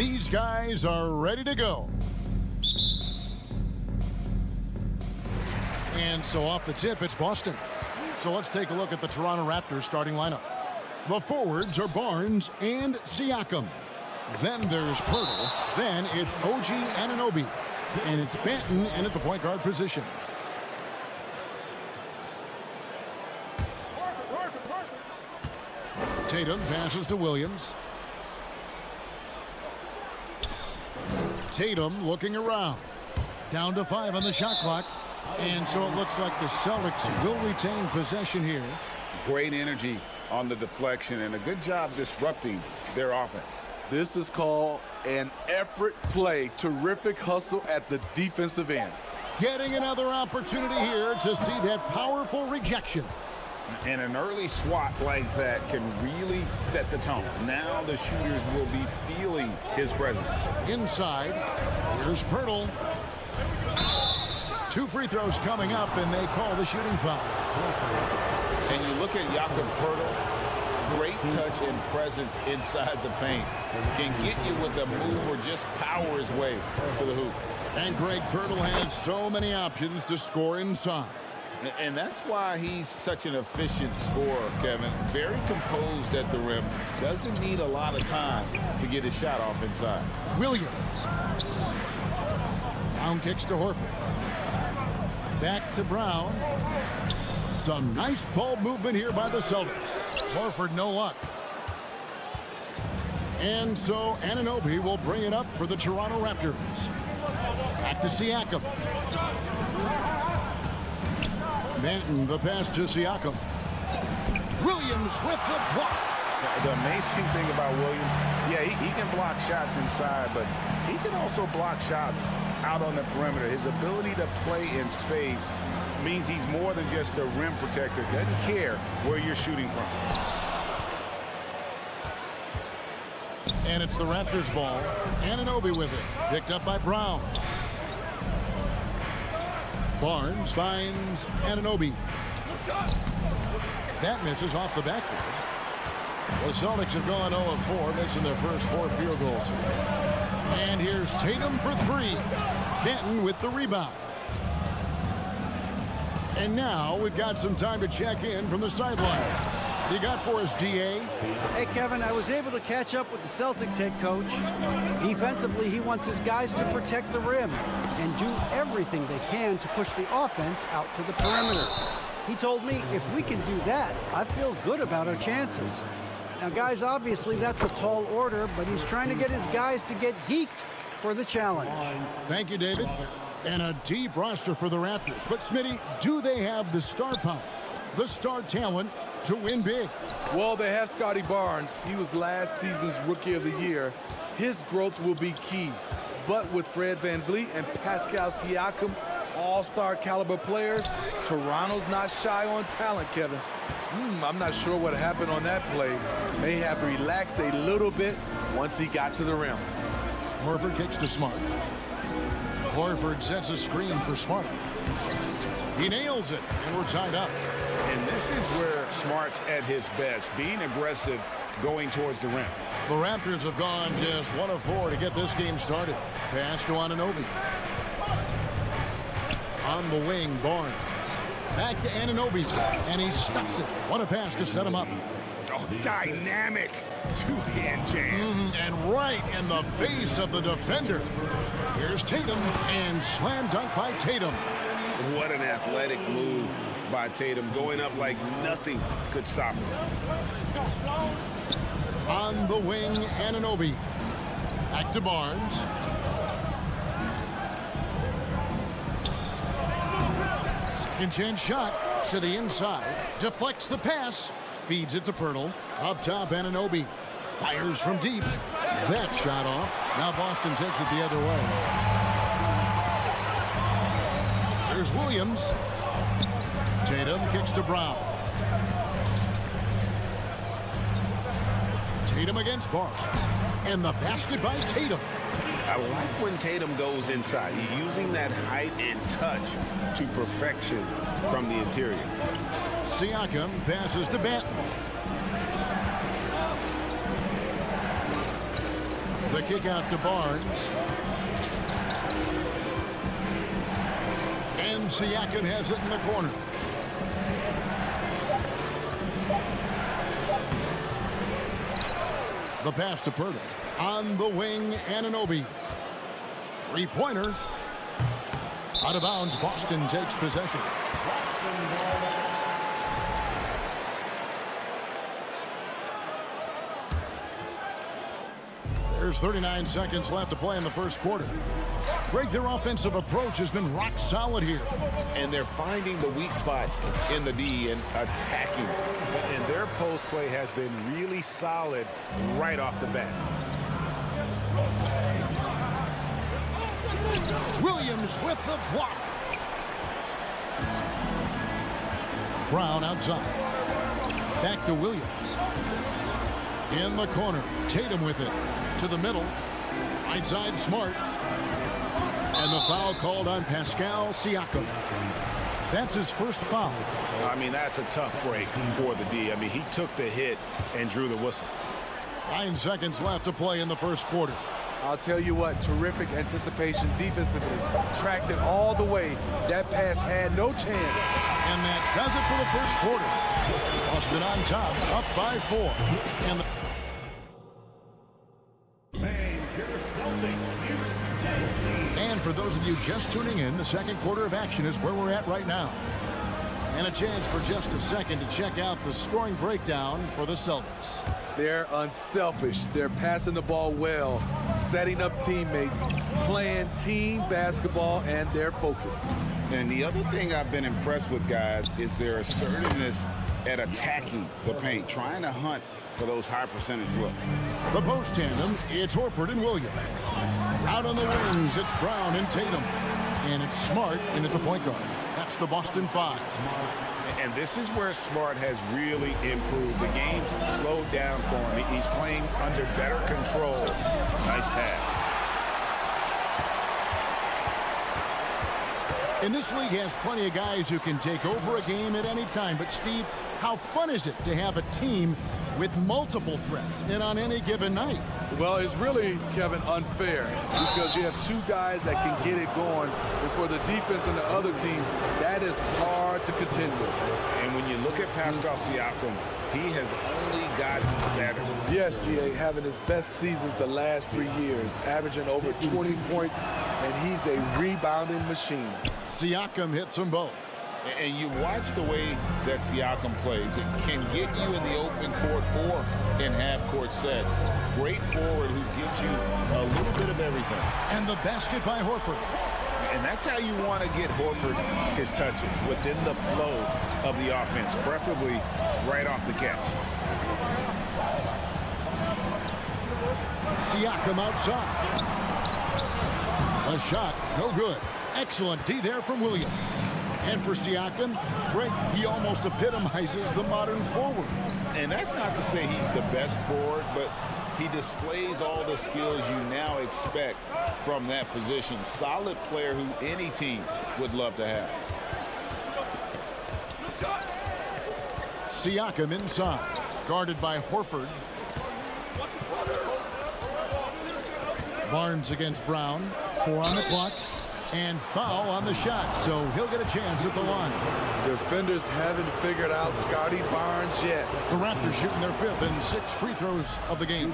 These guys are ready to go. And so off the tip, it's Boston. So let's take a look at the Toronto Raptors starting lineup. The forwards are Barnes and Siakam. Then there's Pirtle. Then it's OG Anunoby. And it's Benton in at the point guard position. Tatum passes to Williams. Tatum looking around. Down to 5 on the shot clock. And so it looks like the Celtics will retain possession here. Great energy on the deflection and a good job disrupting their offense. This is called an effort play. Terrific hustle at the defensive end. Getting another opportunity here to see that powerful rejection. And an early swat like that can really set the tone. Now the shooters will be feeling his presence. Inside, here's Pirtle. 2 free throws coming up, and they call the shooting foul. And you look at Jakob Pirtle, great touch and presence inside the paint. Can get you with a move or just power his way to the hoop. And Greg Pirtle has so many options to score inside. And that's why he's such an efficient scorer, Kevin. Very composed at the rim. Doesn't need a lot of time to get his shot off inside. Williams. Brown kicks to Horford. Back to Brown. Some nice ball movement here by the Celtics. Horford no luck. And so Anunoby will bring it up for the Toronto Raptors. Back to Siakam. Benton, the pass to Siakam. Williams with the block. The amazing thing about Williams, yeah, he can block shots inside, but he can also block shots out on the perimeter. His ability to play in space means he's more than just a rim protector. Doesn't care where you're shooting from. And it's the Raptors ball. Anunoby with it. Picked up by Brown. Barnes finds Anunoby. That misses off the backboard. The Celtics have gone 0 of 4, missing their first 4 field goals. And here's Tatum for 3. Benton with the rebound. And now we've got some time to check in from the sidelines. You got for us, D.A.? Hey, Kevin, I was able to catch up with the Celtics head coach. Defensively, he wants his guys to protect the rim and do everything they can to push the offense out to the perimeter. He told me if we can do that, I feel good about our chances. Now, guys, obviously that's a tall order, but he's trying to get his guys to get geeked for the challenge. Thank you, David. And a deep roster for the Raptors. But, Smitty, do they have the star power, the star talent to win big? Well, they have Scotty Barnes. He was last season's Rookie of the Year. His growth will be key. But with Fred VanVleet and Pascal Siakam, all-star caliber players, Toronto's not shy on talent, Kevin. I'm not sure what happened on that play. May have relaxed a little bit once he got to the rim. Horford kicks to Smart. Horford sets a screen for Smart. He nails it, and we're tied up. And this is where Smart's at his best, being aggressive, going towards the rim. The Raptors have gone just 1 of 4 to get this game started. Pass to Anunoby. On the wing, Barnes. Back to Anunoby, and he stuffs it. What a pass to set him up. Oh, dynamic two-hand jam. And right in the face of the defender. Here's Tatum, and slam dunk by Tatum. What an athletic move by Tatum, going up like nothing could stop him. On the wing, Anunoby. Back to Barnes. Second chance shot to the inside. Deflects the pass. Feeds it to Pirtle. Up top, Anunoby. Fires from deep. That shot off. Now Boston takes it the other way. Here's Williams. Tatum kicks to Brown. Tatum against Barnes. And the basket by Tatum. I like when Tatum goes inside. He's using that height and touch to perfection from the interior. Siakam passes to Benton. The kick out to Barnes. And Siakam has it in the corner. The pass to Pirtle. On the wing, Anunoby. Three-pointer. Out of bounds, Boston takes possession. There's 39 seconds left to play in the first quarter. Greg, their offensive approach has been rock solid here. And they're finding the weak spots in the D and attacking. And their post play has been really solid right off the bat. Williams with the block. Brown outside. Back to Williams. In the corner. Tatum with it. To the middle. Right side, Smart. And the foul called on Pascal Siakam. That's his first foul. I mean, that's a tough break for the D. I mean, he took the hit and drew the whistle. 9 seconds left to play in the first quarter. I'll tell you what, terrific anticipation defensively. Tracked it all the way. That pass had no chance. And that does it for the first quarter. Boston on top, up by 4. And for those of you just tuning in, the second quarter of action is where we're at right now. And a chance for just a second to check out the scoring breakdown for the Celtics. They're unselfish. They're passing the ball well, setting up teammates, playing team basketball, and their focus. And the other thing I've been impressed with, guys, is their assertiveness at attacking the paint, trying to hunt for those high percentage looks. The post tandem, it's Horford and Williams. Out on the wings, it's Brown and Tatum. And it's Smart in at the point guard. That's the Boston 5. And this is where Smart has really improved. The game's slowed down for him. He's playing under better control. Nice pass. And this league has plenty of guys who can take over a game at any time. But, Steve, how fun is it to have a team with multiple threats and on any given night? Well, it's really, Kevin, unfair because you have two guys that can get it going, and for the defense and the other team, that is hard to contend with. And when you look at Pascal Siakam, he has only gotten better. Yes, G.A., having his best seasons the last 3 years, averaging over 20 points, and he's a rebounding machine. Siakam hits them both. And you watch the way that Siakam plays. It can get you in the open court or in half-court sets. Great forward who gives you a little bit of everything. And the basket by Horford. And that's how you want to get Horford his touches, within the flow of the offense, preferably right off the catch. Siakam outside. A shot, no good. Excellent D there from Williams. And for Siakam, Greg, he almost epitomizes the modern forward. And that's not to say he's the best forward, but he displays all the skills you now expect from that position. Solid player who any team would love to have. Siakam inside, guarded by Horford. Barnes against Brown. 4 on the clock. And foul on the shot, so he'll get a chance at the line. Defenders haven't figured out Scotty Barnes yet. The Raptors shooting their 5th and 6th free throws of the game.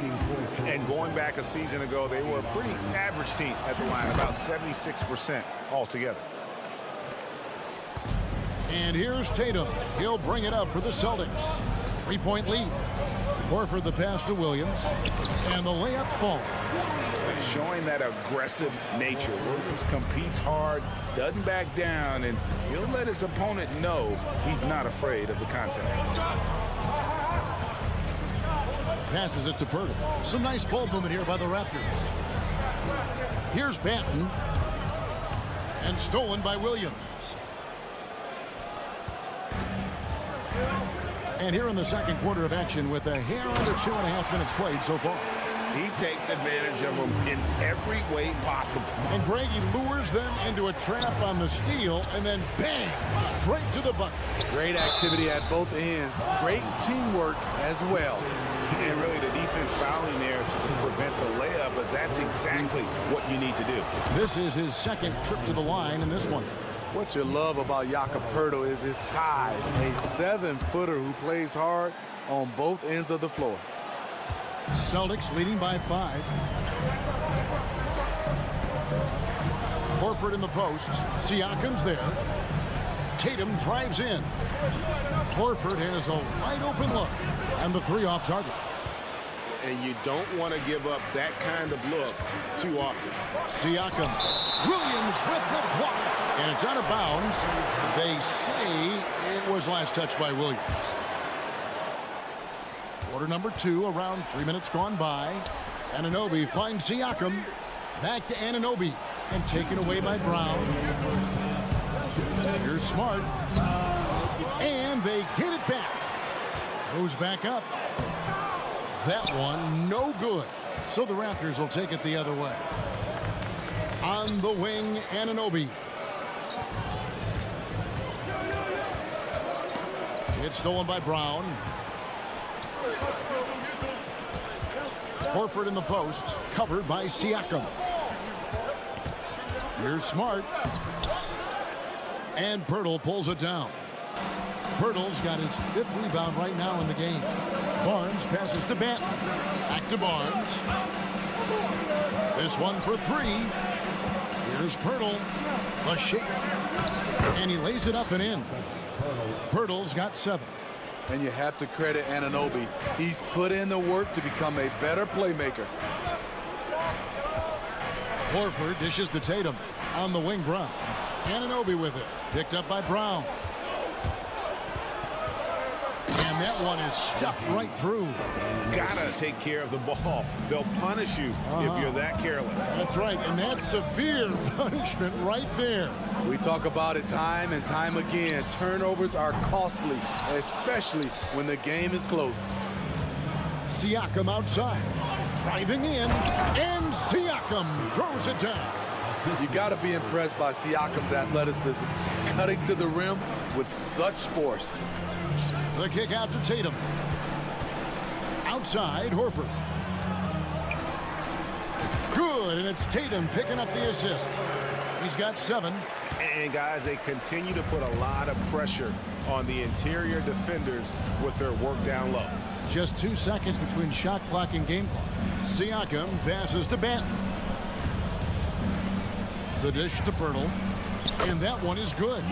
And going back a season ago, they were a pretty average team at the line, about 76% altogether. And here's Tatum. He'll bring it up for the Celtics. 3-point lead. Horford the pass to Williams. And the layup falls. Showing that aggressive nature. Williams competes hard, doesn't back down, and he'll let his opponent know he's not afraid of the contact. Passes it to Pirtle. Some nice ball movement here by the Raptors. Here's Banton. And stolen by Williams. And here in the second quarter of action with a hair under 2.5 minutes played so far. He takes advantage of them in every way possible. And Greg, he lures them into a trap on the steal, and then bang, straight to the bucket. Great activity at both ends. Great teamwork as well. And really the defense fouling there to prevent the layup, but that's exactly what you need to do. This is his second trip to the line in this one. What you love about Jakob Poeltl is his size. A 7-footer who plays hard on both ends of the floor. Celtics leading by 5. Horford in the post. Siakam's there. Tatum drives in. Horford has a wide open look. And the 3 off target. And you don't want to give up that kind of look too often. Siakam. Williams with the block. And it's out of bounds. They say it was last touched by Williams. Quarter number 2, around 3 minutes gone by. Anunoby finds Siakam. Back to Anunoby. And taken away by Brown. Here's Smart. And they get it back. Goes back up. That one, no good. So the Raptors will take it the other way. On the wing, Anunoby. It's stolen by Brown. Horford in the post, covered by Siakam. Here's Smart. And Poeltl pulls it down. Poeltl's got his 5th rebound right now in the game. Barnes passes to Banton. Back to Barnes. This one for 3. Here's Poeltl. A shake. And he lays it up and in. Poeltl's got 7. And you have to credit Anunoby. He's put in the work to become a better playmaker. Horford dishes to Tatum. On the wing, Brown. Anunoby with it. Picked up by Brown. And that one is stuffed right through. Gotta take care of the ball. They'll punish you if you're that careless. That's right, and that's severe punishment right there. We talk about it time and time again. Turnovers are costly, especially when the game is close. Siakam outside. Driving in, and Siakam throws it down. You got to be impressed by Siakam's athleticism, cutting to the rim with such force. The kick out to Tatum. Outside, Horford. Good, and it's Tatum picking up the assist. He's got 7. And guys, they continue to put a lot of pressure on the interior defenders with their work down low. Just 2 seconds between shot clock and game clock. Siakam passes to Banton. The dish to Poeltl. And that one is good.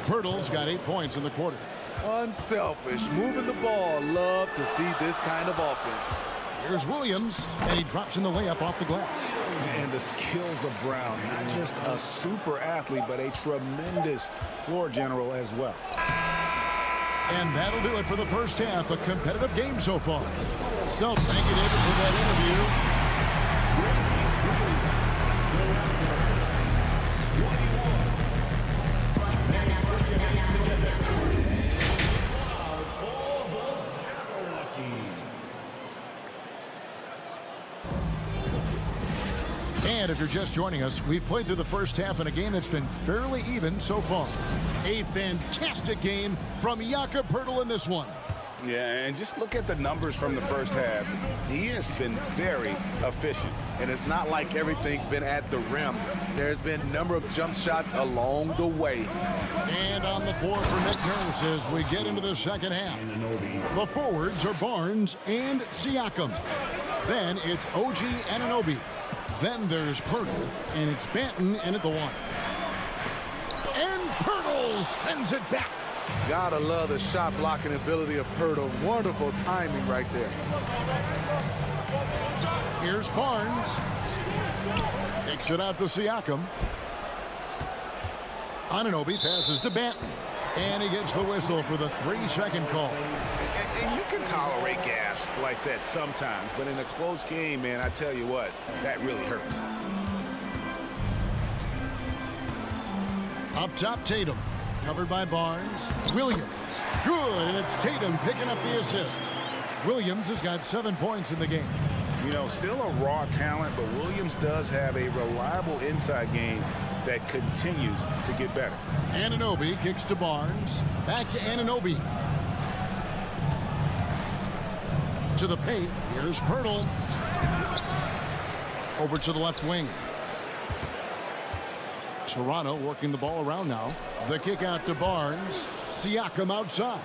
Poeltl's got 8 points in the quarter. Unselfish, moving the ball. Love to see this kind of offense. Here's Williams, and he drops in the layup off the glass. And the skills of Brown, not just a super athlete, but a tremendous floor general as well. And that'll do it for the first half. A competitive game so far. So thank you, David, for that interview. And if you're just joining us, we've played through the first half in a game that's been fairly even so far. A fantastic game from Jakob Poeltl in this one. Yeah, and just look at the numbers from the first half. He has been very efficient. And it's not like everything's been at the rim. There's been a number of jump shots along the way. And on the floor for Nick Nurse as we get into the second half. The forwards are Barnes and Siakam. Then it's OG Anunoby. Then there's Poeltl, and it's Banton in at the 1. And Poeltl sends it back. Gotta love the shot blocking ability of Poeltl. Wonderful timing right there. Here's Barnes. Kicks it out to Siakam. Anunoby passes to Banton. And he gets the whistle for the 3-second call. And you can tolerate gas like that sometimes, but in a close game, man, I tell you what, that really hurts. Up top, Tatum. Covered by Barnes. Williams. Good, and it's Tatum picking up the assist. Williams has got 7 points in the game. You know, still a raw talent, but Williams does have a reliable inside game that continues to get better. Anunoby kicks to Barnes. Back to Anunoby. To the paint. Here's Pirtle. Over to the left wing. Toronto working the ball around now. The kick out to Barnes. Siakam outside.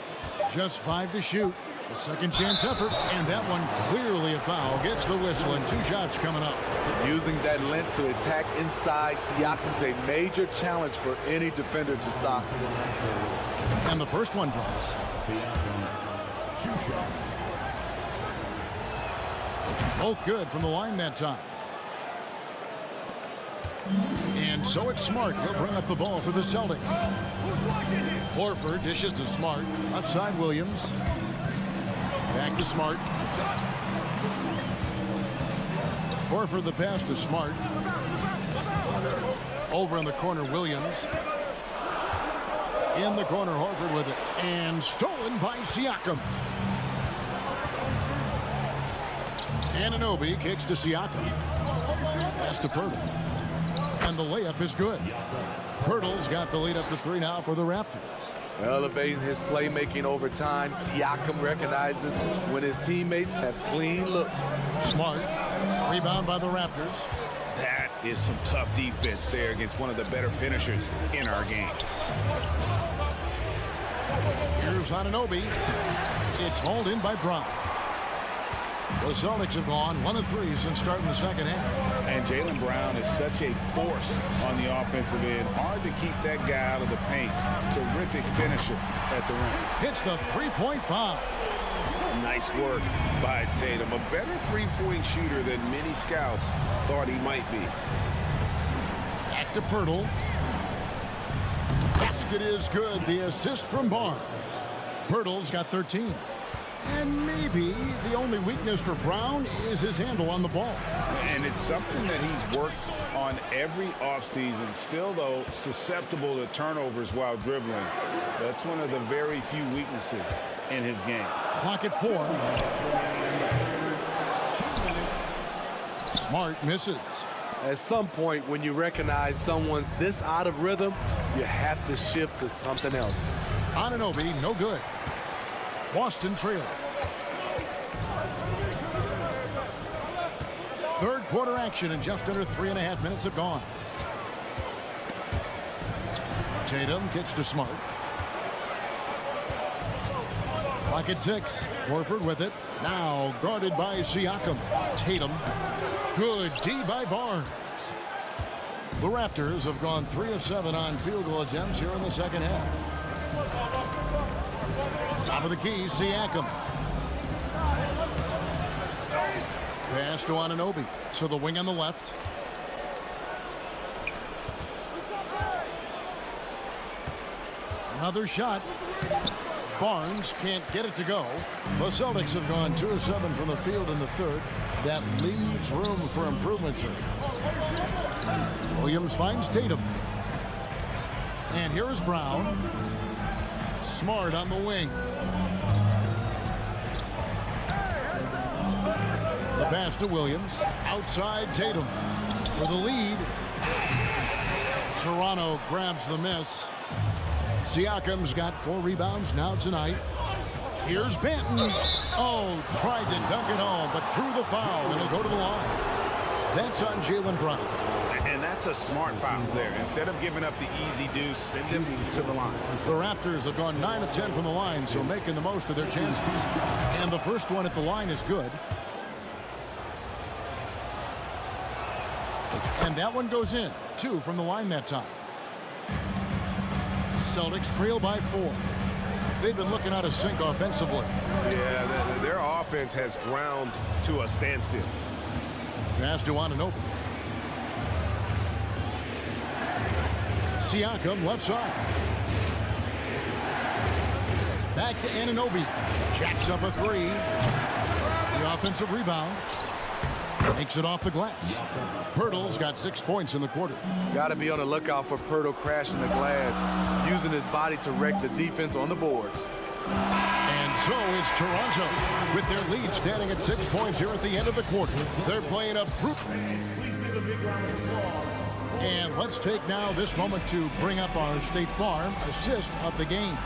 Just 5 to shoot. A second chance effort, and that one clearly a foul. Gets the whistle, and 2 shots coming up. Using that length to attack inside, Siakam's a major challenge for any defender to stop. And the first one drops. 2 shots. Both good from the line that time. And so it's Smart. He'll bring up the ball for the Celtics. Horford dishes to Smart. Left side Williams. Back to Smart. Horford the pass to Smart. Over in the corner Williams. In the corner Horford with it. And stolen by Siakam. Anunoby kicks to Siakam. Pass to Pirtle. And the layup is good. Pirtle's got the lead up to 3 now for the Raptors. Elevating his playmaking over time, Siakam recognizes when his teammates have clean looks. Smart. Rebound by the Raptors. That is some tough defense there against one of the better finishers in our game. Here's Anunoby. It's hauled in by Brown. The Celtics have gone 1 of 3 since starting the second half. And Jaylen Brown is such a force on the offensive end. Hard to keep that guy out of the paint. Terrific finisher at the rim. Hits the three-point bomb. Nice work by Tatum. A better three-point shooter than many scouts thought he might be. Back to Pirtle. Basket is good. The assist from Barnes. Pirtle's got 13. And maybe the only weakness for Brown is his handle on the ball. And it's something that he's worked on every offseason. Still, though, susceptible to turnovers while dribbling. That's one of the very few weaknesses in his game. Clock at 4. Smart misses. At some point, when you recognize someone's this out of rhythm, you have to shift to something else. Anunoby, no good. Boston trail. Third quarter action and just under 3.5 minutes have gone. Tatum kicks to Smart. Clock at 6. Horford with it. Now guarded by Siakam. Tatum. Good D by Barnes. The Raptors have gone 3 of 7 on field goal attempts here in the second half. Top of the key, Siakam. Pass to Anunoby. To the wing on the left. Another shot. Barnes can't get it to go. The Celtics have gone 2 of 7 from the field in the third. That leaves room for improvement, sir. Williams finds Tatum. And here is Brown. Smart on the wing. The pass to Williams. Outside Tatum for the lead. Toronto grabs the miss. Siakam's got 4 rebounds now tonight. Here's Benton. Oh, tried to dunk it home, but drew the foul, and he'll go to the line. That's on Jaylen Brown. And that's a smart foul there. Instead of giving up the easy deuce, send him to the line. The Raptors have gone 9 of 10 from the line, so making the most of their chances. And the first one at the line is good. And that one goes in. 2 from the line that time. Celtics trail by 4. They've been looking out of sync offensively. Yeah, their offense has ground to a standstill. Pass to Anunoby. Siakam left side. Back to Anunoby. Jacks up a 3. The offensive rebound. Takes it off the glass. Pirtle's got 6 points in the quarter. Got to be on the lookout for Pirtle crashing the glass, using his body to wreck the defense on the boards. And so it's Toronto with their lead standing at 6 points here at the end of the quarter. They're playing a brutal. And let's take now this moment to bring up our State Farm assist of the game.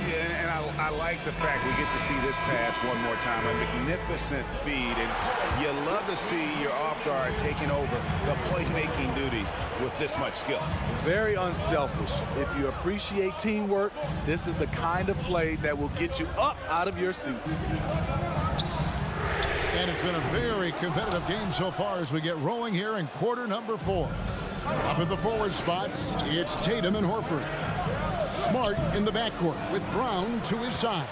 Yeah, and I like the fact we get to see this pass one more time. A magnificent feed, and you love to see your off guard taking over the playmaking duties with this much skill. Very unselfish. If you appreciate teamwork, this is the kind of play that will get you up out of your seat. And it's been a very competitive game so far as we get rolling here in quarter number 4. Up at the forward spots, it's Tatum and Horford. Smart in the backcourt with Brown to his side.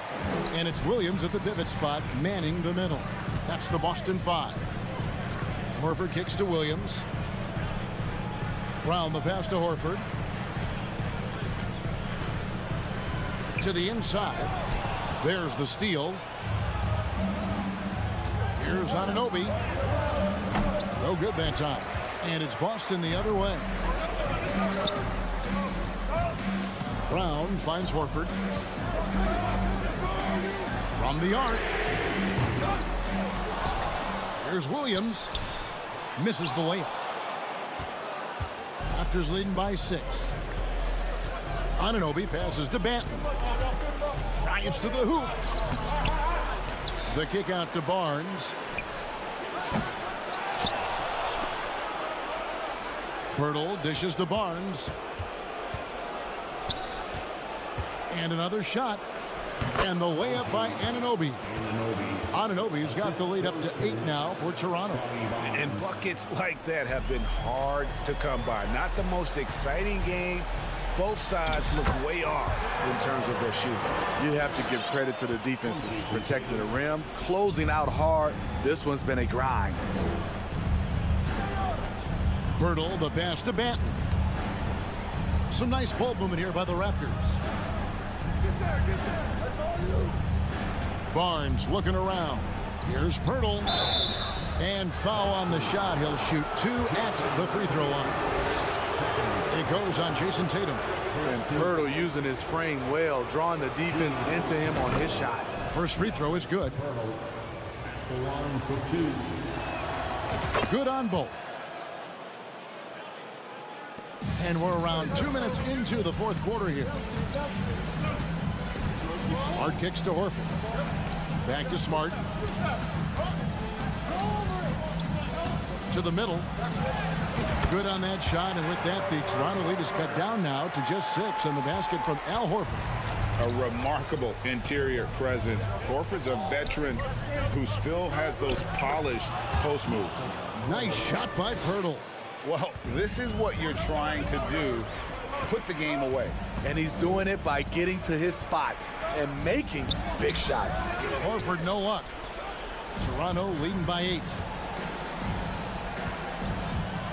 And it's Williams at the pivot spot, manning the middle. That's the Boston 5. Horford kicks to Williams. Brown the pass to Horford. To the inside. There's the steal. Here's Anunoby. No good that time. And it's Boston the other way. Brown finds Horford. From the arc. Here's Williams. Misses the layup. Raptors leading by 6. Anunoby passes to Banton. Drives to the hoop. The kick out to Barnes. Pirtle dishes to Barnes. And another shot. And the layup by Anunoby. Anunoby's got the lead up to 8 now for Toronto. And buckets like that have been hard to come by. Not the most exciting game. Both sides look way off in terms of their shooting. You have to give credit to the defenses, protecting the rim, closing out hard. This one's been a grind. Pirtle, the pass to Banton. Some nice ball movement here by the Raptors. That's all you. Barnes looking around. Here's Pirtle. And foul on the shot. He'll shoot 2 at the free throw line. It goes on Jason Tatum. And Pirtle using his frame well, drawing the defense into him on his shot. First free throw is good. The line for 2. Good on both. And we're around 2 minutes into the fourth quarter here. Smart kicks to Horford. Back to Smart. To the middle. Good on that shot, and with that, the Toronto lead is cut down now to just 6, and the basket from Al Horford. A remarkable interior presence. Horford's a veteran who still has those polished post moves. Nice shot by Pirtle. Well, this is what you're trying to do. Put the game away. And he's doing it by getting to his spots and making big shots. Horford no luck. Toronto leading by 8.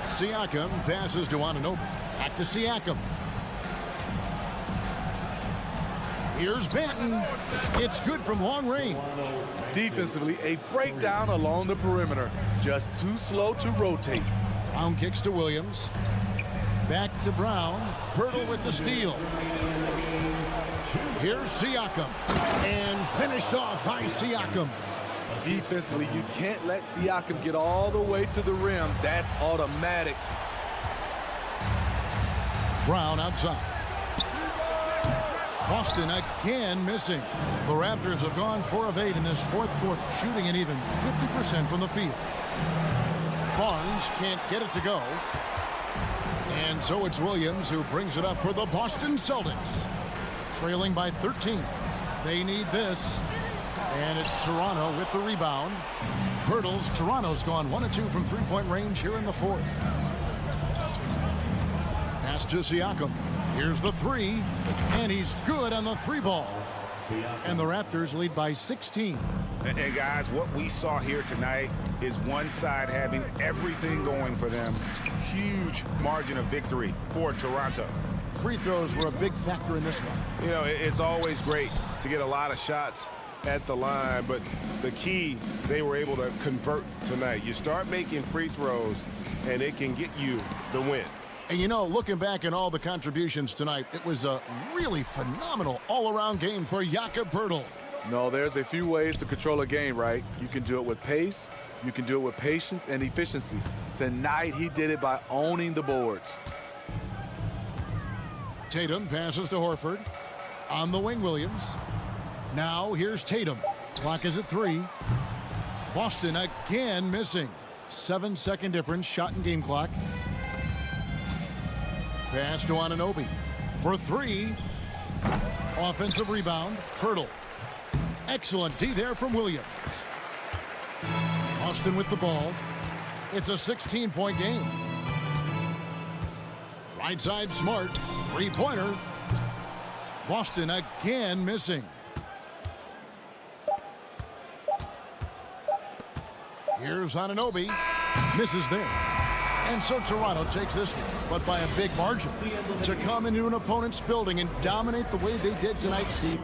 Siakam passes to Anunoby. Back to Siakam. Here's Banton. It's good from long range. Defensively, a breakdown along the perimeter. Just too slow to rotate. Brown kicks to Williams. Back to Brown. Pirtle with the steal. Here's Siakam. And finished off by Siakam. Defensively, you can't let Siakam get all the way to the rim. That's automatic. Brown outside. Boston again missing. The Raptors have gone 4 of 8 in this fourth quarter, shooting an even 50% from the field. Barnes can't get it to go. And so it's Williams who brings it up for the Boston Celtics. Trailing by 13. They need this. And it's Toronto with the rebound. Toronto's gone 1 of 2 from three-point range here in the fourth. Pass to Siakam. Here's the 3. And he's good on the 3 ball. And the Raptors lead by 16. And guys, what we saw here tonight is one side having everything going for them. Huge margin of victory for Toronto. Free throws were a big factor in this one. You know, it's always great to get a lot of shots at the line, but the key, they were able to convert tonight. You start making free throws, and it can get you the win. And you know, looking back at all the contributions tonight, it was a really phenomenal all-around game for Jakob Poeltl. No, there's a few ways to control a game, right? You can do it with pace, you can do it with patience and efficiency. Tonight, he did it by owning the boards. Tatum passes to Horford. On the wing, Williams. Now here's Tatum. Clock is at 3. Boston again missing. 7-second difference, shot and game clock. Pass to Anunoby for 3. Offensive rebound, Poeltl. Excellent D there from Williams. Boston with the ball. It's a 16-point game. Right side, Smart. Three-pointer. Boston again missing. Here's Anunoby. Misses there. And so Toronto takes this one, but by a big margin. To come into an opponent's building and dominate the way they did tonight, Steve.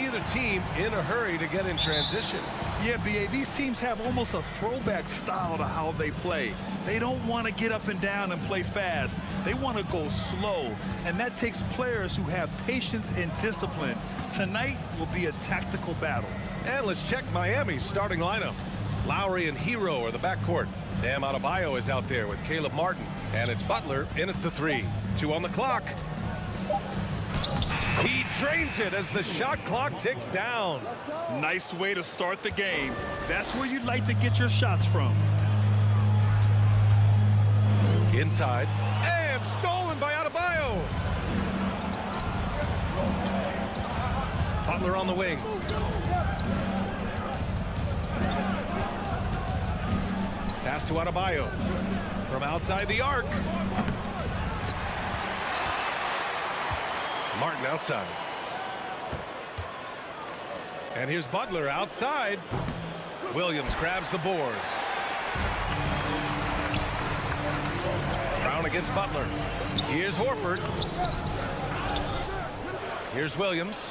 neither team in a hurry to get in transition. Yeah, B.A., these teams have almost a throwback style to how they play. They don't want to get up and down and play fast. They want to go slow, and that takes players who have patience and discipline. Tonight will be a tactical battle. And let's check Miami's starting lineup. Lowry and Hero are the backcourt. Bam Adebayo is out there with Caleb Martin. And it's Butler in at the 3. 2 on the clock. He drains it as the shot clock ticks down. Nice way to start the game. That's where you'd like to get your shots from. Inside. And stolen by Adebayo. Butler on the wing. Pass to Adebayo from outside the arc. Martin outside. And here's Butler outside. Williams grabs the board. Brown against Butler. Here's Horford. Here's Williams.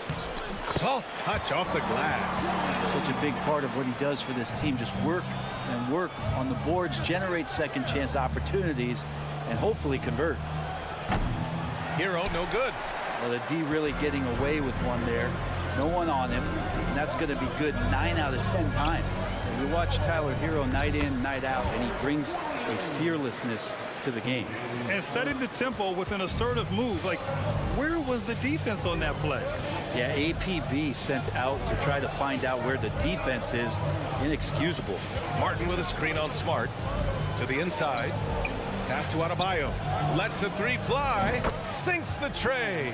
Soft touch off the glass. Such a big part of what he does for this team. Just work and work on the boards, generate second chance opportunities, and hopefully convert. Hero, no good. Well, the D really getting away with one there. No one on him. And that's going to be good 9 out of 10 times. And we watch Tyler Hero night in, night out, and he brings a fearlessness to the game. And setting the tempo with an assertive move. Like, where was the defense on that play? Yeah, APB sent out to try to find out where the defense is. Inexcusable. Martin with a screen on Smart. To the inside. Pass to Adebayo. Lets the 3 fly. Sinks the tray.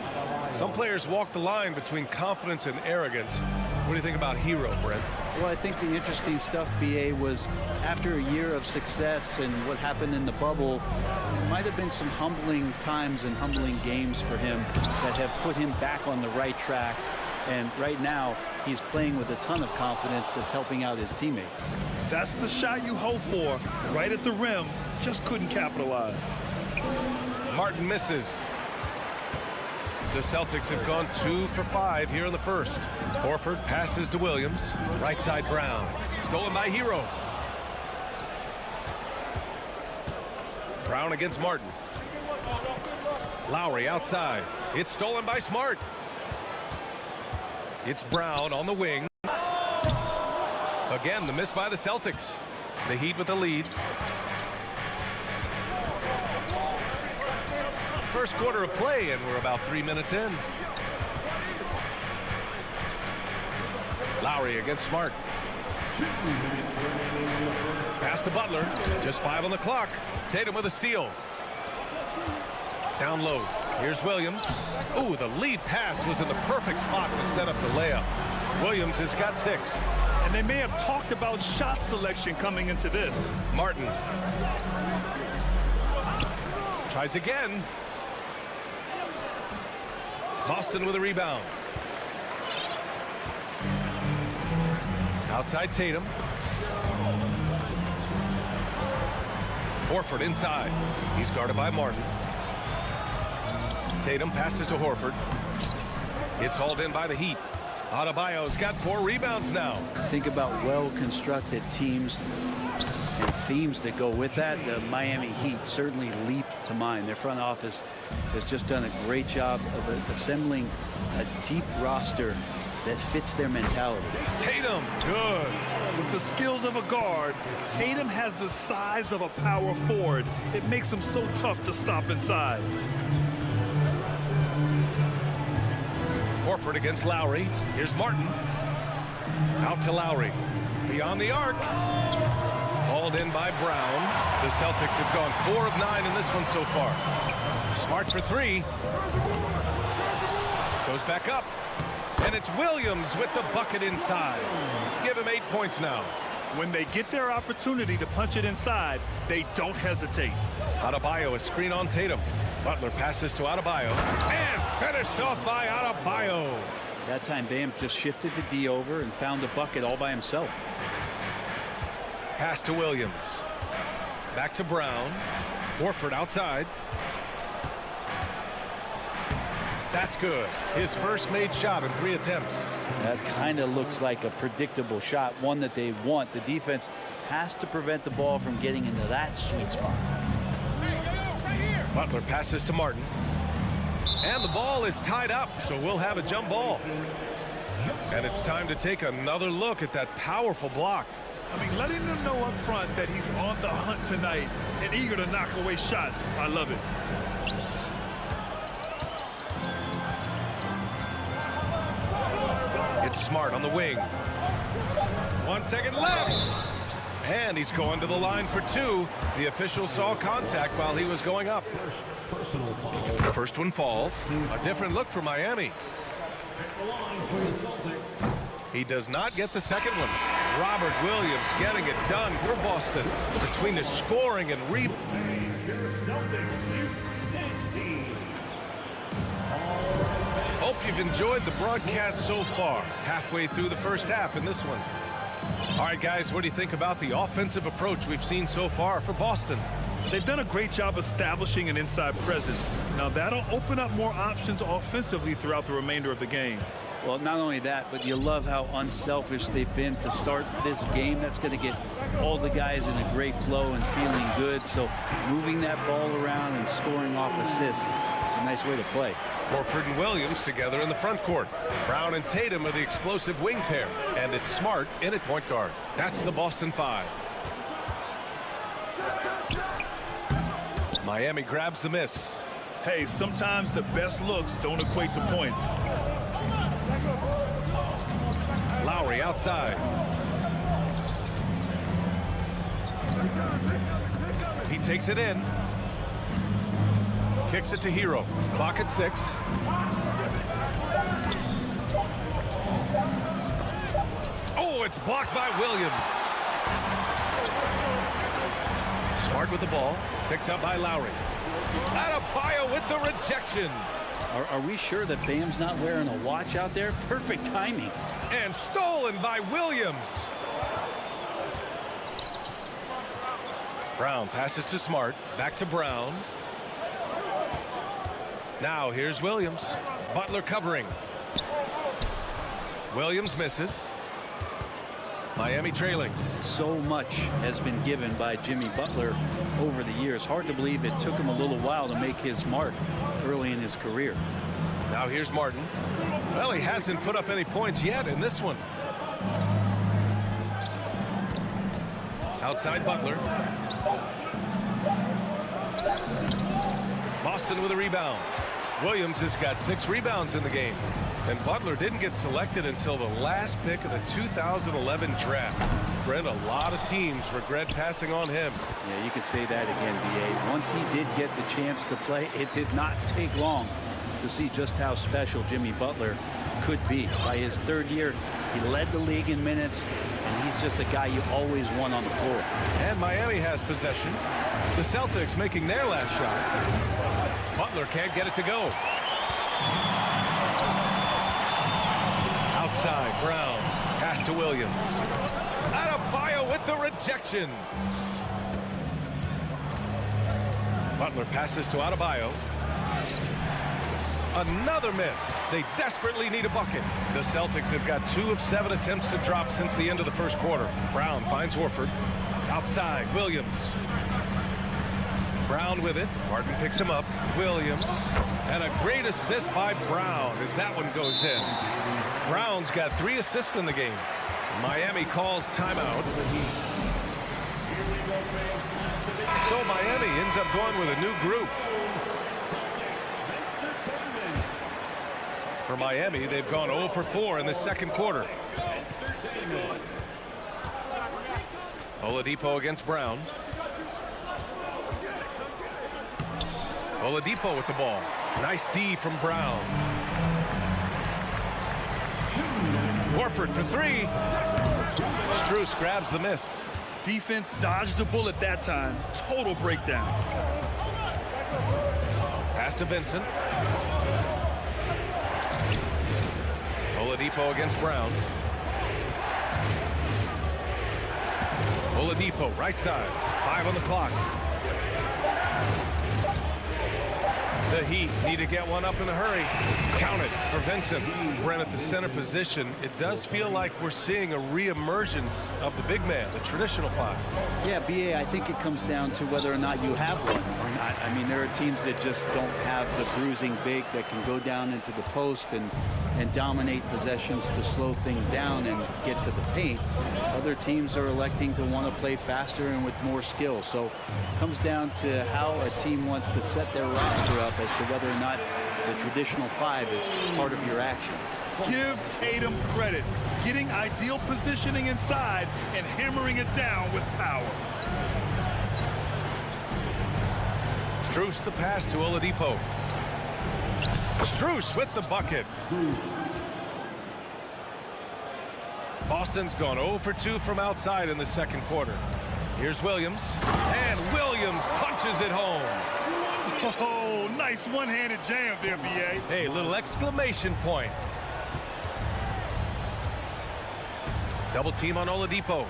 Some players walk the line between confidence and arrogance. What do you think about Hero, Brent? Well, I think the interesting stuff, BA, was after a year of success and what happened in the bubble, there might have been some humbling times and humbling games for him that have put him back on the right track. And right now, he's playing with a ton of confidence that's helping out his teammates. That's the shot you hope for. Right at the rim. Just couldn't capitalize. Martin misses. The Celtics have gone 2 for 5 here in the first. Horford passes to Williams. Right side Brown. Stolen by Hero. Brown against Martin. Lowry outside. It's stolen by Smart. It's Brown on the wing. Again, the miss by the Celtics. The Heat with the lead. First quarter of play, and we're about 3 minutes in. Lowry against Smart. Pass to Butler. Just 5 on the clock. Tatum with a steal. Down low. Here's Williams. Ooh, the lead pass was in the perfect spot to set up the layup. Williams has got 6. And they may have talked about shot selection coming into this. Martin. Tries again. Boston with a rebound. Outside Tatum. Horford inside. He's guarded by Martin. Tatum passes to Horford. It's hauled in by the Heat. Adebayo's got 4 rebounds now. Think about well-constructed teams and themes that go with that. The Miami Heat certainly leap to mind. Their front office has just done a great job of assembling a deep roster that fits their mentality. Tatum, good. With the skills of a guard, Tatum has the size of a power forward. It makes him so tough to stop inside. Horford against Lowry. Here's Martin. Out to Lowry. Beyond the arc. Hauled in by Brown. The Celtics have gone 4 of 9 in this one so far. Smart for 3. Goes back up. And it's Williams with the bucket inside. Give him 8 points now. When they get their opportunity to punch it inside, they don't hesitate. Adebayo, a screen on Tatum. Butler passes to Adebayo. And finished off by Adebayo. That time, Bam just shifted the D over and found a bucket all by himself. Pass to Williams. Back to Brown. Horford outside. That's good. His first made shot in 3 attempts. That kind of looks like a predictable shot, one that they want. The defense has to prevent the ball from getting into that sweet spot. Butler passes to Martin. And the ball is tied up, so we'll have a jump ball. And it's time to take another look at that powerful block. I mean, letting them know up front that he's on the hunt tonight and eager to knock away shots. I love it. It's Smart on the wing. 1 second left. And he's going to the line for two. The official saw contact while he was going up. Personal foul. The first one falls. A different look for Miami. At the line for the Celtics. He does not get the second one. Robert Williams getting it done for Boston. Between the scoring and rebound. Hope you've enjoyed the broadcast so far. Halfway through the first half in this one. All right, guys, what do you think about the offensive approach we've seen so far for Boston? They've done a great job establishing an inside presence. Now, that'll open up more options offensively throughout the remainder of the game. Well, not only that, but you love how unselfish they've been to start this game. That's going to get all the guys in a great flow and feeling good. So moving that ball around and scoring off assists, it's a nice way to play. Horford and Williams together in the front court. Brown and Tatum are the explosive wing pair. And it's Smart in at point guard. That's the Boston Five. Miami grabs the miss. Hey, sometimes the best looks don't equate to points. Lowry outside. He takes it in. Kicks it to Hero. Clock at 6. Oh, it's blocked by Williams. Smart with the ball. Picked up by Lowry. Adebayo with the rejection. Are we sure that Bam's not wearing a watch out there? Perfect timing. And stolen by Williams. Brown passes to Smart. Back to Brown. Now here's Williams. Butler covering. Williams misses. Miami trailing. So much has been given by Jimmy Butler over the years. Hard to believe it took him a little while to make his mark early in his career. Now here's Martin. Well, he hasn't put up any points yet in this one. Outside Butler. Boston with a rebound. Williams has got 6 rebounds in the game. And Butler didn't get selected until the last pick of the 2011 draft. Brent, a lot of teams regret passing on him. Yeah, you could say that again, B.A. Once he did get the chance to play, it did not take long to see just how special Jimmy Butler could be. By his 3rd year, he led the league in minutes, and he's just a guy you always want on the floor. And Miami has possession. The Celtics making their last shot. Butler can't get it to go. Outside, Brown. Pass to Williams. Adebayo with the rejection. Butler passes to Adebayo. Another miss. They desperately need a bucket. The Celtics have got 2 of 7 attempts to drop since the end of the first quarter. Brown finds Horford. Outside, Williams. Brown with it. Martin picks him up. Williams. And a great assist by Brown as that one goes in. Brown's got 3 assists in the game. Miami calls timeout. So Miami ends up going with a new group. For Miami, they've gone 0 for 4 in the second quarter. Oladipo against Brown. Oladipo with the ball. Nice D from Brown. Horford for 3. Strus grabs the miss. Defense dodged a bullet that time. Total breakdown. Pass to Vincent. Oladipo against Brown. Oladipo, right side. 5 on the clock. The Heat need to get one up in a hurry. Count it for Vincent. Brent at the center position. It does feel like we're seeing a re-emergence of the big man, the traditional five. Yeah, BA, I think it comes down to whether or not you have one or not. I mean, there are teams that just don't have the bruising big that can go down into the post and dominate possessions to slow things down and get to the paint. Other teams are electing to want to play faster and with more skill. So it comes down to how a team wants to set their roster up as to whether or not the traditional five is part of your action. Give Tatum credit. Getting ideal positioning inside and hammering it down with power. Strus the pass to Oladipo. Strus with the bucket. Boston's gone 0 for 2 from outside in the second quarter. Here's Williams. And Williams punches it home. Oh, nice one-handed jam there, BA. Hey, little exclamation point. Double team on Oladipo.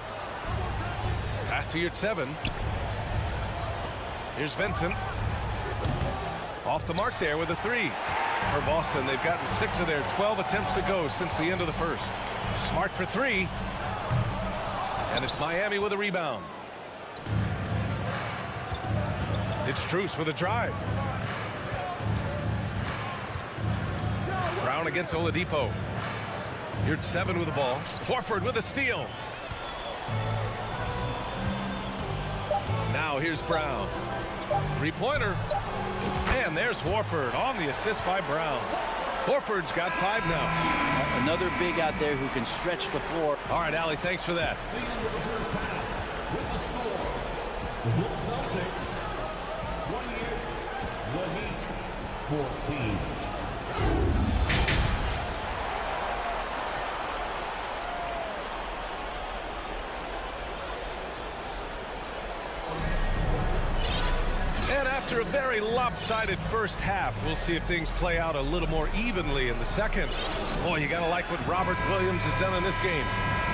Pass to Yurtseven. Here's Vincent. Off the mark there with a three. For Boston, they've gotten 6 of their 12 attempts to go since the end of the first. Smart for 3. And it's Miami with a rebound. It's Strus with a drive. Brown against Oladipo. Yurtseven with the ball. Horford with a steal. Now here's Brown. Three-pointer. And there's Horford on the assist by Brown. Horford's got 5 now. Another big out there who can stretch the floor. All right, Allie, thanks for that. The Celtics 28, the Heat 14. And after a very lopsided first half, we'll see if things play out a little more evenly in the second. Boy, you gotta like what Robert Williams has done in this game.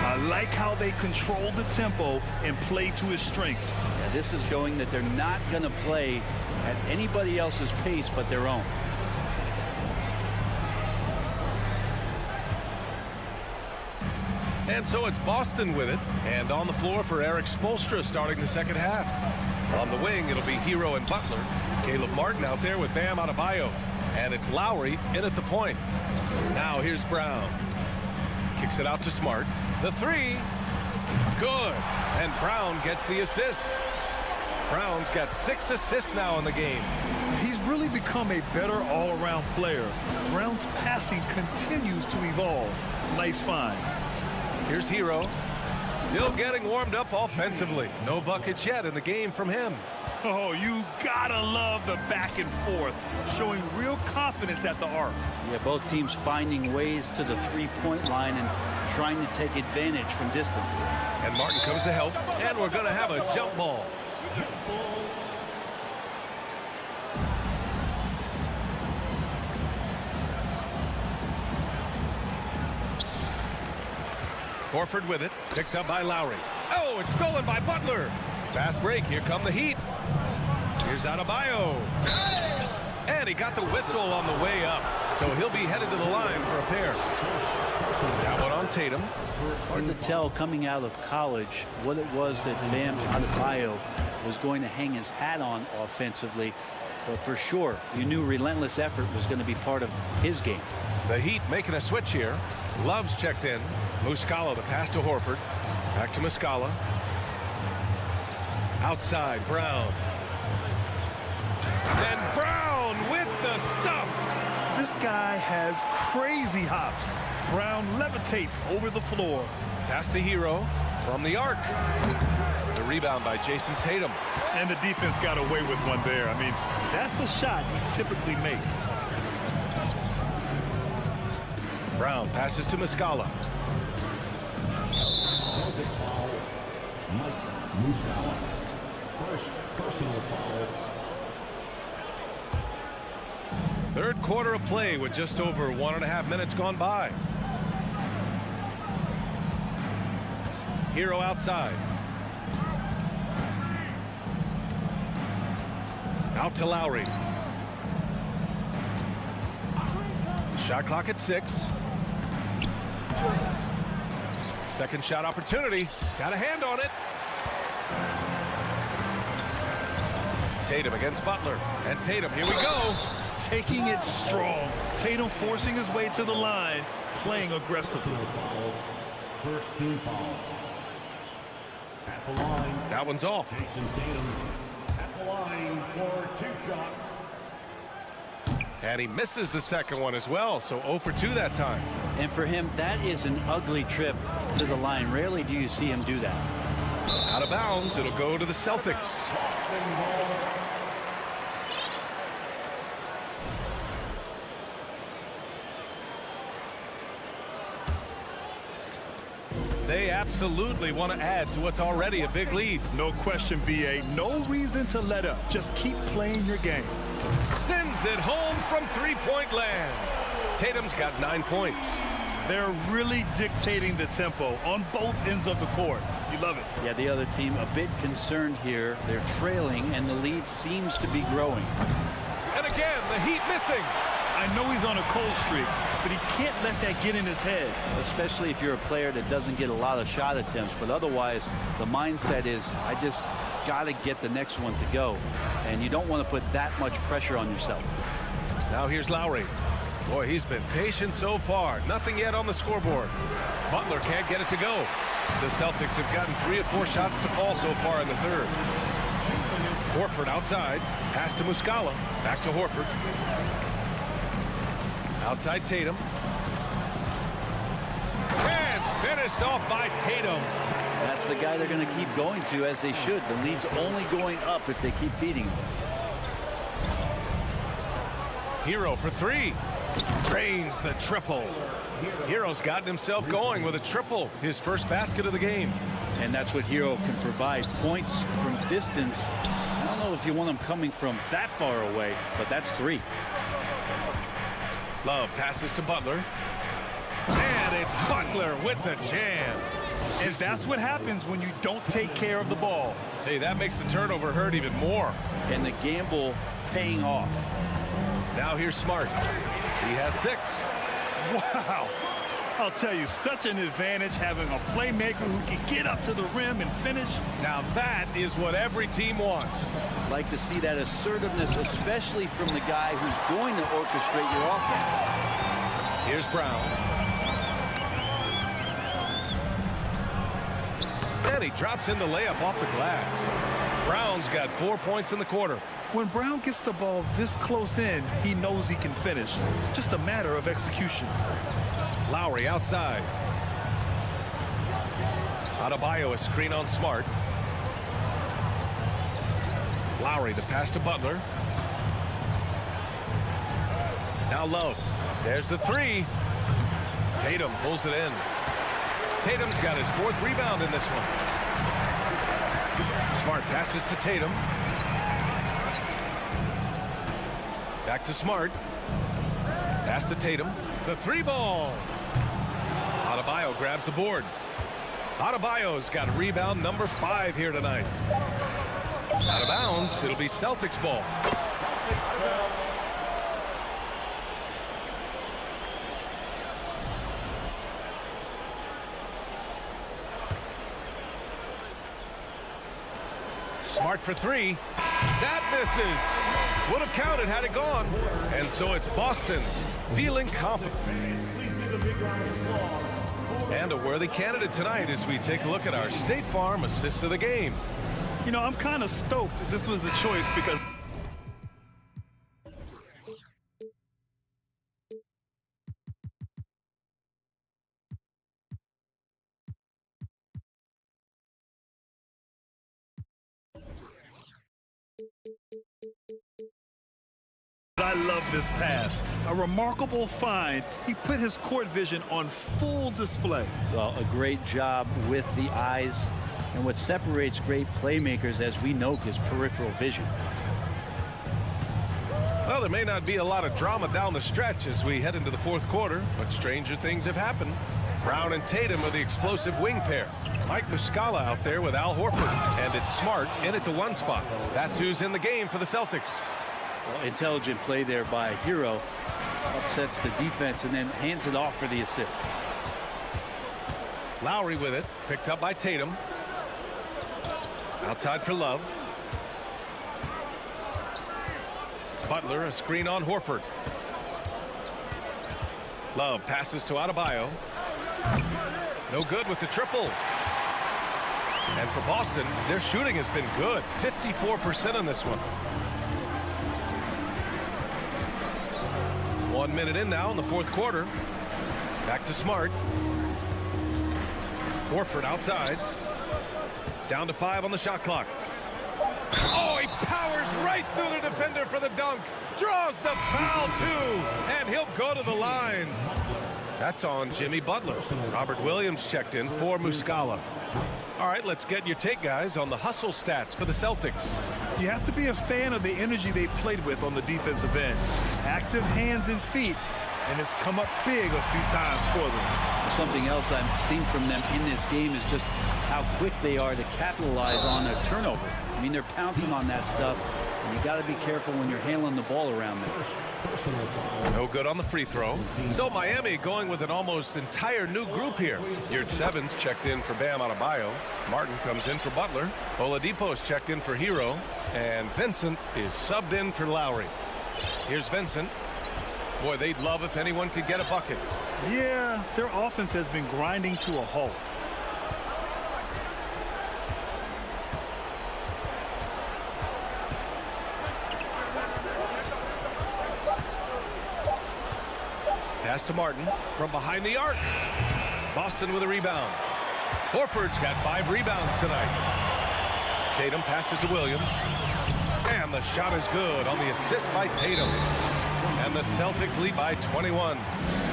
I like how they control the tempo and play to his strengths. Yeah, this is showing that they're not going to play at anybody else's pace but their own. And so it's Boston with it. And on the floor for Eric Spoelstra starting the second half. On the wing, it'll be Hero and Butler. Caleb Martin out there with Bam Adebayo. And it's Lowry in at the point. Now here's Brown. Kicks it out to Smart. The three. Good. And Brown gets the assist. Brown's got 6 assists now in the game. He's really become a better all-around player. Brown's passing continues to evolve. Nice find. Here's Hero. Still getting warmed up offensively. No buckets yet in the game from him. Oh, you gotta love the back and forth, showing real confidence at the arc. Yeah, both teams finding ways to the three-point line and trying to take advantage from distance. And Martin comes to help, and we're going to have a jump ball. Horford with it, picked up by Lowry. Oh, it's stolen by Butler. Fast break, here come the Heat. Here's Adebayo. And he got the whistle on the way up, so he'll be headed to the line for a pair. That one on Tatum. Hard to tell coming out of college what it was that Bam Adebayo was going to hang his hat on offensively, but for sure you knew relentless effort was going to be part of his game. The Heat making a switch here. Love's checked in. Muscala the pass to Horford. Back to Muscala. Outside, Brown. Then Brown with the stuff. This guy has crazy hops. Brown levitates over the floor. Pass to Hero from the arc. The rebound by Jason Tatum. And the defense got away with one there. I mean, that's a shot he typically makes. Brown passes to Muscala. Celtics foul. Mike Muscala. First personal foul. Third quarter of play with just over 1.5 minutes gone by. Hero outside. Out to Lowry. Shot clock at 6. Second shot opportunity. Got a hand on it. Tatum against Butler. And Tatum, here we go. Taking it strong. Tatum forcing his way to the line, playing aggressively. First team foul. At the line. That one's off. Jason Tatum at the line for 2 shots. And he misses the second one as well, so 0 for 2 that time. And for him, that is an ugly trip to the line. Rarely do you see him do that. Out of bounds, it'll go to the Celtics. They absolutely want to add to what's already a big lead. No question, BA. No reason to let up. Just keep playing your game. Sends it home from three-point land. Tatum's got 9 points. They're really dictating the tempo on both ends of the court. You love it. Yeah, the other team a bit concerned here. They're trailing, and the lead seems to be growing. And again, the Heat missing. I know he's on a cold streak, but he can't let that get in his head. Especially if you're a player that doesn't get a lot of shot attempts. But otherwise, the mindset is, I just got to get the next one to go. And you don't want to put that much pressure on yourself. Now here's Lowry. Boy, he's been patient so far. Nothing yet on the scoreboard. Butler can't get it to go. The Celtics have gotten 3 or 4 shots to fall so far in the third. Horford outside. Pass to Muscala. Back to Horford. Outside Tatum. And finished off by Tatum. That's the guy they're going to keep going to, as they should. The lead's only going up if they keep feeding him. Hero for 3. Drains the triple. Hero's gotten himself going with a triple. His first basket of the game. And that's what Hero can provide. Points from distance. I don't know if you want them coming from that far away, but that's 3. Love passes to Butler. And it's Butler with the jam. And that's what happens when you don't take care of the ball. Hey, that makes the turnover hurt even more. And the gamble paying off. Now here's Smart. He has 6. Wow. I'll tell you, such an advantage having a playmaker who can get up to the rim and finish. Now that is what every team wants. Like to see that assertiveness, especially from the guy who's going to orchestrate your offense. Here's Brown. And he drops in the layup off the glass. Brown's got 4 points in the quarter. When Brown gets the ball this close in, he knows he can finish. Just a matter of execution. Lowry outside. Adebayo, a screen on Smart. Lowry, the pass to Butler. Now Love. There's the 3. Tatum pulls it in. Tatum's got his 4th rebound in this one. Smart passes to Tatum. Back to Smart. Pass to Tatum. The 3 ball. Adebayo grabs the board. Adebayo's got rebound number 5 here tonight. Out of bounds. It'll be Celtics ball. Smart for 3. That misses. Would have counted had it gone. And so it's Boston feeling confident. And a worthy candidate tonight as we take a look at our State Farm assist of the game. You know, I'm kind of stoked that this was a choice because I love this pass. A remarkable find. He put his court vision on full display. Well, a great job with the eyes. And what separates great playmakers, as we know, is peripheral vision. Well, there may not be a lot of drama down the stretch as we head into the 4th quarter, but stranger things have happened. Brown and Tatum are the explosive wing pair. Mike Muscala out there with Al Horford. And it's Smart in at the 1 spot. That's who's in the game for the Celtics. Well, intelligent play there by Hero. upsets the defense and then hands it off for the assist. Lowry with it, picked up by Tatum. Outside for Love. Butler, a screen on Horford. Love passes to Adebayo. No good with the triple. And for Boston, their shooting has been good. 54% on this one. 1 minute in now in the fourth quarter. Back to Smart. Horford outside. Down to 5 on the shot clock. Oh, he powers right through the defender for the dunk. Draws the foul, too. And he'll go to the line. That's on Jimmy Butler. Robert Williams checked in for Muscala. All right, let's get your take, guys, on the hustle stats for the Celtics. You have to be a fan of the energy they've played with on the defensive end. Active hands and feet, and it's come up big a few times for them. Something else I've seen from them in this game is just how quick they are to capitalize on a turnover. I mean, they're pouncing on that stuff, and you got to be careful when you're handling the ball around them. No good on the free throw. So Miami going with an almost entire new group here. Yurt Sevens checked in for Bam Adebayo. Martin comes in for Butler. Oladipo's checked in for Hero. And Vincent is subbed in for Lowry. Here's Vincent. Boy, they'd love if anyone could get a bucket. Yeah, their offense has been grinding to a halt. Pass to Martin from behind the arc. Boston with a rebound. Horford's got 5 rebounds tonight. Tatum passes to Williams. And the shot is good on the assist by Tatum. And the Celtics lead by 21.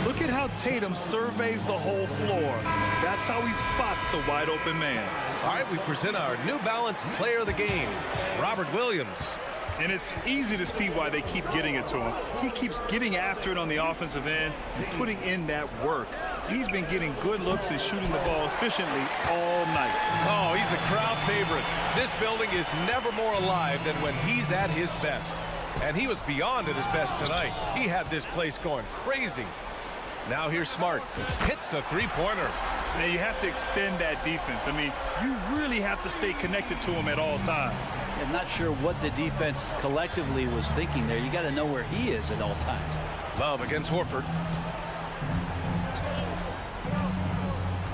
Look at how Tatum surveys the whole floor. That's how he spots the wide open man. All right, we present our New Balance player of the game, Robert Williams. And it's easy to see why they keep getting it to him. He keeps getting after it on the offensive end and putting in that work. He's been getting good looks and shooting the ball efficiently all night. Oh, he's a crowd favorite. This building is never more alive than when he's at his best. And he was beyond at his best tonight. He had this place going crazy. Now here's Smart. Hits a three-pointer. Now you have to extend that defense. I mean, you really have to stay connected to him at all times. I'm not sure what the defense collectively was thinking there. You got to know where he is at all times. Love against Horford.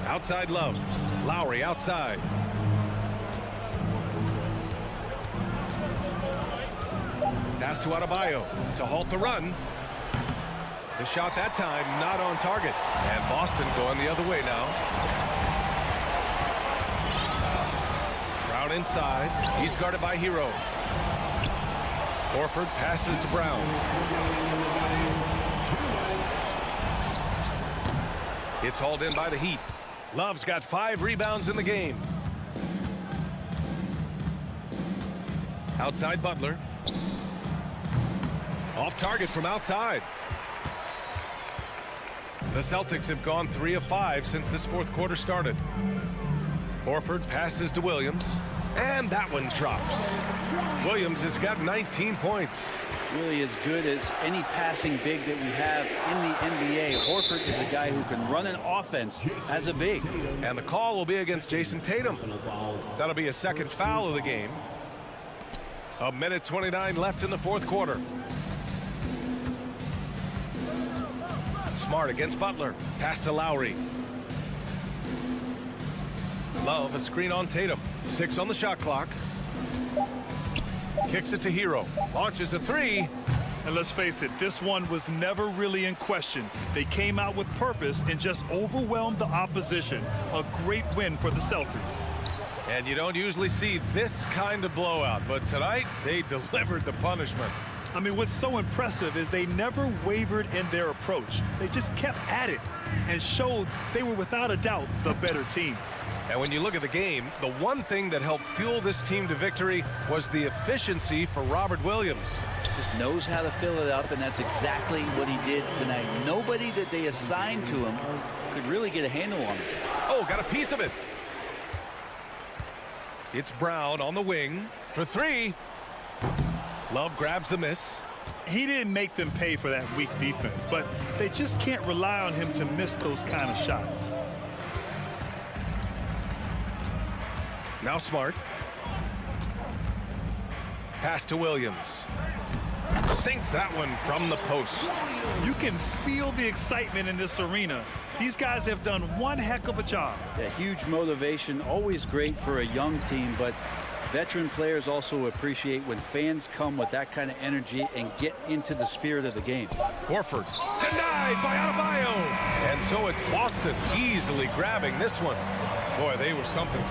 Outside Love. Lowry outside. Pass to Adebayo to halt the run. The shot that time not on target. And Boston going the other way now. Brown inside. He's guarded by Hero. Horford passes to Brown. It's hauled in by the Heat. Love's got 5 rebounds in the game. Outside Butler. Off target from outside. The Celtics have gone 3 of 5 since this fourth quarter started. Horford passes to Williams. And that one drops. Williams has got 19 points. Really as good as any passing big that we have in the NBA. Horford is a guy who can run an offense as a big. And the call will be against Jason Tatum. That'll be a second foul of the game. 1:29 left in the fourth quarter. Smart against Butler. Pass to Lowry. Love a screen on Tatum. 6 on the shot clock. Kicks it to Hero. Launches a 3. And let's face it, this one was never really in question. They came out with purpose and just overwhelmed the opposition. A great win for the Celtics. And you don't usually see this kind of blowout, but tonight they delivered the punishment. I mean, what's so impressive is they never wavered in their approach. They just kept at it and showed they were without a doubt the better team. And when you look at the game, the one thing that helped fuel this team to victory was the efficiency for Robert Williams. Just knows how to fill it up, and that's exactly what he did tonight. Nobody that they assigned to him could really get a handle on it. Oh, got a piece of it. It's Brown on the wing for 3. Love grabs the miss. He didn't make them pay for that weak defense, but they just can't rely on him to miss those kind of shots. Now Smart. Pass to Williams. Sinks that one from the post. You can feel the excitement in this arena. These guys have done one heck of a job. Yeah, huge motivation, always great for a young team, but veteran players also appreciate when fans come with that kind of energy and get into the spirit of the game. Horford denied by Adebayo. And so it's Boston easily grabbing this one. Boy, they were something.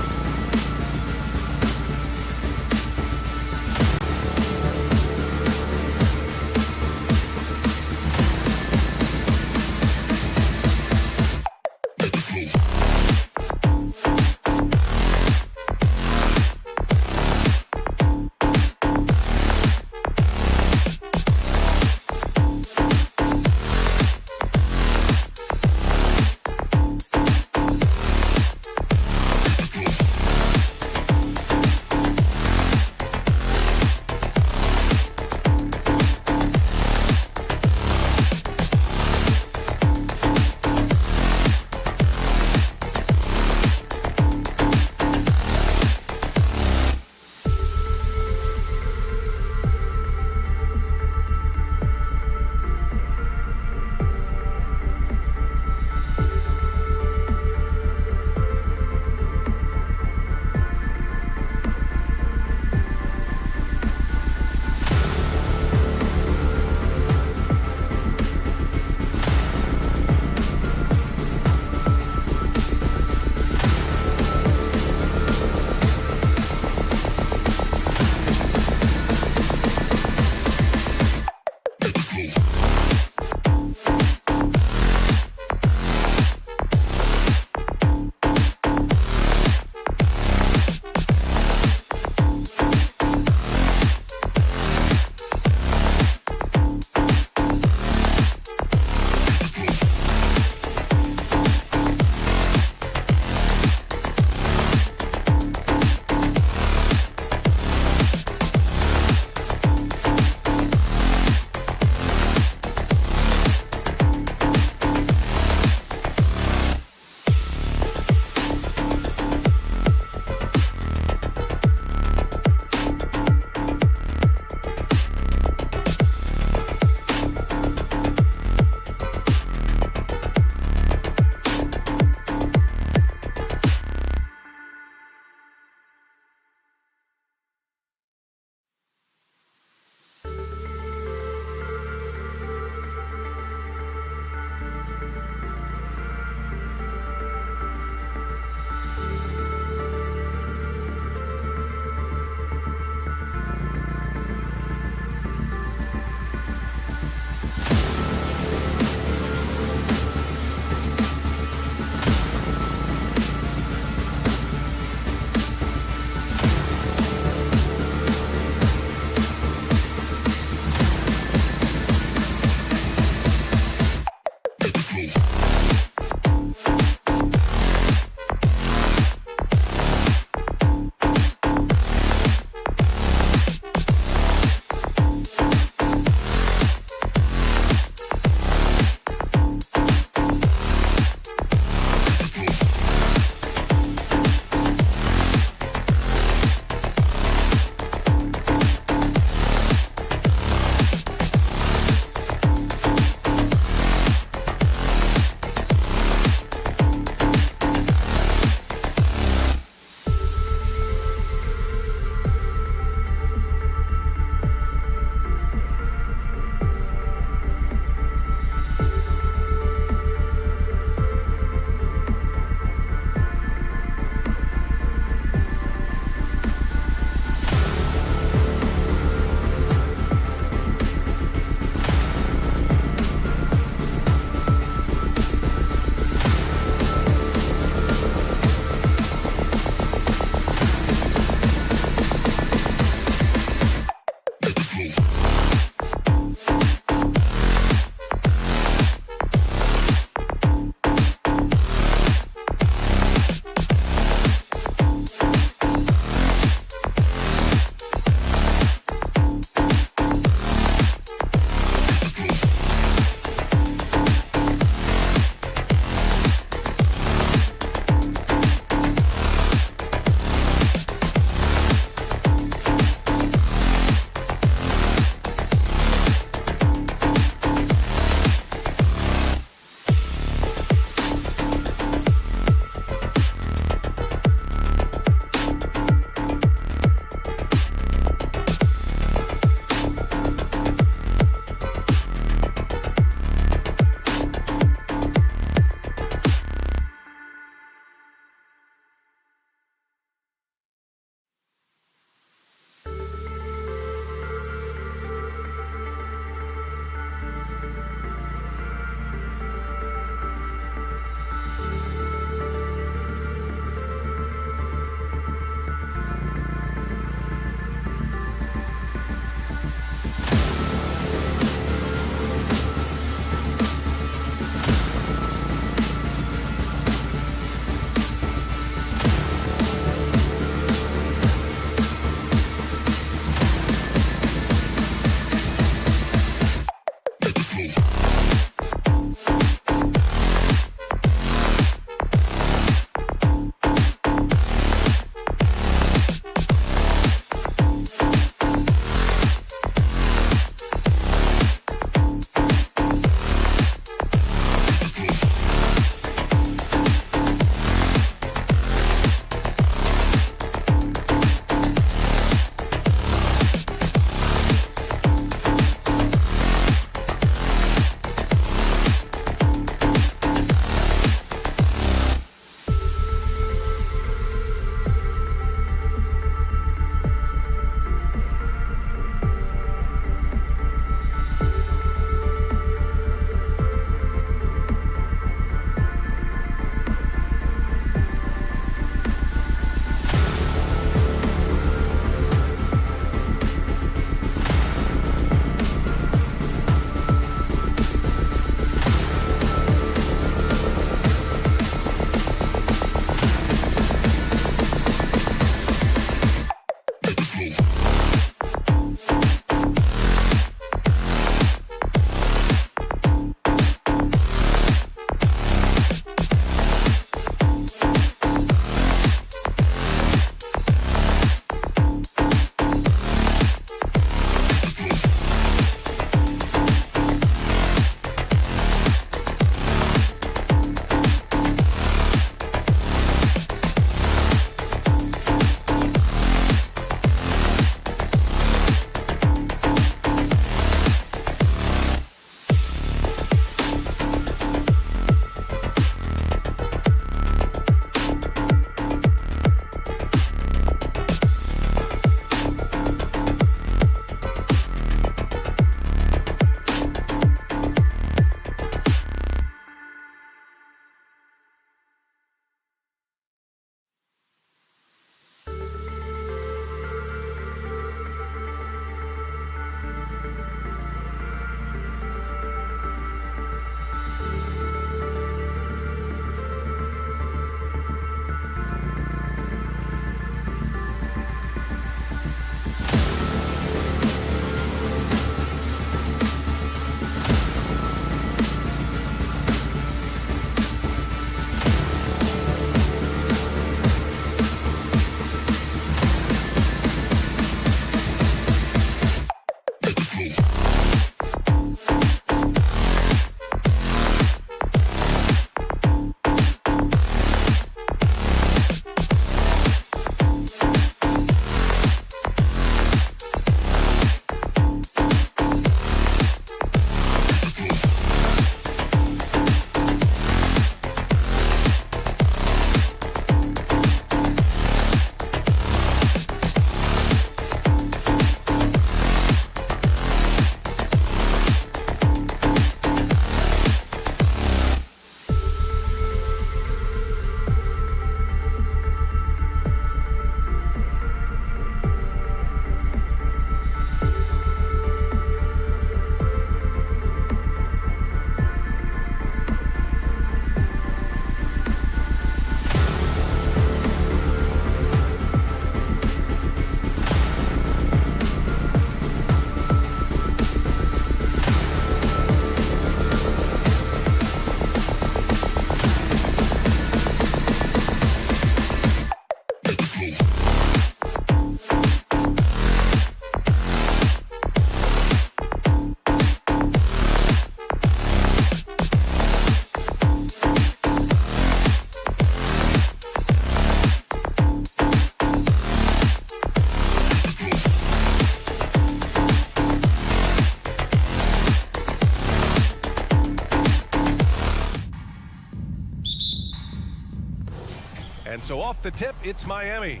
so off the tip, it's Miami.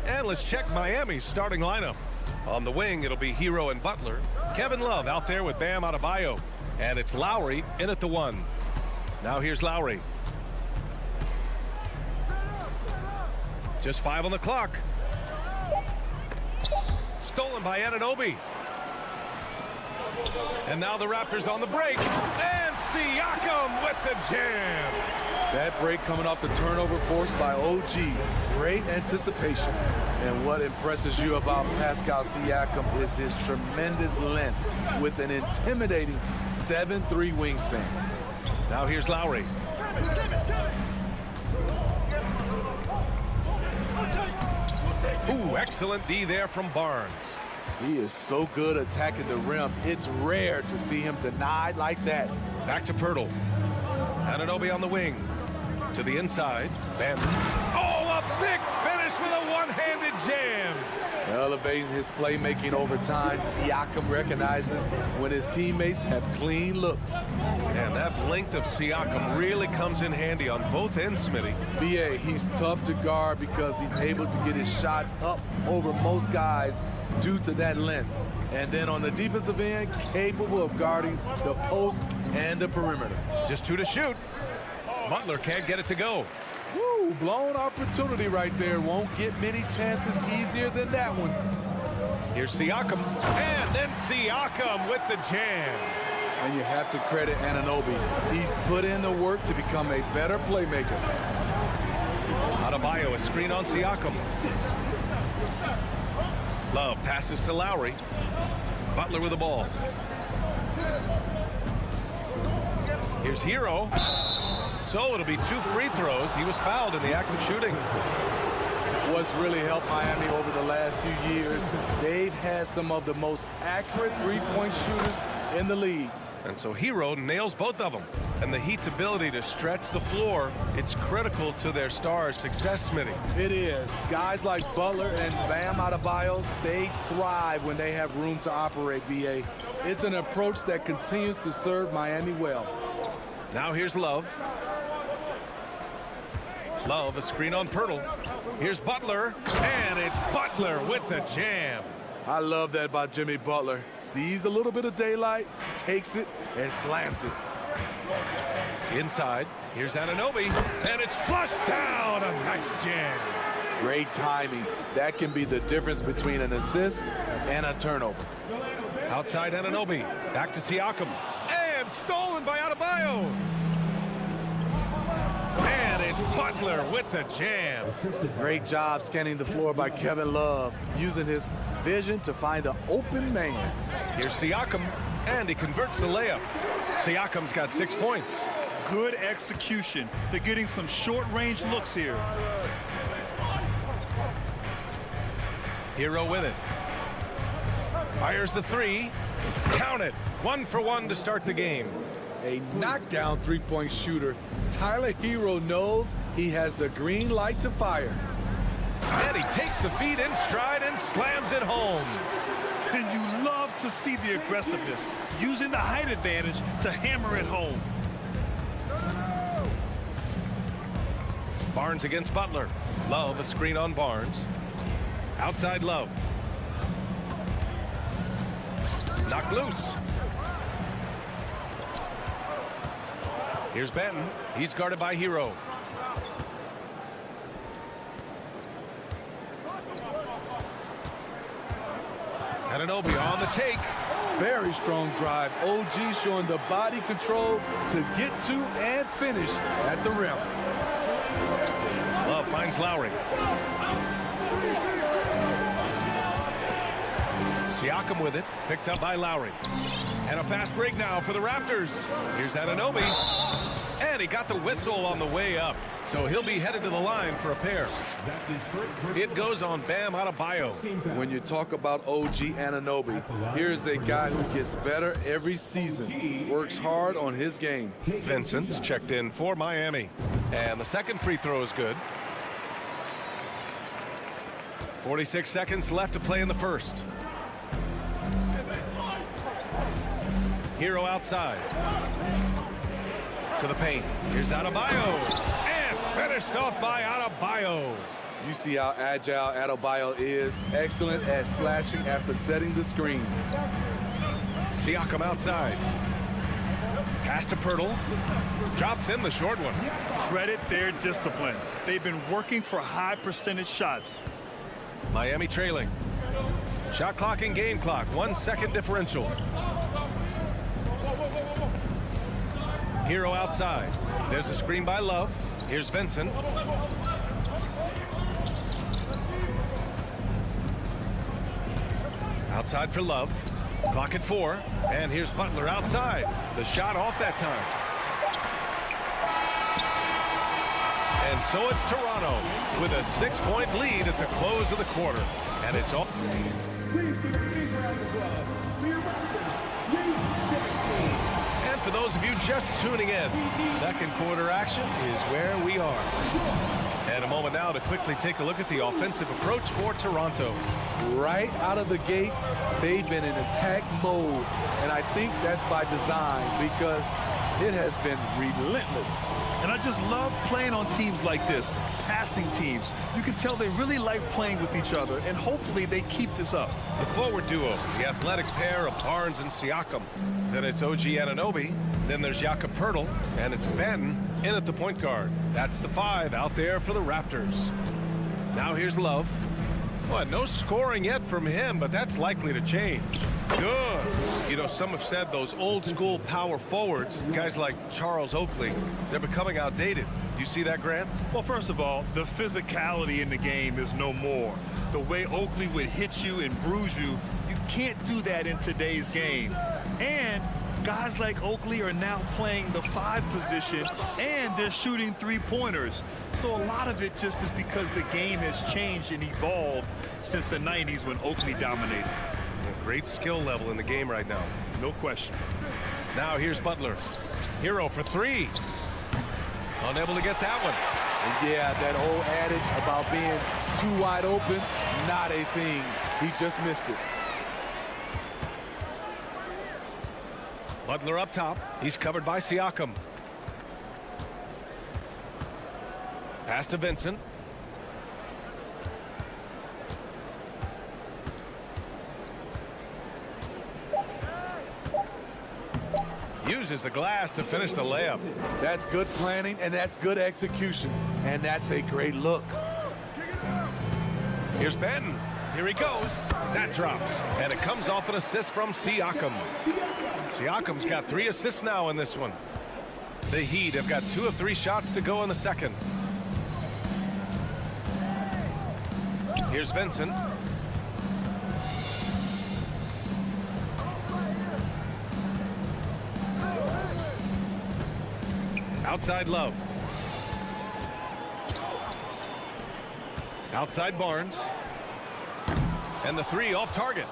And let's check Miami's starting lineup. On the wing, it'll be Hero and Butler. Kevin Love out there with Bam Adebayo. And it's Lowry in at the 1. Now here's Lowry. Just 5 on the clock. Stolen by Anunoby. And now the Raptors on the break. And Siakam with the jam. That break coming off the turnover forced by OG. Great anticipation. And what impresses you about Pascal Siakam is his tremendous length with an intimidating 7'3" wingspan. Now here's Lowry. Ooh, excellent D there from Barnes. He is so good attacking the rim. It's rare to see him denied like that. Back to Pirtle. Anunoby on the wing. To the inside. Bam. Oh, a big finish with a one-handed jam. Elevating his playmaking over time, Siakam recognizes when his teammates have clean looks. And that length of Siakam really comes in handy on both ends, Smitty. BA, he's tough to guard because he's able to get his shots up over most guys due to that length. And then on the defensive end, capable of guarding the post and the perimeter. Just 2 to shoot. Butler can't get it to go. Woo, blown opportunity right there. Won't get many chances easier than that one. Here's Siakam. And then Siakam with the jam. And you have to credit Anunoby. He's put in the work to become a better playmaker. Adebayo, a screen on Siakam. Love passes to Lowry. Butler with the ball. Here's Hero. So it'll be 2 free throws. He was fouled in the act of shooting. What's really helped Miami over the last few years, they've had some of the most accurate three-point shooters in the league. And so Hero nails both of them. And the Heat's ability to stretch the floor, it's critical to their stars' success, Smitty. It is. Guys like Butler and Bam Adebayo, they thrive when they have room to operate, BA. It's an approach that continues to serve Miami well. Now here's Love. Love, a screen on Pirtle. Here's Butler, and it's Butler with the jam. I love that about Jimmy Butler. Sees a little bit of daylight, takes it, and slams it. Inside, here's Anunoby, and it's flushed down. A nice jam. Great timing. That can be the difference between an assist and a turnover. Outside Anunoby, back to Siakam, and stolen by Adebayo. And it's Butler with the jam. Great job scanning the floor by Kevin Love, using his vision to find the open man. Here's Siakam, and he converts the layup. Siakam's got 6 points. Good execution. They're getting some short-range looks here. Hero with it. Fires the 3. Count it. 1 for 1 to start the game. A knockdown three-point shooter. Tyler Hero knows he has the green light to fire. And he takes the feed in stride and slams it home. And you love to see the aggressiveness, using the height advantage to hammer it home. Barnes against Butler. Love, a screen on Barnes. Outside Love. Knocked loose. Here's Benton. He's guarded by Hero. Anunoby on the take. Very strong drive. OG showing the body control to get to and finish at the rim. Love finds Lowry. Siakam with it, picked up by Lowry. And a fast break now for the Raptors. Here's Anunoby. And he got the whistle on the way up. So he'll be headed to the line for a pair. It goes on Bam Adebayo. When you talk about OG Anunoby, here's a guy who gets better every season, works hard on his game. Vincent's checked in for Miami. And the second free throw is good. 46 seconds left to play in the first. Hero outside. To the paint. Here's Adebayo. And Finished off by Adebayo. You see how agile Adebayo is. Excellent at slashing after setting the screen. Siakam outside. Pass to Pirtle. Drops in the short one. Credit their discipline. They've been working for high percentage shots. Miami trailing. Shot clock and game clock. 1 second differential. Hero outside. There's a screen by Love. Here's Vincent. Outside for Love. Clock at 4. And here's Butler outside. The shot off that time. And so it's Toronto with a 6-point lead at the close of the quarter. And it's all. And for those of you just tuning in, second quarter action is where we are. And a moment now to quickly take a look at the offensive approach for Toronto. Right out of the gates, they've been in attack mode. And I think that's by design because it has been relentless. And I just love playing on teams like this, passing teams. You can tell they really like playing with each other, and hopefully they keep this up. The forward duo, the athletic pair of Barnes and Siakam. Then it's OG Anunoby. Then there's Jakob Poeltl, and it's Ben in at the point guard. That's the 5 out there for the Raptors. Now here's Love. Well, no scoring yet from him, but that's likely to change. Good. You know, some have said those old school power forwards, guys like Charles Oakley, they're becoming outdated. You see that, Grant? Well, first of all, the physicality in the game is no more. The way Oakley would hit you and bruise you, you can't do that in today's game. And guys like Oakley are now playing the 5 position, and they're shooting 3-pointers. So a lot of it just is because the game has changed and evolved since the 90s when Oakley dominated. Great skill level in the game right now. No question. Now here's Butler. Hero for 3. Unable to get that one. And yeah, that old adage about being too wide open, not a thing. He just missed it. Butler up top. He's covered by Siakam. Pass to Vincent. Uses the glass to finish the layup. That's good planning, and that's good execution. And that's a great look. Here's Benton. Here he goes. That drops. And it comes off an assist from Siakam. Siakam's got 3 assists now in this one. The Heat have got 2 of 3 shots to go in the second. Here's Vincent. Outside Love. Outside Barnes. And the 3 off target.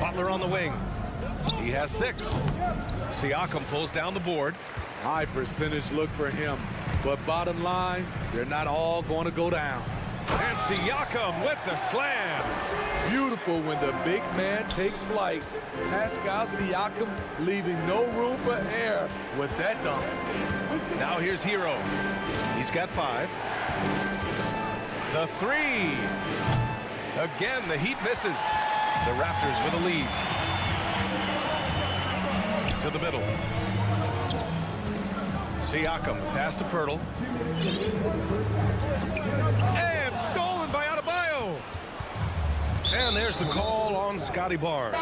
Butler on the wing. He has 6. Siakam pulls down the board. High percentage look for him. But bottom line, they're not all going to go down. And Siakam with the slam. Beautiful when the big man takes flight. Pascal Siakam leaving no room for error with that dunk. Now here's Hero. He's got 5. The 3. Again, the Heat misses. The Raptors with a lead. To the middle. Siakam, pass to Poeltl. And stolen by Adebayo. And there's the call on Scotty Barnes.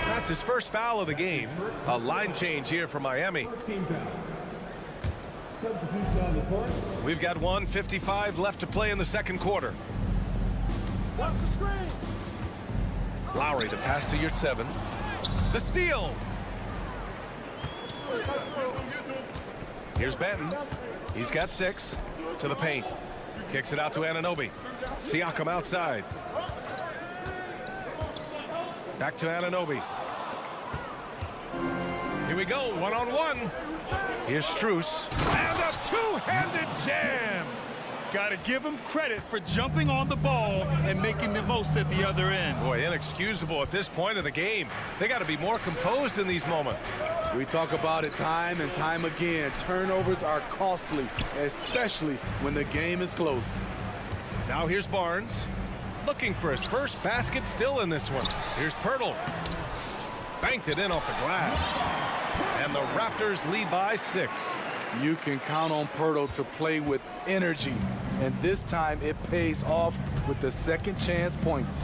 That's his first foul of the game. A line change here for Miami. We've got 1:55 left to play in the second quarter. Watch the screen. Lowry to pass to Yurtseven. The steal. Here's Benton. He's got 6 to the paint. Kicks it out to Anunoby. Siakam outside. Back to Anunoby. Here we go, 1-on-1. Here's Strus. And a 2-handed jam. Got to give him credit for jumping on the ball and making the most at the other end. Boy, inexcusable at this point of the game. They got to be more composed in these moments. We talk about it time and time again. Turnovers are costly, especially when the game is close. Now here's Barnes, looking for his first basket still in this one. Here's Pirtle. Banked it in off the glass. And the Raptors lead by 6. You can count on Pirtle to play with energy, and this time it pays off with the second chance points.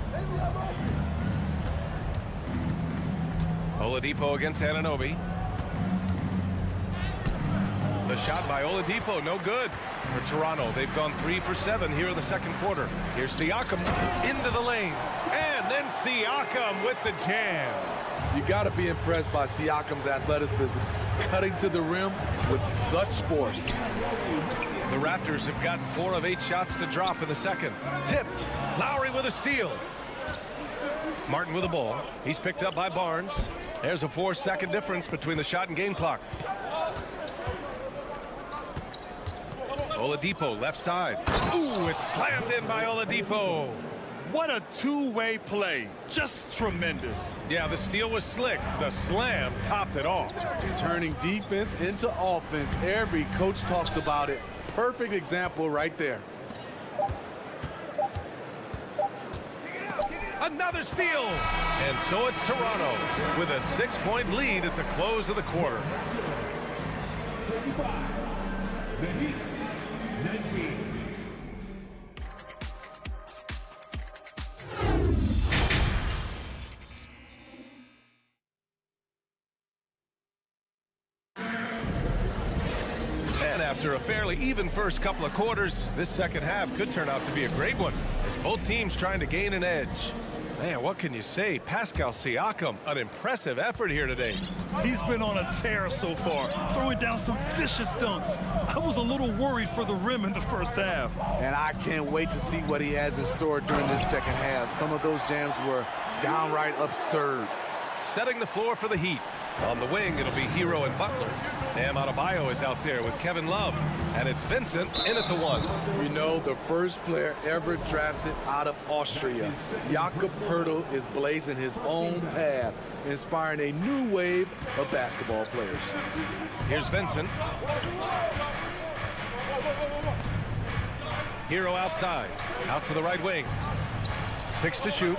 Oladipo against Anunoby. The shot by Oladipo, no good. For Toronto, they've gone 3 for 7 here in the second quarter. Here's Siakam into the lane. And then Siakam with the jam. You got to be impressed by Siakam's athleticism, cutting to the rim with such force. The Raptors have gotten 4 of 8 shots to drop in the second. Tipped. Lowry with a steal. Martin with the ball. He's picked up by Barnes. There's a 4-second difference between the shot and game clock. Oladipo left side. Ooh, it's slammed in by Oladipo. What a two-way play. Just tremendous. Yeah, the steal was slick. The slam topped it off. Turning defense into offense. Every coach talks about it. Perfect example right there. Another steal. And so it's Toronto with a 6-point lead at the close of the quarter. And after a fairly even first couple of quarters, this second half could turn out to be a great one as both teams trying to gain an edge. Man, what can you say? Pascal Siakam, an impressive effort here today. He's been on a tear so far, throwing down some vicious dunks. I was a little worried for the rim in the first half. And I can't wait to see what he has in store during this second half. Some of those jams were downright absurd. Setting the floor for the Heat. On the wing, it'll be Hero and Butler. Bam Adebayo is out there with Kevin Love. And it's Vincent in at the 1. You know, the first player ever drafted out of Austria. Jakob Poeltl is blazing his own path, inspiring a new wave of basketball players. Here's Vincent. Hero outside. Out to the right wing. 6 to shoot.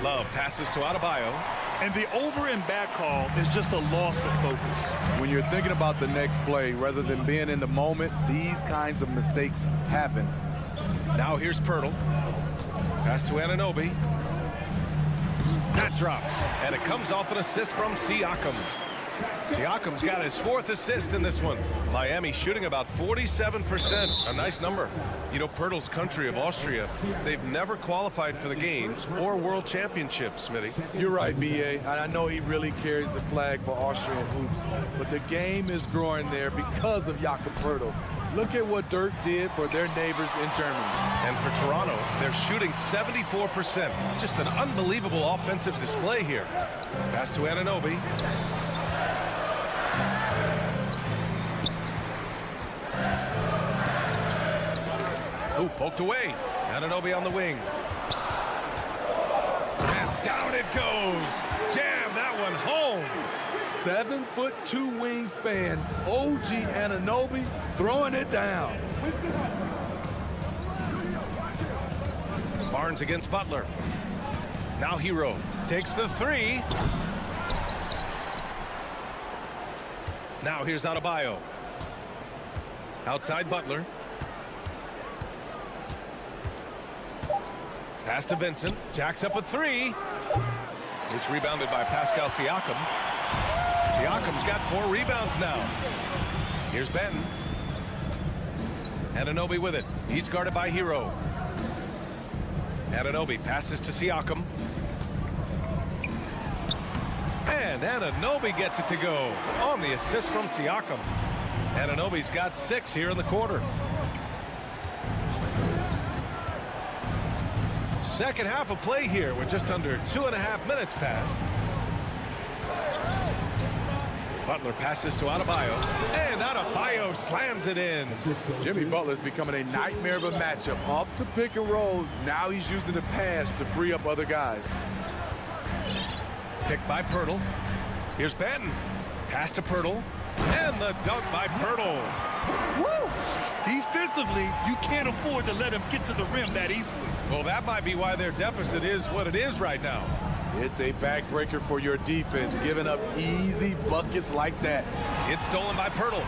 Love passes to Adebayo. And the over and back call is just a loss of focus. When you're thinking about the next play, rather than being in the moment, these kinds of mistakes happen. Now here's Poeltl. Pass to Anunoby. That drops, and it comes off an assist from Siakam. Siakam's got his 4th assist in this one. Miami shooting about 47%, a nice number. You know, Poeltl's country of Austria, they've never qualified for the games or world championships, Smitty. You're right, B.A. And I know he really carries the flag for Austrian hoops, but the game is growing there because of Jakob Poeltl. Look at what Dirk did for their neighbors in Germany. And for Toronto, they're shooting 74%. Just an unbelievable offensive display here. Pass to Anunoby. Ooh, poked away. Anunoby on the wing. And down it goes. Jam that one home. 7'2" wingspan. OG Anunoby throwing it down. Barnes against Butler. Now Hero takes the 3. Now here's Adebayo. Outside Butler. Pass to Vincent. Jacks up a 3. It's rebounded by Pascal Siakam. Siakam's got 4 rebounds now. Here's Benton. Anunoby with it. He's guarded by Hero. Anunoby passes to Siakam. And Anunoby gets it to go on the assist from Siakam. Anunoby's got 6 here in the quarter. Second half of play here with just under 2.5 minutes passed. Butler passes to Adebayo, and Adebayo slams it in. Jimmy Butler's becoming a nightmare of a matchup. Off the pick and roll, now he's using the pass to free up other guys. Picked by Pirtle. Here's Benton. Pass to Pirtle, and the dunk by Pirtle. Woo! Defensively, you can't afford to let him get to the rim that easily. Well, that might be why their deficit is what it is right now. It's a backbreaker for your defense, giving up easy buckets like that. It's stolen by Pirtle.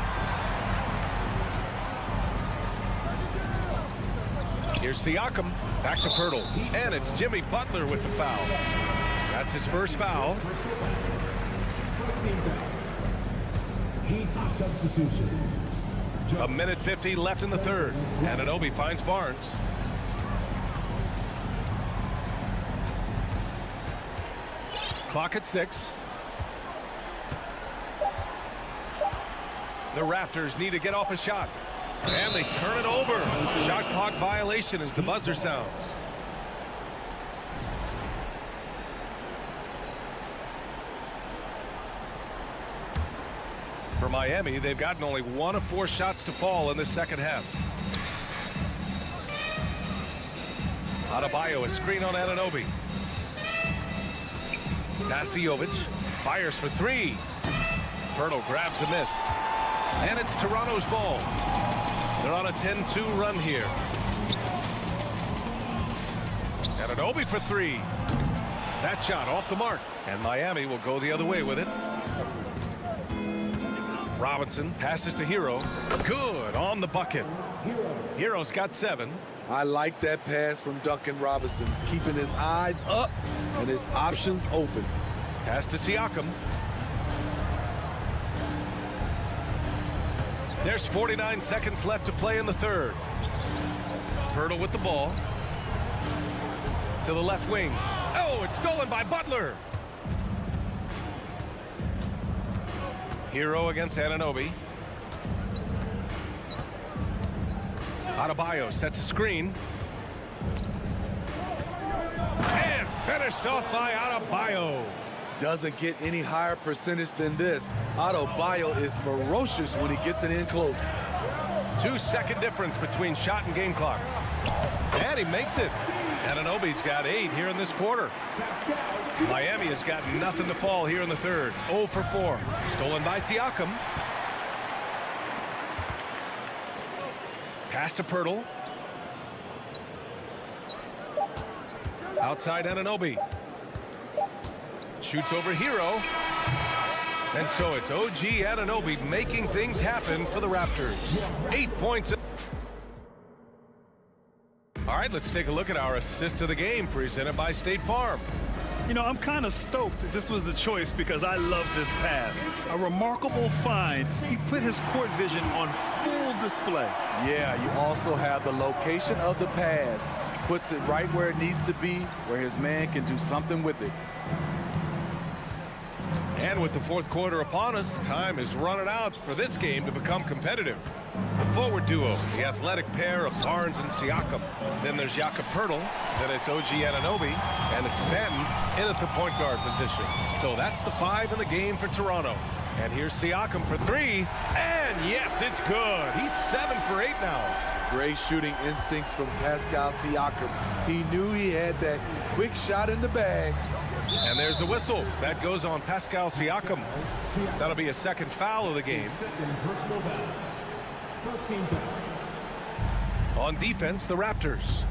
Here's Siakam, back to Pirtle, and it's Jimmy Butler with the foul. That's his first foul. Heat substitution. A minute 50 left in the third. Anunoby finds Barnes. Clock at 6. The Raptors need to get off a shot. And they turn it over. Shot clock violation as the buzzer sounds. For Miami, they've gotten only 1 of 4 shots to fall in the second half. Adebayo, a screen on Anunoby. Pass to Jovic. Fires for 3. Pirtle grabs a miss. And it's Toronto's ball. They're on a 10-2 run here. Anunoby for 3. That shot off the mark. And Miami will go the other way with it. Robinson passes to Hero. Good on the bucket. Hero's got 7. I like that pass from Duncan Robinson, keeping his eyes up and his options open. Pass to Siakam. There's 49 seconds left to play in the third. Pirtle with the ball. To the left wing. Oh, it's stolen by Butler. Hero against Anunoby. Adebayo sets a screen. And finished off by Adebayo. Doesn't get any higher percentage than this. Adebayo is ferocious when he gets it in close. 2-second difference between shot and game clock. And he makes it. Anunoby's got 8 here in this quarter. Miami has got nothing to fall here in the third. 0 for 4. Stolen by Siakam. Pass to Pirtle. Outside Anunoby. Shoots over Hero. And so it's OG Anunoby making things happen for the Raptors. 8 points. All right, let's take a look at our assist of the game presented by State Farm. You know, I'm kind of stoked that this was a choice because I love this pass. A remarkable find. He put his court vision on full display. Yeah, you also have the location of the pass. Puts it right where it needs to be, where his man can do something with it. And with the fourth quarter upon us, time is running out for this game to become competitive. The forward duo, the athletic pair of Barnes and Siakam. Then there's Jakob Pirtle, then it's OG Anunoby, and it's Benton in at the point guard position. So that's the 5 in the game for Toronto. And here's Siakam for 3, and yes, it's good. He's 7 for 8 now. Great shooting instincts from Pascal Siakam. He knew he had that quick shot in the bag. And there's a whistle. That goes on Pascal Siakam. That'll be a second foul of the game. On defense, the Raptors.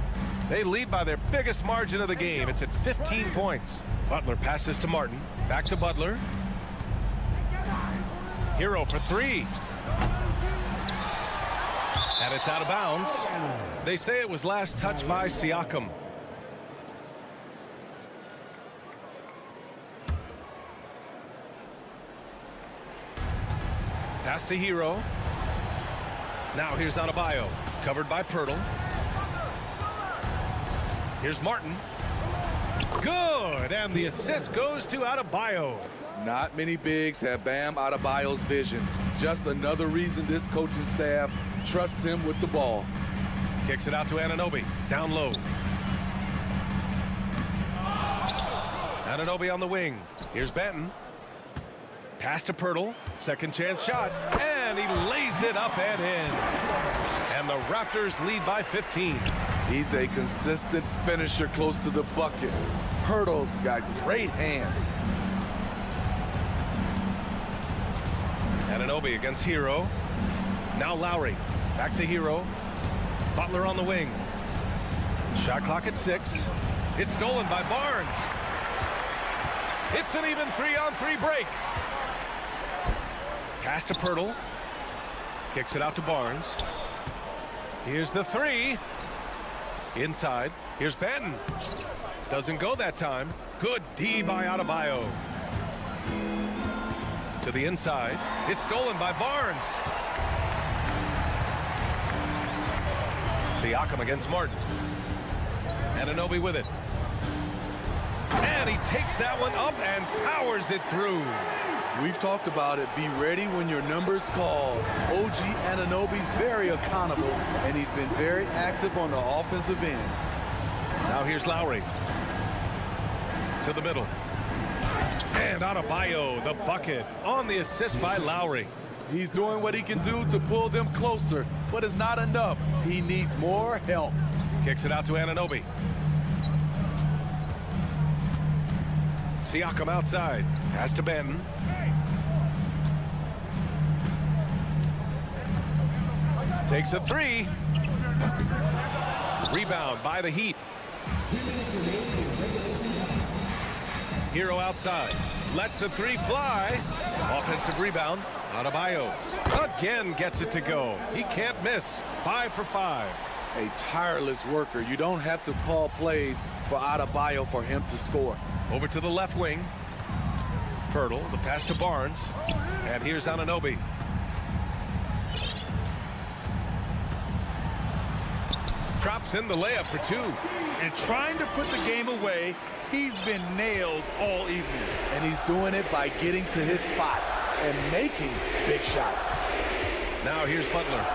They lead by their biggest margin of the game. It's at 15 points. Butler passes to Martin. Back to Butler. Hero for 3. And it's out of bounds. They say it was last touched by Siakam. Pass to Hero. Now here's Adebayo, covered by Pirtle. Here's Martin. Good, and the assist goes to Adebayo. Not many bigs have Bam Adebayo's vision. Just another reason this coaching staff trusts him with the ball. Kicks it out to Anunoby, down low. Anunoby on the wing. Here's Benton. Pass to Pirtle. Second chance shot. And he lays it up and in. And the Raptors lead by 15. He's a consistent finisher close to the bucket. Pirtle's got great hands. Anunoby against Hero. Now Lowry. Back to Hero. Butler on the wing. Shot clock at 6. It's stolen by Barnes. It's an even 3-on-3 break. Pass to Pirtle. Kicks it out to Barnes. Here's the 3. Inside. Here's Benton. Doesn't go that time. Good D by Adebayo. To the inside. It's stolen by Barnes. Siakam against Martin. Anunoby with it. And he takes that one up and powers it through. We've talked about it. Be ready when your number's called. OG Anunoby's very accountable, and he's been very active on the offensive end. Now here's Lowry. To the middle. And Adebayo, the bucket, on the assist by Lowry. He's doing what he can do to pull them closer, but it's not enough. He needs more help. Kicks it out to Anunoby. Siakam outside. Pass to Benton. Takes a 3. Rebound by the Heat. Hero outside. Lets a 3 fly. Offensive rebound. Adebayo again gets it to go. He can't miss. 5 for 5. A tireless worker. You don't have to call plays for Adebayo for him to score. Over to the left wing. Pirtle, the pass to Barnes. And here's Anunoby. Drops in the layup for 2. And trying to put the game away, he's been nails all evening. And he's doing it by getting to his spots and making big shots. Now here's Butler.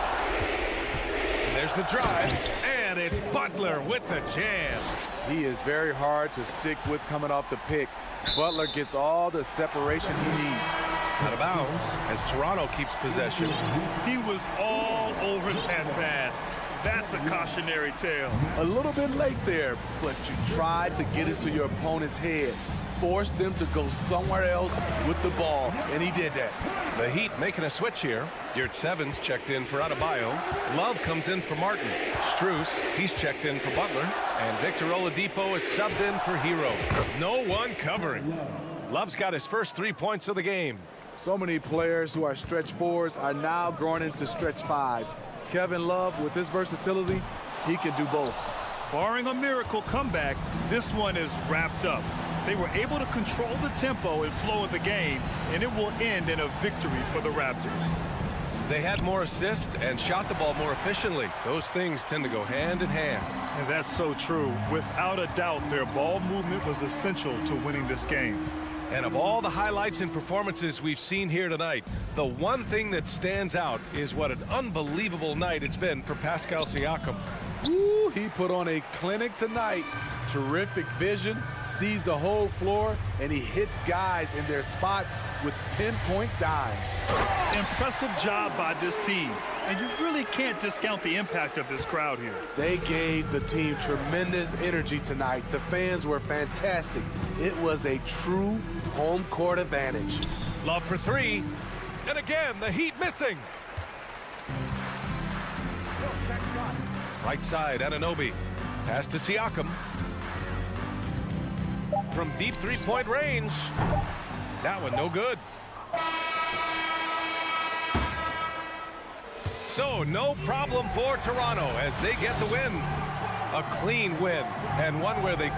And there's the drive. And it's Butler with the jam. He is very hard to stick with coming off the pick. Butler gets all the separation he needs. Out of bounds as Toronto keeps possession. He was all over that pass. That's a cautionary tale. A little bit late there, but you tried to get into your opponent's head. Forced them to go somewhere else with the ball, and he did that. The Heat making a switch here. Yurt Sevens checked in for Adebayo. Love comes in for Martin. Strus, he's checked in for Butler. And Victor Oladipo is subbed in for Hero. No one covering. Love's got his first 3 points of the game. So many players who are stretch 4s are now growing into stretch 5s. Kevin Love, with his versatility, he can do both. Barring a miracle comeback, this one is wrapped up. They were able to control the tempo and flow of the game, and it will end in a victory for the Raptors. They had more assists and shot the ball more efficiently. Those things tend to go hand in hand. And that's so true. Without a doubt, their ball movement was essential to winning this game. And of all the highlights and performances we've seen here tonight, the one thing that stands out is what an unbelievable night it's been for Pascal Siakam. Woo, he put on a clinic tonight. Terrific vision, sees the whole floor, and he hits guys in their spots with pinpoint dimes. Impressive job by this team. And you really can't discount the impact of this crowd here. They gave the team tremendous energy tonight. The fans were fantastic. It was a true home court advantage. Love for 3. And again, the Heat missing. Right side, Anunoby. Pass to Siakam. From deep 3-point range. That one no good. So no problem for Toronto as they get the win. A clean win and one where they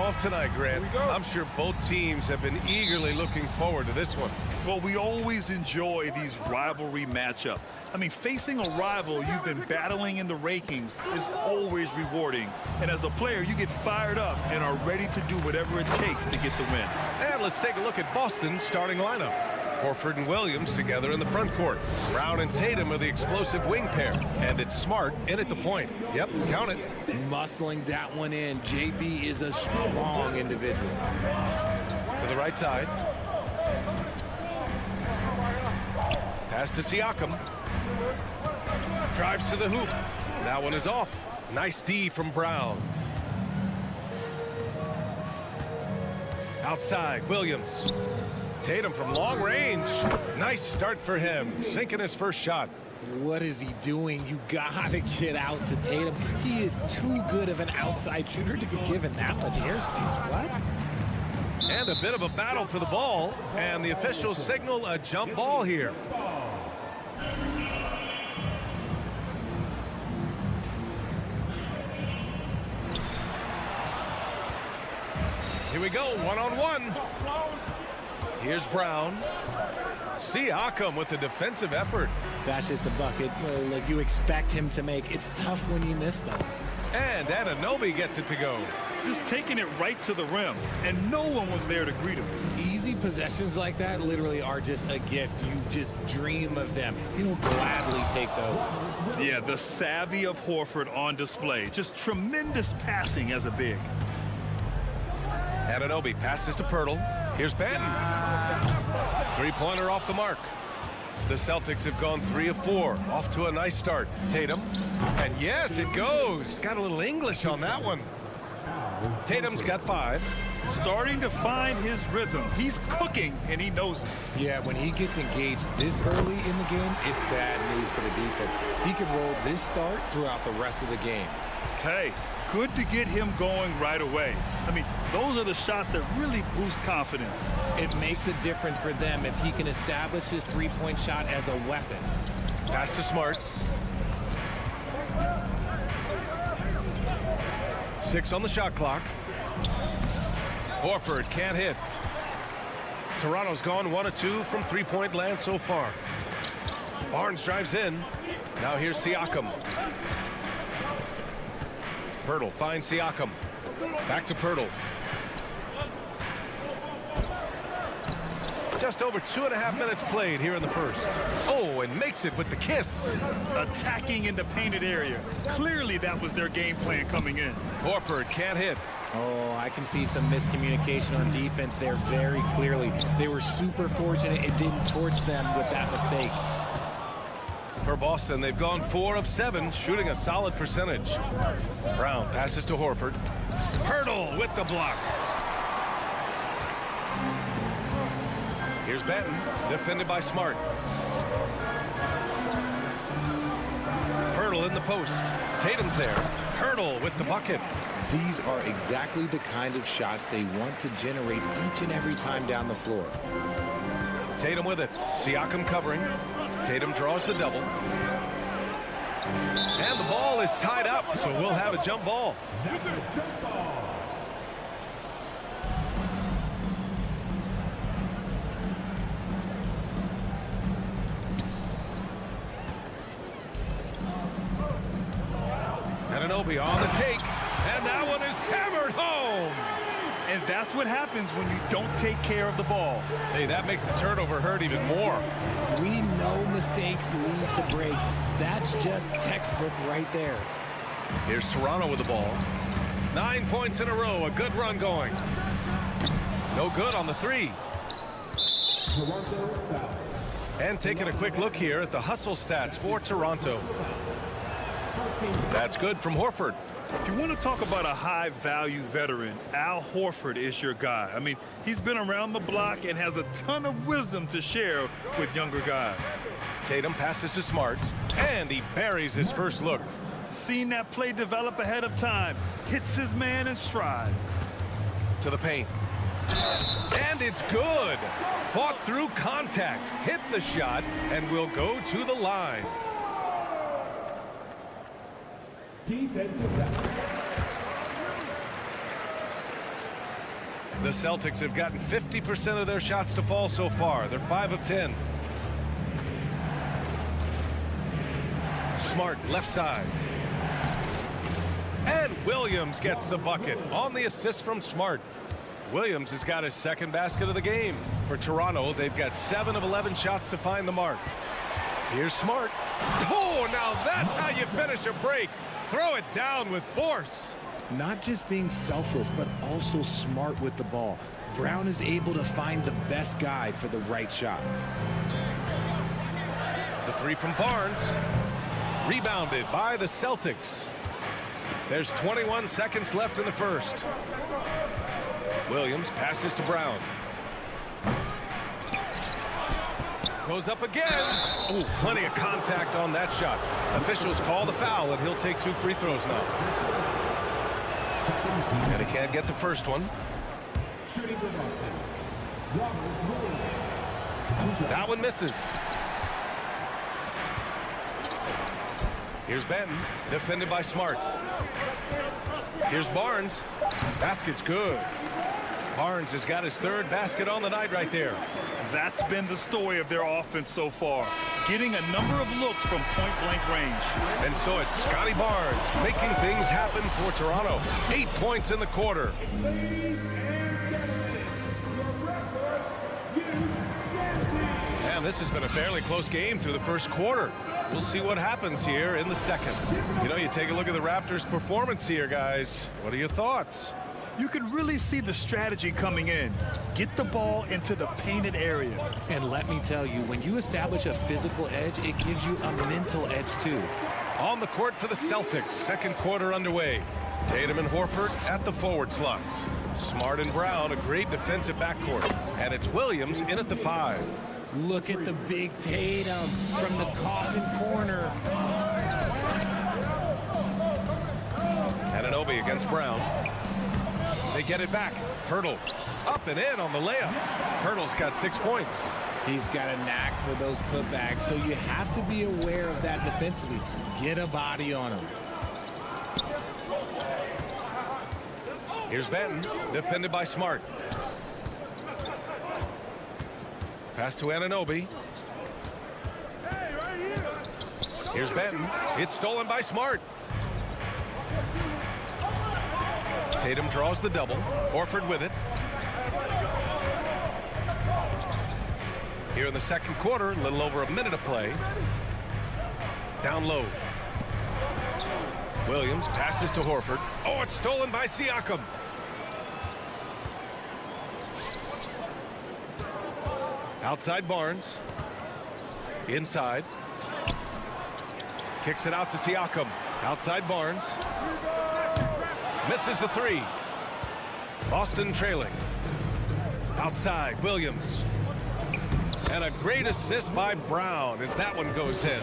tip-off tonight, Grant. I'm sure both teams have been eagerly looking forward to this one. Well, we always enjoy these rivalry matchups. I mean, facing a rival you've been battling in the rankings is always rewarding. And as a player, you get fired up and are ready to do whatever it takes to get the win. And let's take a look at Boston's starting lineup. Horford and Williams together in the front court. Brown and Tatum are the explosive wing pair. And it's Smart in at the point. Yep, count it. Muscling that one in. JB is a strong individual. To the right side. Pass to Siakam. Drives to the hoop. That one is off. Nice D from Brown. Outside, Williams. Tatum from long range. Nice start for him. Sinking his first shot. What is he doing? You gotta get out to Tatum. He is too good of an outside shooter to be given that much airspace. What? And a bit of a battle for the ball. And the officials signal a jump ball here. Here we go, one-on-one. Here's Brown. Siakam with the defensive effort. That's just a bucket like you expect him to make. It's tough when you miss those. And Anunoby gets it to go. Just taking it right to the rim, and no one was there to greet him. Easy possessions like that literally are just a gift. You just dream of them. He'll gladly take those. Yeah, the savvy of Horford on display. Just tremendous passing as a big. Anunoby passes to Pirtle. Here's Banton. Three-pointer off the mark. The Celtics have gone 3 of 4. Off to a nice start. Tatum. And yes, it goes. Got a little English on that one. Tatum's got 5. Starting to find his rhythm. He's cooking, and he knows it. Yeah, when he gets engaged this early in the game, it's bad news for the defense. He can roll this start throughout the rest of the game. Hey, good to get him going right away. I mean, those are the shots that really boost confidence. It makes a difference for them if he can establish his three-point shot as a weapon. Pass to Smart. 6 on the shot clock. Horford can't hit. Toronto's gone 1 of 2 from three-point land so far. Barnes drives in. Now here's Siakam. Pirtle finds Siakam. Back to Pirtle. Just over 2.5 minutes played here in the first. Oh, and makes it with the kiss. Attacking in the painted area. Clearly that was their game plan coming in. Horford can't hit. Oh, I can see some miscommunication on defense there very clearly. They were super fortunate it didn't torch them with that mistake. For Boston, they've gone 4 of 7, shooting a solid percentage. Brown passes to Horford. Pirtle with the block. Here's Banton, defended by Smart. Pirtle in the post. Tatum's there. Pirtle with the bucket. These are exactly the kind of shots they want to generate each and every time down the floor. Tatum with it. Siakam covering. Tatum draws the double. And the ball is tied up, so we'll have a jump ball. Anunoby on the take, and that one is hammered home. And that's what happens when you don't take care of the ball. Hey, that makes the turnover hurt even more. We know mistakes lead to breaks. That's just textbook right there. Here's Toronto with the ball. 9 points in a row, a good run going. No good on the 3. And taking a quick look here at the hustle stats for Toronto. That's good from Horford. If you want to talk about a high-value veteran, Al Horford is your guy. I mean, he's been around the block and has a ton of wisdom to share with younger guys. Tatum passes to Smart, and he buries his first look. Seen that play develop ahead of time. Hits his man in stride. To the paint. And it's good. Fought through contact, hit the shot, and will go to the line. The Celtics have gotten 50% of their shots to fall so far. They're 5 of 10. Smart, left side. And Williams gets the bucket on the assist from Smart. Williams has got his second basket of the game. For Toronto, they've got 7 of 11 shots to find the mark. Here's Smart. Oh, now that's how you finish a break. Throw it down with force. Not just being selfless, but also smart with the ball. Brown is able to find the best guy for the right shot. The three from Barnes. Rebounded by the Celtics. There's 21 seconds left in the first. Williams passes to Brown. Goes up again. Oh, plenty of contact on that shot. Officials call the foul, and he'll take 2 free throws now. And he can't get the first one. That one misses. Here's Benton, defended by Smart. Here's Barnes. Basket's good. Barnes has got his 3rd basket on the night right there. That's been the story of their offense so far, getting a number of looks from point-blank range. And so it's Scotty Barnes making things happen for Toronto. 8 points in the quarter. And this has been a fairly close game through the first quarter. We'll see what happens here in the second. You know, you take a look at the Raptors' performance here, guys. What are your thoughts? You can really see the strategy coming in. Get the ball into the painted area. And let me tell you, when you establish a physical edge, it gives you a mental edge too. On the court for the Celtics, second quarter underway. Tatum and Horford at the forward slots. Smart and Brown, a great defensive backcourt. And it's Williams in at the 5. Look at the big Tatum from the coffin corner. Anunoby against Brown. They get it back. Hurdle up and in on the layup. Hurdle's got 6 points. He's got a knack for those putbacks, so you have to be aware of that defensively. Get a body on him. Here's Benton, defended by Smart. Pass to Anunoby. Here's Benton. It's stolen by Smart. Tatum draws the double. Horford with it. Here in the second quarter, a little over a minute of play. Down low. Williams passes to Horford. Oh, it's stolen by Siakam. Outside Barnes. Inside. Kicks it out to Siakam. Outside Barnes. Misses the 3. Boston trailing. Outside Williams. And a great assist by Brown as that one goes in.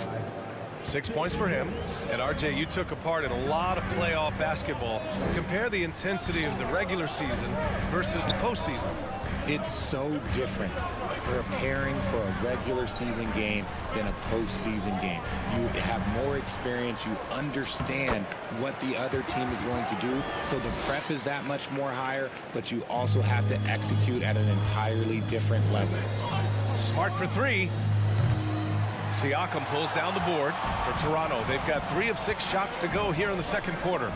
6 points for him. And RJ, you took a part in a lot of playoff basketball. Compare the intensity of the regular season versus the postseason. It's so different preparing for a regular season game than a postseason game. You have more experience. You understand what the other team is going to do. So the prep is that much more higher, but you also have to execute at an entirely different level. Smart for 3. Siakam pulls down the board for Toronto. They've got 3 of 6 shots to go here in the second quarter.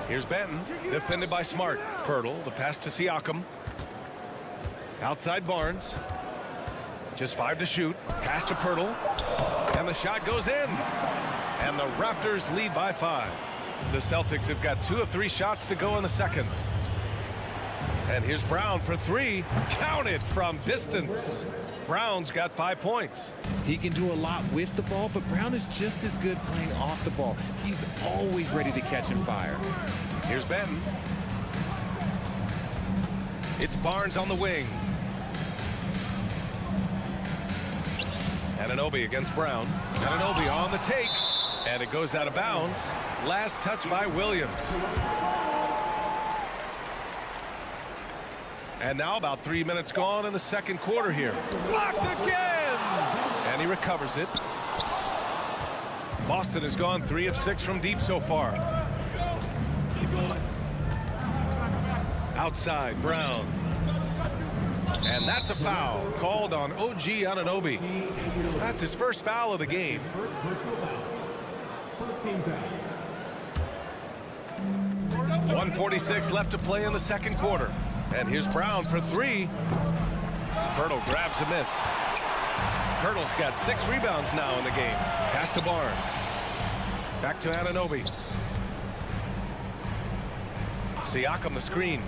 Here's Benton, defended by Smart. Pirtle, the pass to Siakam. Outside Barnes. Just 5 to shoot. Pass to Pirtle. And the shot goes in. And the Raptors lead by 5. The Celtics have got 2 of 3 shots to go in the second. And here's Brown for 3. Counted from distance. Brown's got 5 points. He can do a lot with the ball, but Brown is just as good playing off the ball. He's always ready to catch and fire. Here's Benton. It's Barnes on the wing. Anunoby against Brown. Anunoby on the take. And it goes out of bounds. Last touch by Williams. And now about 3 minutes gone in the second quarter here. Blocked again! And he recovers it. Boston has gone 3 of 6 from deep so far. Outside, Brown. And that's a foul called on OG Anunoby. That's his first foul of the game. Personal foul. First team foul. 1:46 left to play in the second quarter. And here's Brown for three. Pirtle grabs a miss. Pirtle's got 6 rebounds now in the game. Pass to Barnes. Back to Anunoby. Siakam the screen.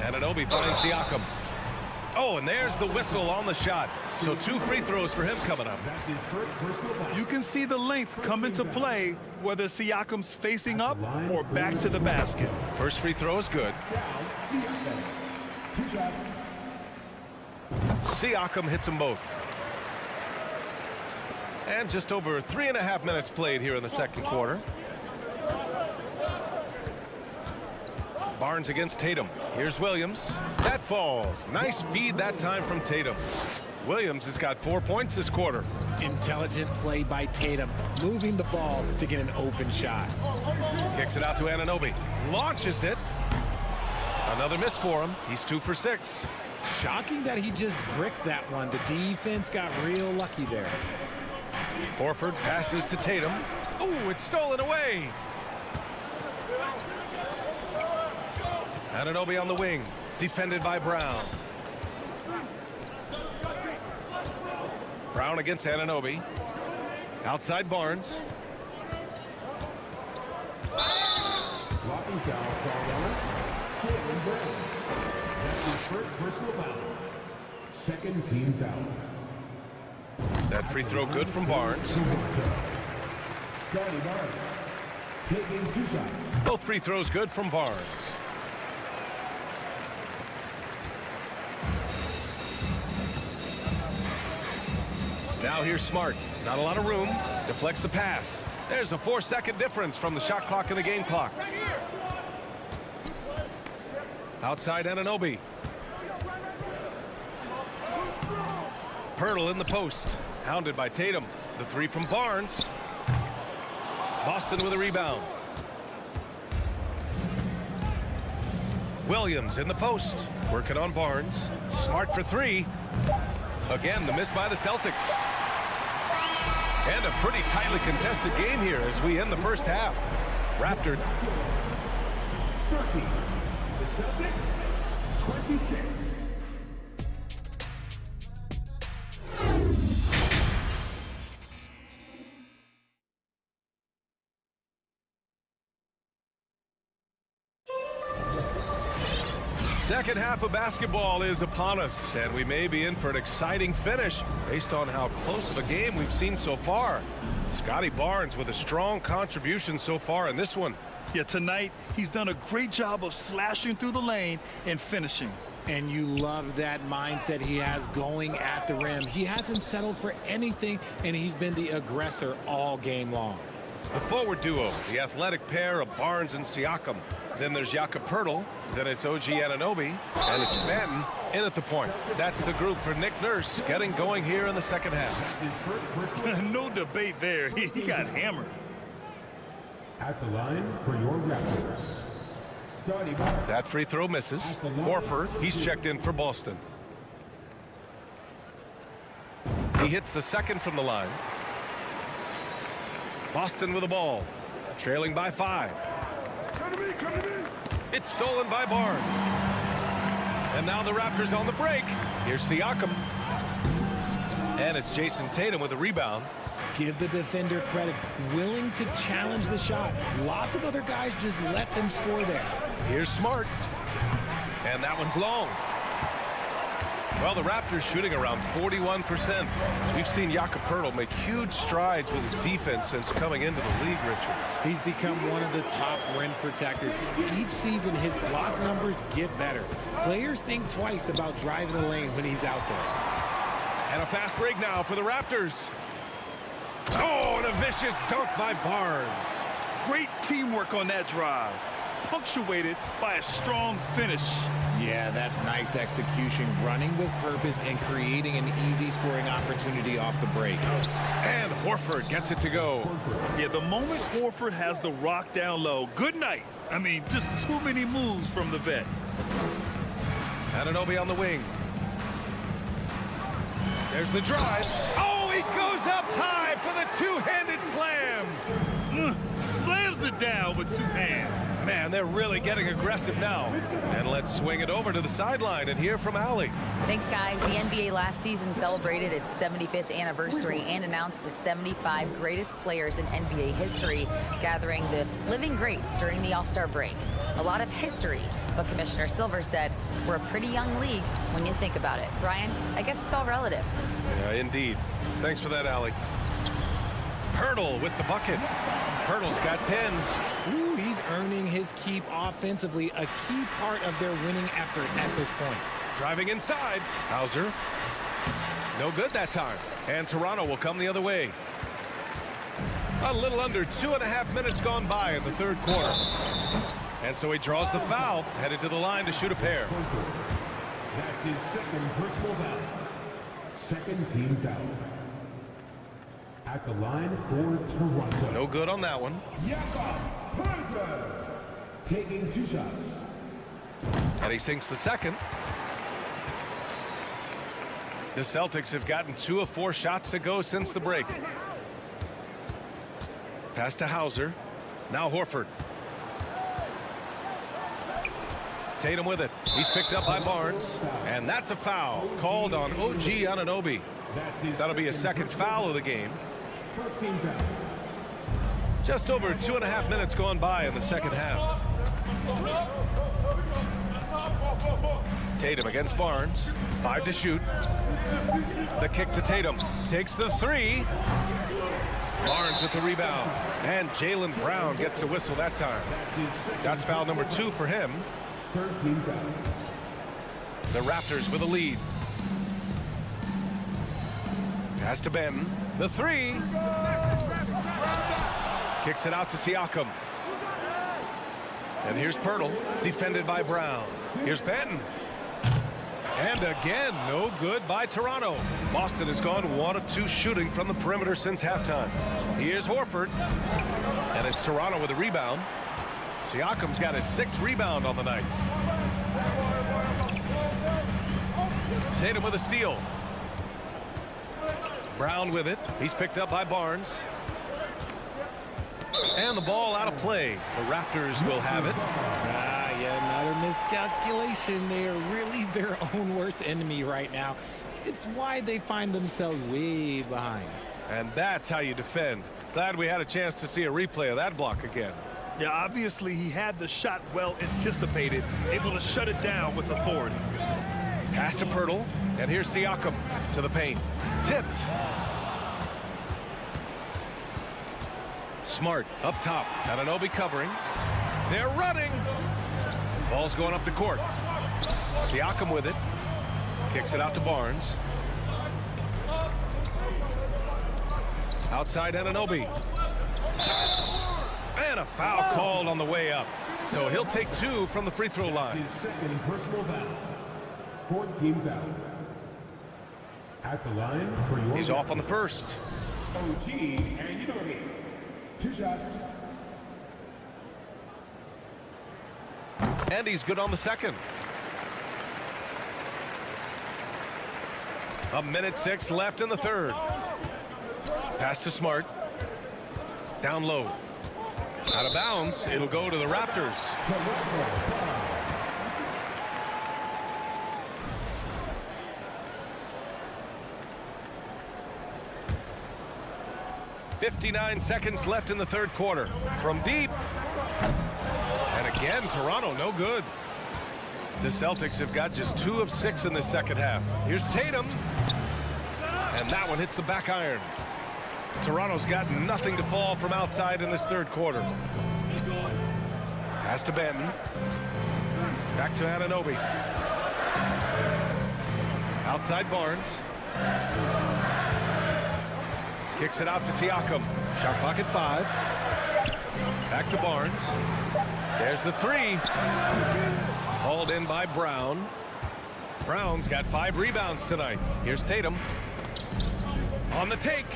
Anunoby finds Siakam. Oh, and there's the whistle on the shot. So 2 free throws for him coming up. You can see the length come into play whether Siakam's facing up or back to the basket. First free throw is good. Siakam hits them both. And just over 3.5 minutes played here in the second quarter. Barnes against Tatum. Here's Williams. That falls. Nice feed that time from Tatum. Williams has got 4 points this quarter. Intelligent play by Tatum, moving the ball to get an open shot. Kicks it out to Anunoby. Launches it. Another miss for him. He's 2 for 6. Shocking that he just bricked that one. The defense got real lucky there. Horford passes to Tatum. Oh, it's stolen away. Anunoby on the wing, defended by Brown. Brown against Anunoby. Outside Barnes. Blocking foul called on Jaylen Brown. That's his first personal foul. Second team foul. That free throw good from Barnes. Scotty Barnes taking 2 shots. Both free throws good from Barnes. Now here's Smart. Not a lot of room. Deflects the pass. There's a 4-second difference from the shot clock and the game clock. Outside Anunoby. Pirtle in the post. Hounded by Tatum. The 3 from Barnes. Boston with a rebound. Williams in the post. Working on Barnes. Smart for 3. Again, the miss by the Celtics. And a pretty tightly contested game here as we end the first half. Raptor. 30. The Celtics, 26. Second half of basketball is upon us, and we may be in for an exciting finish based on how close of a game we've seen so far. Scotty Barnes with a strong contribution so far in this one. Yeah, tonight he's done a great job of slashing through the lane and finishing. And you love that mindset he has going at the rim. He hasn't settled for anything, and he's been the aggressor all game long. The forward duo, the athletic pair of Barnes and Siakam. Then there's Jakob Poeltl. Then it's OG Anunoby. And it's Ben in at the point. That's the group for Nick Nurse getting going here in the second half. No debate there. He got hammered. At the line for your Raptors, Scotty Barnes. That free throw misses. Horford, he's checked in for Boston. He hits the second from the line. Boston with the ball, trailing by 5. It's stolen by Barnes. And now the Raptors on the break. Here's Siakam. And it's Jason Tatum with a rebound. Give the defender credit. Willing to challenge the shot. Lots of other guys just let them score there. Here's Smart. And that one's long. Well, the Raptors shooting around 41%. We've seen Jakob Poeltl make huge strides with his defense since coming into the league, Richard. He's become one of the top rim protectors. Each season, his block numbers get better. Players think twice about driving the lane when he's out there. And a fast break now for the Raptors. Oh, and a vicious dunk by Barnes. Great teamwork on that drive. punctuated by a strong finish. Yeah, that's nice execution, running with purpose and creating an easy scoring opportunity off the break. And Horford gets it to go. Yeah, the moment Horford has the rock down low, good night. I mean, just too many moves from the vet. Anunoby on the wing. There's the drive. Oh, he goes up high for the two-handed slam. Slams it down with two hands. Man, they're really getting aggressive now. And let's swing it over to the sideline and hear from Allie. Thanks, guys. The NBA last season celebrated its 75th anniversary and announced the 75 greatest players in NBA history, gathering the living greats during the All-Star break. A lot of history, but Commissioner Silver said we're a pretty young league when you think about it. Brian, I guess it's all relative. Yeah, indeed. Thanks for that, Allie. Pirtle with the bucket. Pirtle's got 10. Ooh, he's earning his keep offensively, a key part of their winning effort at this point. Driving inside. Hauser. No good that time. And Toronto will come the other way. A little under 2.5 minutes gone by in the third quarter. And so he draws the foul, headed to the line to shoot a pair. That's his second personal foul. Second team foul. At the line for Toronto. No good on that one. Taking 2 shots. And he sinks the second. The Celtics have gotten 2 of 4 shots to go since the break. Pass to Hauser. Now Horford. Tatum with it. He's picked up by Barnes. And that's a foul called on OG Anunoby. That'll be a second foul of the game. Just over 2.5 minutes gone by in the second half. Tatum against Barnes. 5 to shoot. The kick to Tatum. Takes the 3. Barnes with the rebound. And Jaylen Brown gets a whistle that time. That's foul number 2 for him. The Raptors with a lead. Pass to Benton. The 3. Kicks it out to Siakam. And here's Pirtle, defended by Brown. Here's Benton. And again, no good by Toronto. Boston has gone 1 of 2 shooting from the perimeter since halftime. Here's Horford. And it's Toronto with a rebound. Siakam's got his 6th rebound on the night. Tatum with a steal. Brown with it. He's picked up by Barnes. And the ball out of play. The Raptors will have it. Yeah, another miscalculation. They are really their own worst enemy right now. It's why they find themselves way behind. And that's how you defend. Glad we had a chance to see a replay of that block again. Yeah, obviously he had the shot well anticipated, able to shut it down with authority. Pass to Pirtle, and here's Siakam to the paint. Tipped. Smart up top. Anunoby covering. They're running. Ball's going up the court. Siakam with it. Kicks it out to Barnes. Outside Anunoby. And a foul called on the way up. So he'll take 2 from the free throw line. His second personal foul. 14 foul. At the line for your He's off on the first. OG Anunoby. 2 shots. And he's good on the second. 1:06 left in the third. Pass to Smart. Down low. Out of bounds. It'll go to the Raptors. 59 seconds left in the third quarter. From deep. And again, Toronto, no good. The Celtics have got just 2 of 6 in the second half. Here's Tatum. And that one hits the back iron. Toronto's got nothing to fall from outside in this third quarter. Pass to Benton. Back to Anunoby. Outside Barnes. Kicks it out to Siakam. Shot clock at 5. Back to Barnes. There's the three. Hauled in by Brown. Brown's got 5 rebounds tonight. Here's Tatum. On the take.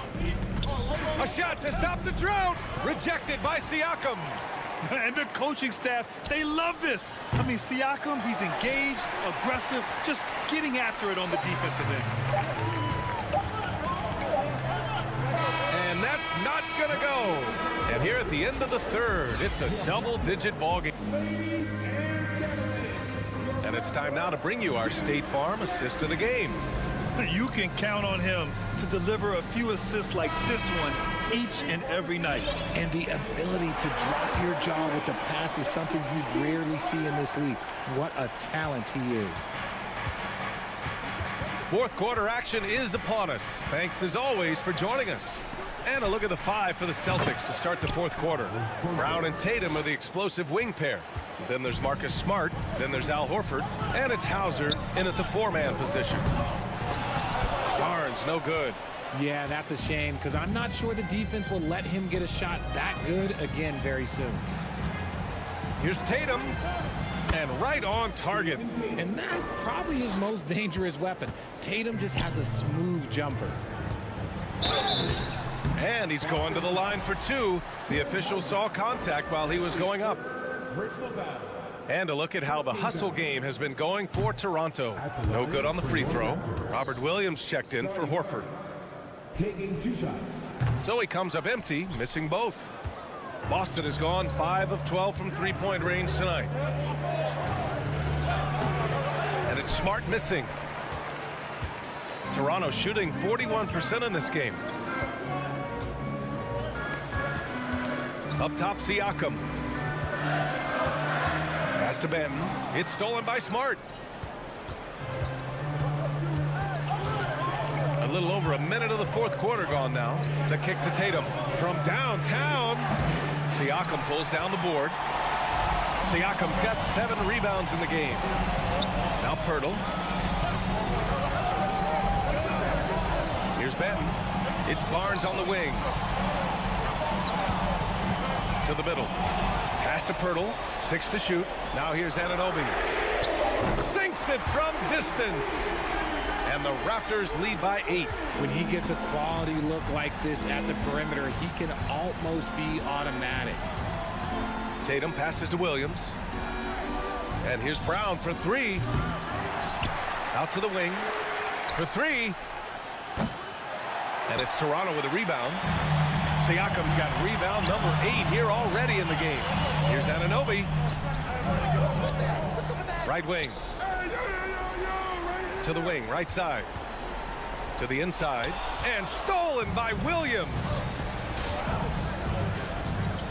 A shot to stop the drought. Rejected by Siakam. And the coaching staff, they love this. I mean, Siakam, he's engaged, aggressive, just getting after it on the defensive end. And that's not going to go. And here at the end of the third, it's a double-digit ball game. And it's time now to bring you our State Farm assist of the game. You can count on him to deliver a few assists like this one each and every night. And the ability to drop your jaw with the pass is something you rarely see in this league. What a talent he is. Fourth quarter action is upon us. Thanks as always for joining us. And a look at the 5 for the Celtics to start the fourth quarter. Brown and Tatum are the explosive wing pair. Then there's Marcus Smart. Then there's Al Horford. And it's Hauser in at the 4-man position. Barnes, no good. Yeah, that's a shame because I'm not sure the defense will let him get a shot that good again very soon. Here's Tatum. And right on target. And that's probably his most dangerous weapon. Tatum just has a smooth jumper. And he's going to the line for 2. The official saw contact while he was going up. And a look at how the hustle game has been going for Toronto. No good on the free throw. Robert Williams checked in for Horford. Taking 2 shots. So he comes up empty, missing both. Boston has gone 5 of 12 from three-point range tonight. And it's Smart missing. Toronto shooting 41% in this game. Up top, Siakam. Pass to Ben. It's stolen by Smart. A little over a minute of the fourth quarter gone now. The kick to Tatum from downtown. Siakam pulls down the board. Siakam's got 7 rebounds in the game. Now Pirtle. Here's Benton. It's Barnes on the wing. To the middle. Pass to Pirtle. 6 to shoot. Now here's Anunoby. Sinks it from distance. And the Raptors lead by 8. When he gets a quality look like this at the perimeter, he can almost be automatic. Tatum passes to Williams. And here's Brown for 3. Out to the wing for 3. And it's Toronto with a rebound. Siakam's got rebound number 8 here already in the game. Here's Anunoby. Right wing. To the wing, right side. To the inside. And stolen by Williams.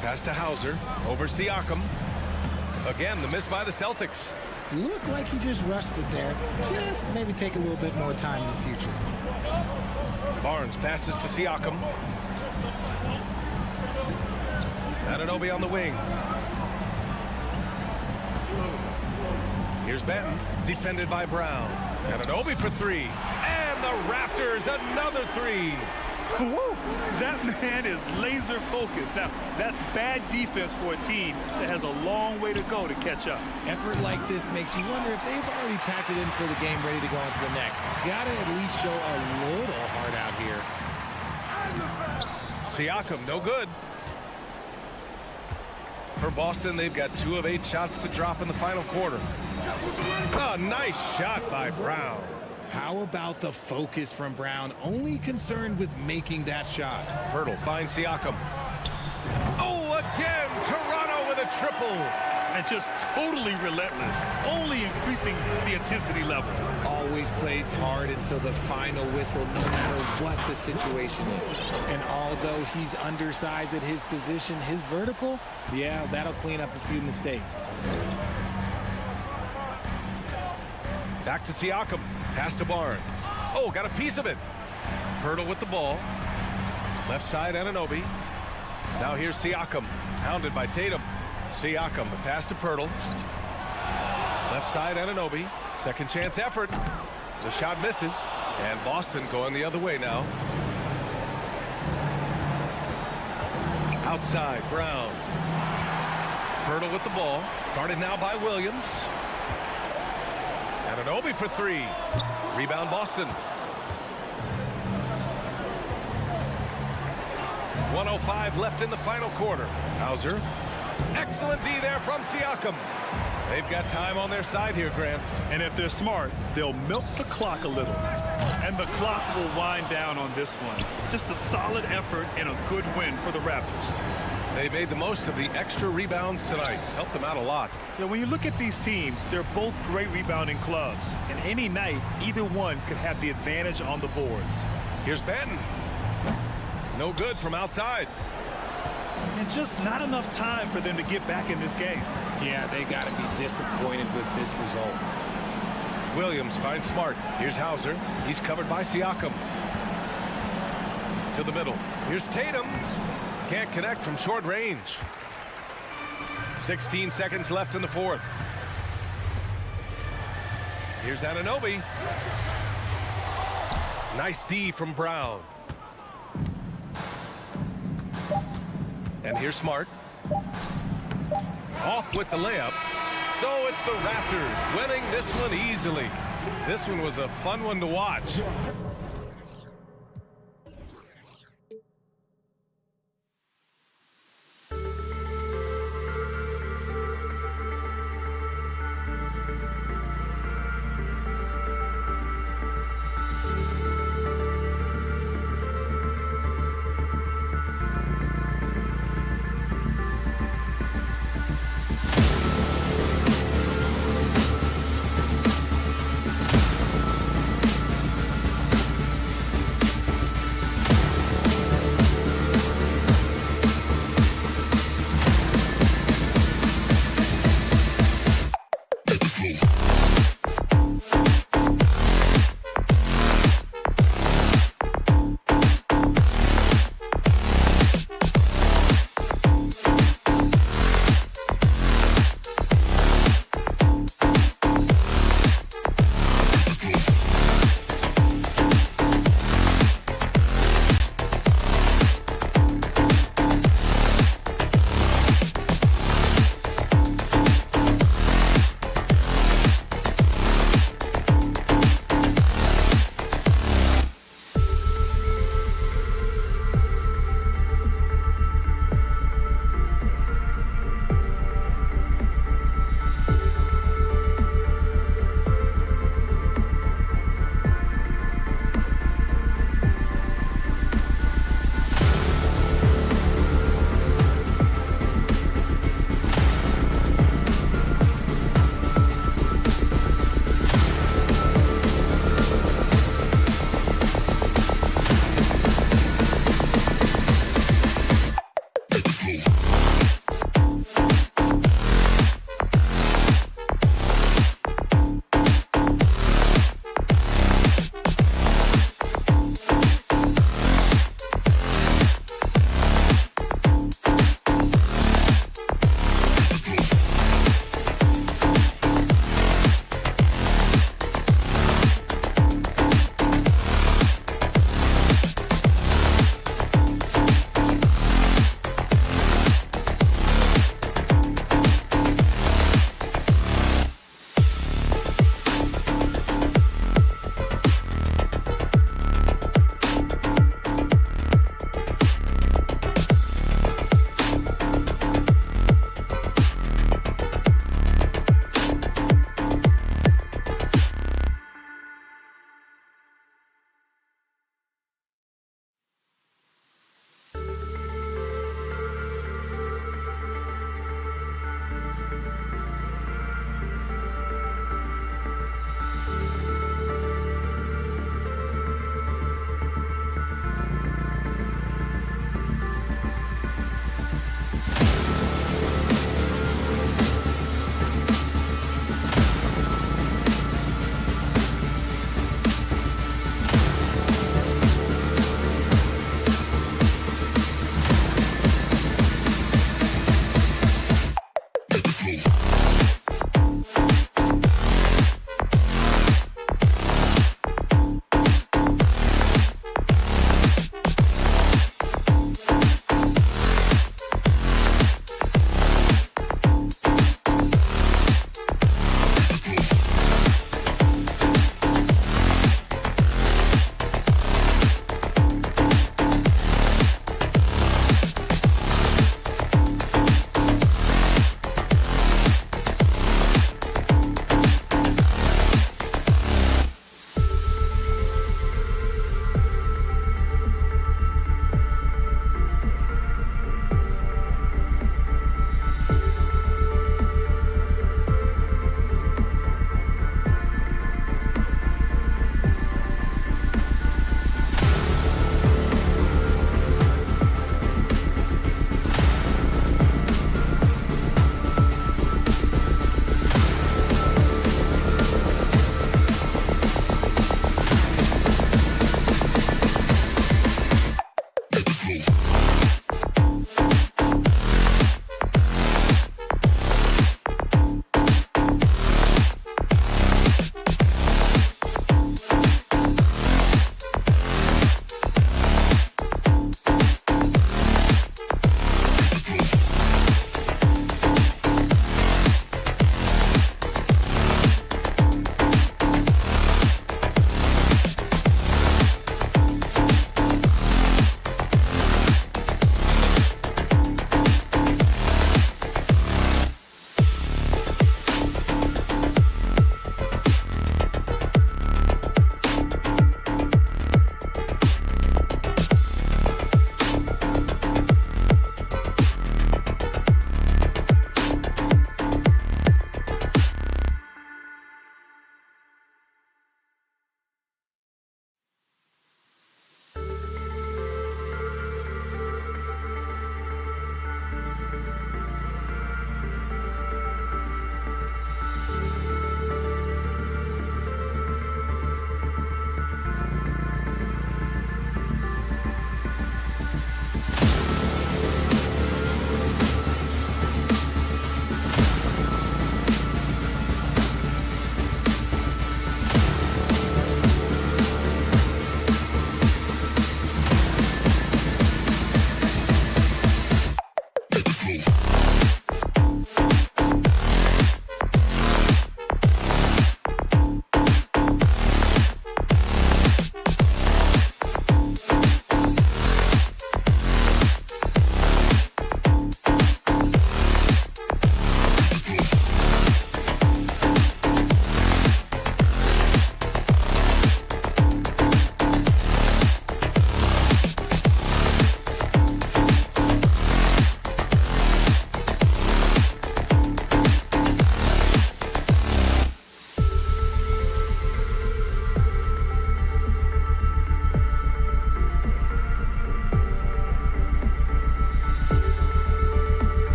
Pass to Hauser. Over Siakam. Again, the miss by the Celtics. Looked like he just rushed it there. Just maybe take a little bit more time in the future. Barnes passes to Siakam. Anunoby on the wing. Here's Benton, defended by Brown. Anunoby for 3. And the Raptors, another 3. Woo! That man is laser focused. Now, that's bad defense for a team that has a long way to go to catch up. Effort like this makes you wonder if they've already packed it in for the game, ready to go into the next. Gotta at least show a little heart out here. Siakam, no good. For Boston, they've got 2 of 8 shots to drop in the final quarter. Oh, nice shot by Brown. How about the focus from Brown? Only concerned with making that shot. Pirtle finds Siakam. Oh, again, Toronto with a triple. And just totally relentless, only increasing the intensity level. Always plays hard until the final whistle, no matter what the situation is. And although he's undersized at his position, his vertical, yeah, that'll clean up a few mistakes. Back to Siakam. Pass to Barnes. Oh, got a piece of it. Pirtle with the ball. Left side, Anunoby. Now here's Siakam. Hounded by Tatum. Siakam, the pass to Pirtle. Left side, Anunoby. Second chance effort. The shot misses. And Boston going the other way now. Outside, Brown. Pirtle with the ball. Guarded now by Williams. And an Obi for three. Rebound Boston. 1:05 left in the final quarter. Hauser. Excellent D there from Siakam. They've got time on their side here, Grant. And if they're smart, they'll milk the clock a little. And the clock will wind down on this one. Just a solid effort and a good win for the Raptors. They made the most of the extra rebounds tonight. Helped them out a lot. When you look at these teams, they're both great rebounding clubs. And any night, either one could have the advantage on the boards. Here's Banton. No good from outside. And just not enough time for them to get back in this game. Yeah, they got to be disappointed with this result. Williams finds Smart. Here's Hauser. He's covered by Siakam. To the middle. Here's Tatum. Can't connect from short range. 16 seconds left in the fourth. Here's Anunoby. Nice D from Brown. And here's Smart. Off with the layup. So it's the Raptors winning this one easily. This one was a fun one to watch.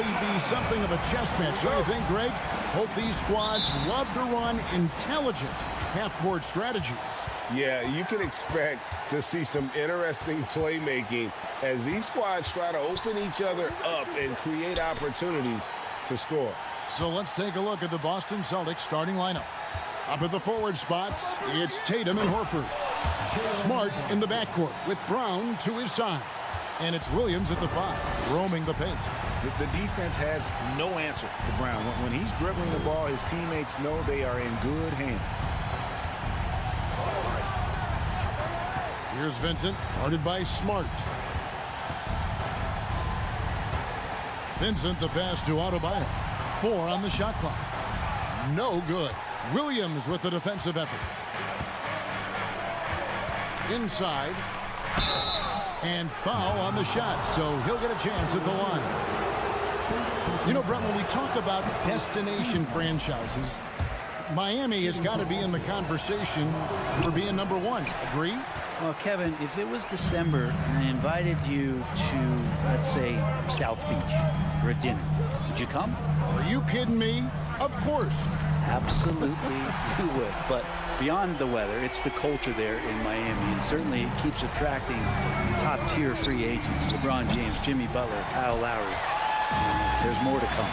really be something of a chess match, don't you think, Greg? Both these squads love to run intelligent half-court strategies. Yeah, you can expect to see some interesting playmaking as these squads try to open each other up and create opportunities to score. So let's take a look at the Boston Celtics starting lineup. Up at the forward spots, it's Tatum and Horford. Smart in the backcourt with Brown to his side. And it's Williams at the 5, roaming the paint. The defense has no answer to Brown. When he's dribbling the ball, his teammates know they are in good hands. Here's Vincent, guarded by Smart. Vincent, the pass to Adebayo. 4 on the shot clock. No good. Williams with the defensive effort. Inside. And foul on the shot, so he'll get a chance at the line. You know, Brett, when we talk about destination franchises, Miami has got to be in the conversation for being number 1. Agree? Well, Kevin, if it was December and I invited you to, let's say, South Beach for a dinner, would you come? Are you kidding me? Of course. Absolutely, you would. But beyond the weather, it's the culture there in Miami, and certainly it keeps attracting top-tier free agents. LeBron James, Jimmy Butler, Kyle Lowry. There's more to come.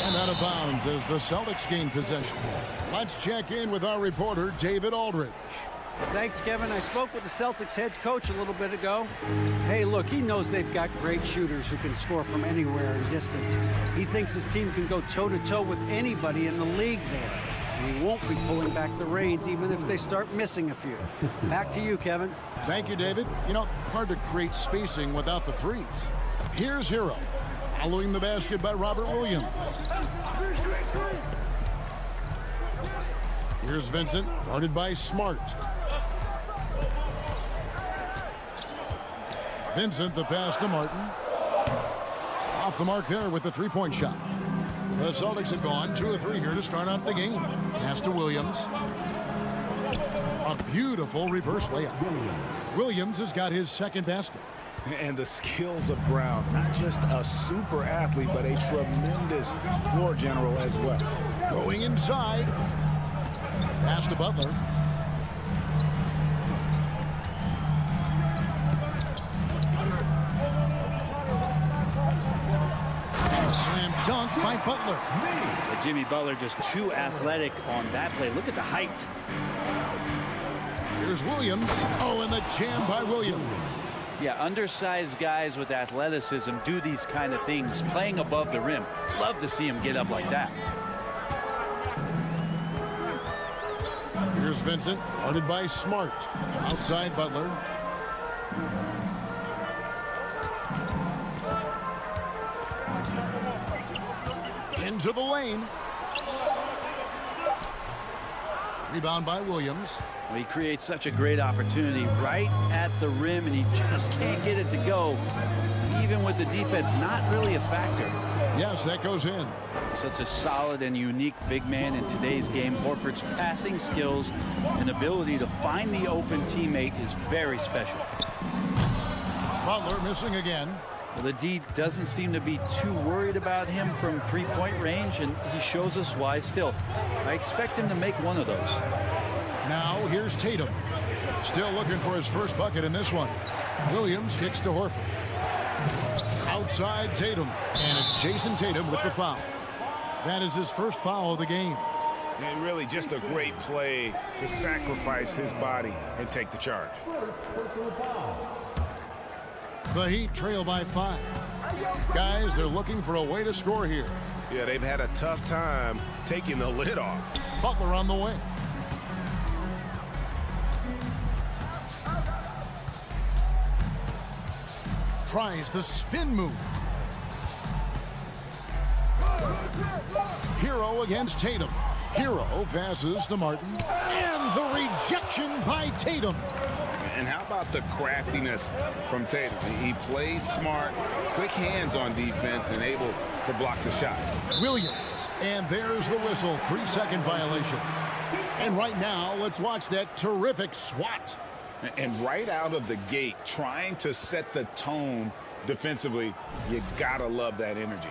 And out of bounds as the Celtics gain possession. Let's check in with our reporter, David Aldridge. Thanks, Kevin. I spoke with the Celtics head coach a little bit ago. Hey, look, he knows they've got great shooters who can score from anywhere in distance. He thinks his team can go toe-to-toe with anybody in the league there. And he won't be pulling back the reins even if they start missing a few. Back to you, Kevin. Thank you, David. You know, hard to create spacing without the threes. Here's Hero, following the basket by Robert Williams. Here's Vincent, guarded by Smart. Vincent, the pass to Martin. Off the mark there with the three-point shot. The Celtics have gone 2 of 3 here to start out the game. Pass to Williams. A beautiful reverse layup. Williams has got his second basket. And the skills of Brown, not just a super athlete, but a tremendous floor general as well. Going inside. Pass to Butler. Slam dunk by Butler. But Jimmy Butler just too athletic on that play. Look at the height. Here's Williams. Oh, and the jam by Williams. Yeah, undersized guys with athleticism do these kind of things, playing above the rim. Love to see him get up like that. Here's Vincent, guarded by Smart. Outside Butler. Into the lane. Rebound by Williams. Well, he creates such a great opportunity right at the rim, and he just can't get it to go. Even with the defense not really a factor. Yes, that goes in. Such a solid and unique big man in today's game. Horford's passing skills and ability to find the open teammate is very special. Butler missing again. Well, the D doesn't seem to be too worried about him from three-point range, and he shows us why still. I expect him to make one of those. Now here's Tatum. Still looking for his first bucket in this one. Williams kicks to Horford. Outside Tatum. And it's Jason Tatum with the foul. That is his first foul of the game. And really just a great play to sacrifice his body and take the charge. The Heat trail by 5. Guys, they're looking for a way to score here. Yeah, they've had a tough time taking the lid off. Butler on the way. Tries the spin move. Hero against Tatum. Hero passes to Martin. And the rejection by Tatum. And how about the craftiness from Tatum? He plays smart, quick hands on defense, and able to block the shot. Williams. And there's the whistle. 3-second violation. And right now, let's watch that terrific swat. And right out of the gate, trying to set the tone defensively, you gotta love that energy.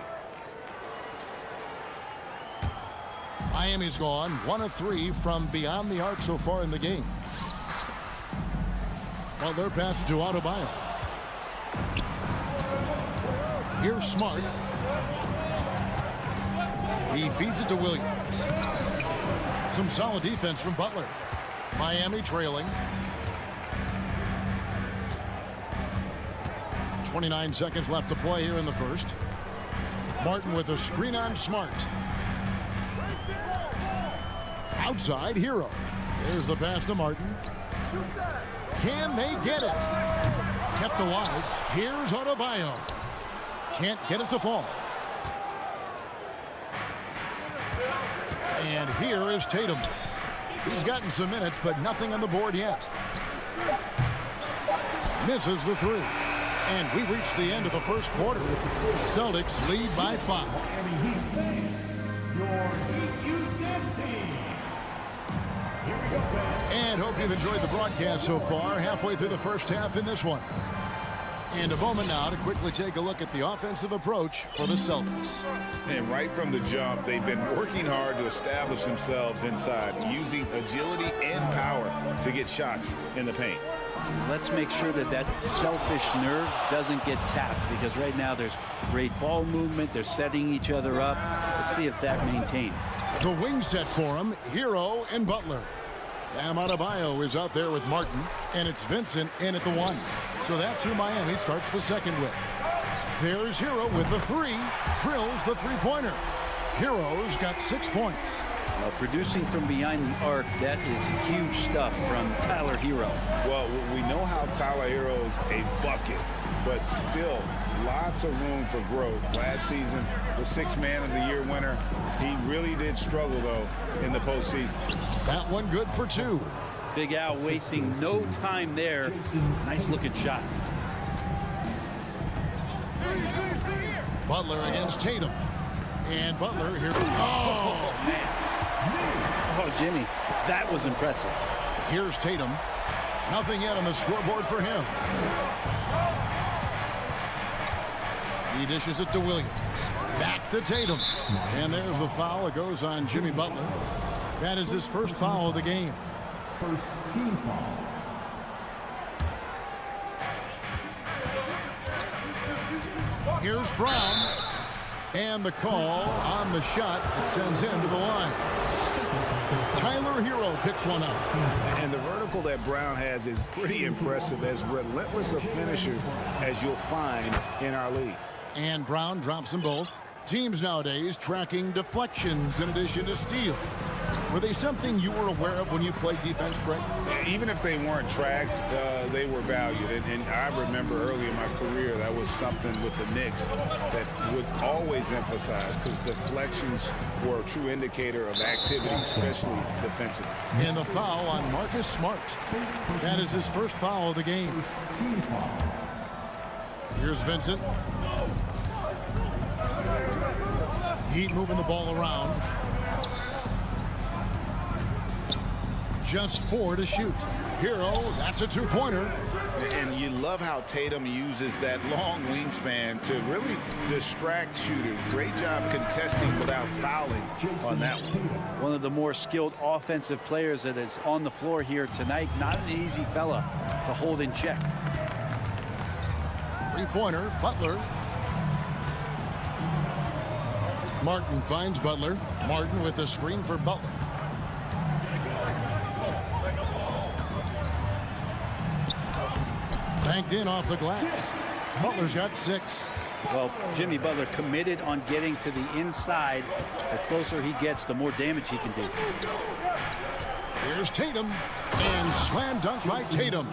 Miami's gone 1 of 3 from beyond the arc so far in the game. Well, they're passing to Adebayo. Here's Smart. He feeds it to Williams. Some solid defense from Butler. Miami trailing. 29 seconds left to play here in the first. Martin with a screen on Smart. Outside, Hero. There's the pass to Martin. Can they get it? Kept alive. Here's Adebayo. Can't get it to fall. And here is Tatum. He's gotten some minutes, but nothing on the board yet. Misses the 3. And we reach the end of the first quarter. Celtics lead by 5. And hope you've enjoyed the broadcast so far. Halfway through the first half in this one. And a moment now to quickly take a look at the offensive approach for the Celtics. And right from the jump, they've been working hard to establish themselves inside, using agility and power to get shots in the paint. Let's make sure that that selfish nerve doesn't get tapped, because right now there's great ball movement. They're setting each other up. Let's see if that maintains. The wing set for him, Hero and Butler. Bam Adebayo is out there with Martin, and it's Vincent in at the 1. So that's who Miami starts the second with. There's Hero with the 3, drills the three-pointer. Hero's got 6 points. Producing from behind the arc, that is huge stuff from Tyler Hero. Well, we know how Tyler Hero's a bucket, but still lots of room for growth. Last season, the 6th Man of the Year winner. He really did struggle, though, in the postseason. That one good for 2. Big Al wasting no time there. Nice looking shot. Butler against Tatum. And Butler here. Oh, man. Oh, Jimmy, that was impressive. Here's Tatum. Nothing yet on the scoreboard for him. He dishes it to Williams. Back to Tatum. And there's the foul. It goes on Jimmy Butler. That is his first foul of the game. First team foul. Here's Brown. And the call on the shot that sends him to the line. Tyler Hero picks one up. And the vertical that Brown has is pretty impressive, as relentless a finisher as you'll find in our league. And Brown drops them both. Teams nowadays tracking deflections in addition to steals. Were they something you were aware of when you played defense, Greg? Even if they weren't tracked, they were valued. And I remember early in my career, that was something with the Knicks that would always emphasize, because deflections were a true indicator of activity, especially defensively. And the foul on Marcus Smart. That is his first foul of the game. Here's Vincent. Heat moving the ball around. Just 4 to shoot. Hero, that's a 2-pointer. And you love how Tatum uses that long wingspan to really distract shooters. Great job contesting without fouling on that one. One of the more skilled offensive players that is on the floor here tonight. Not an easy fella to hold in check. 3-pointer, Butler. Martin finds Butler. Martin with the screen for Butler. Banked in off the glass. Butler's got 6. Well, Jimmy Butler committed on getting to the inside. The closer he gets, the more damage he can do. Here's Tatum. And slam dunk by Tatum.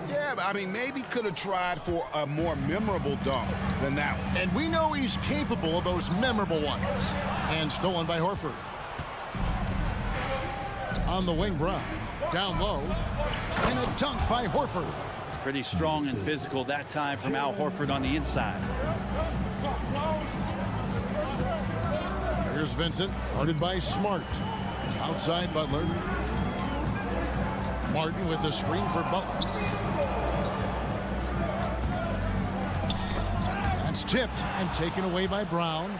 Yeah, but I mean, maybe could have tried for a more memorable dunk than that one. And we know he's capable of those memorable ones. And stolen by Horford. On the wing, Brown. Down low. And a dunk by Horford. Pretty strong and physical that time from Al Horford on the inside. Here's Vincent, guarded by Smart. Outside Butler. Martin with the screen for Butler. It's tipped and taken away by Brown.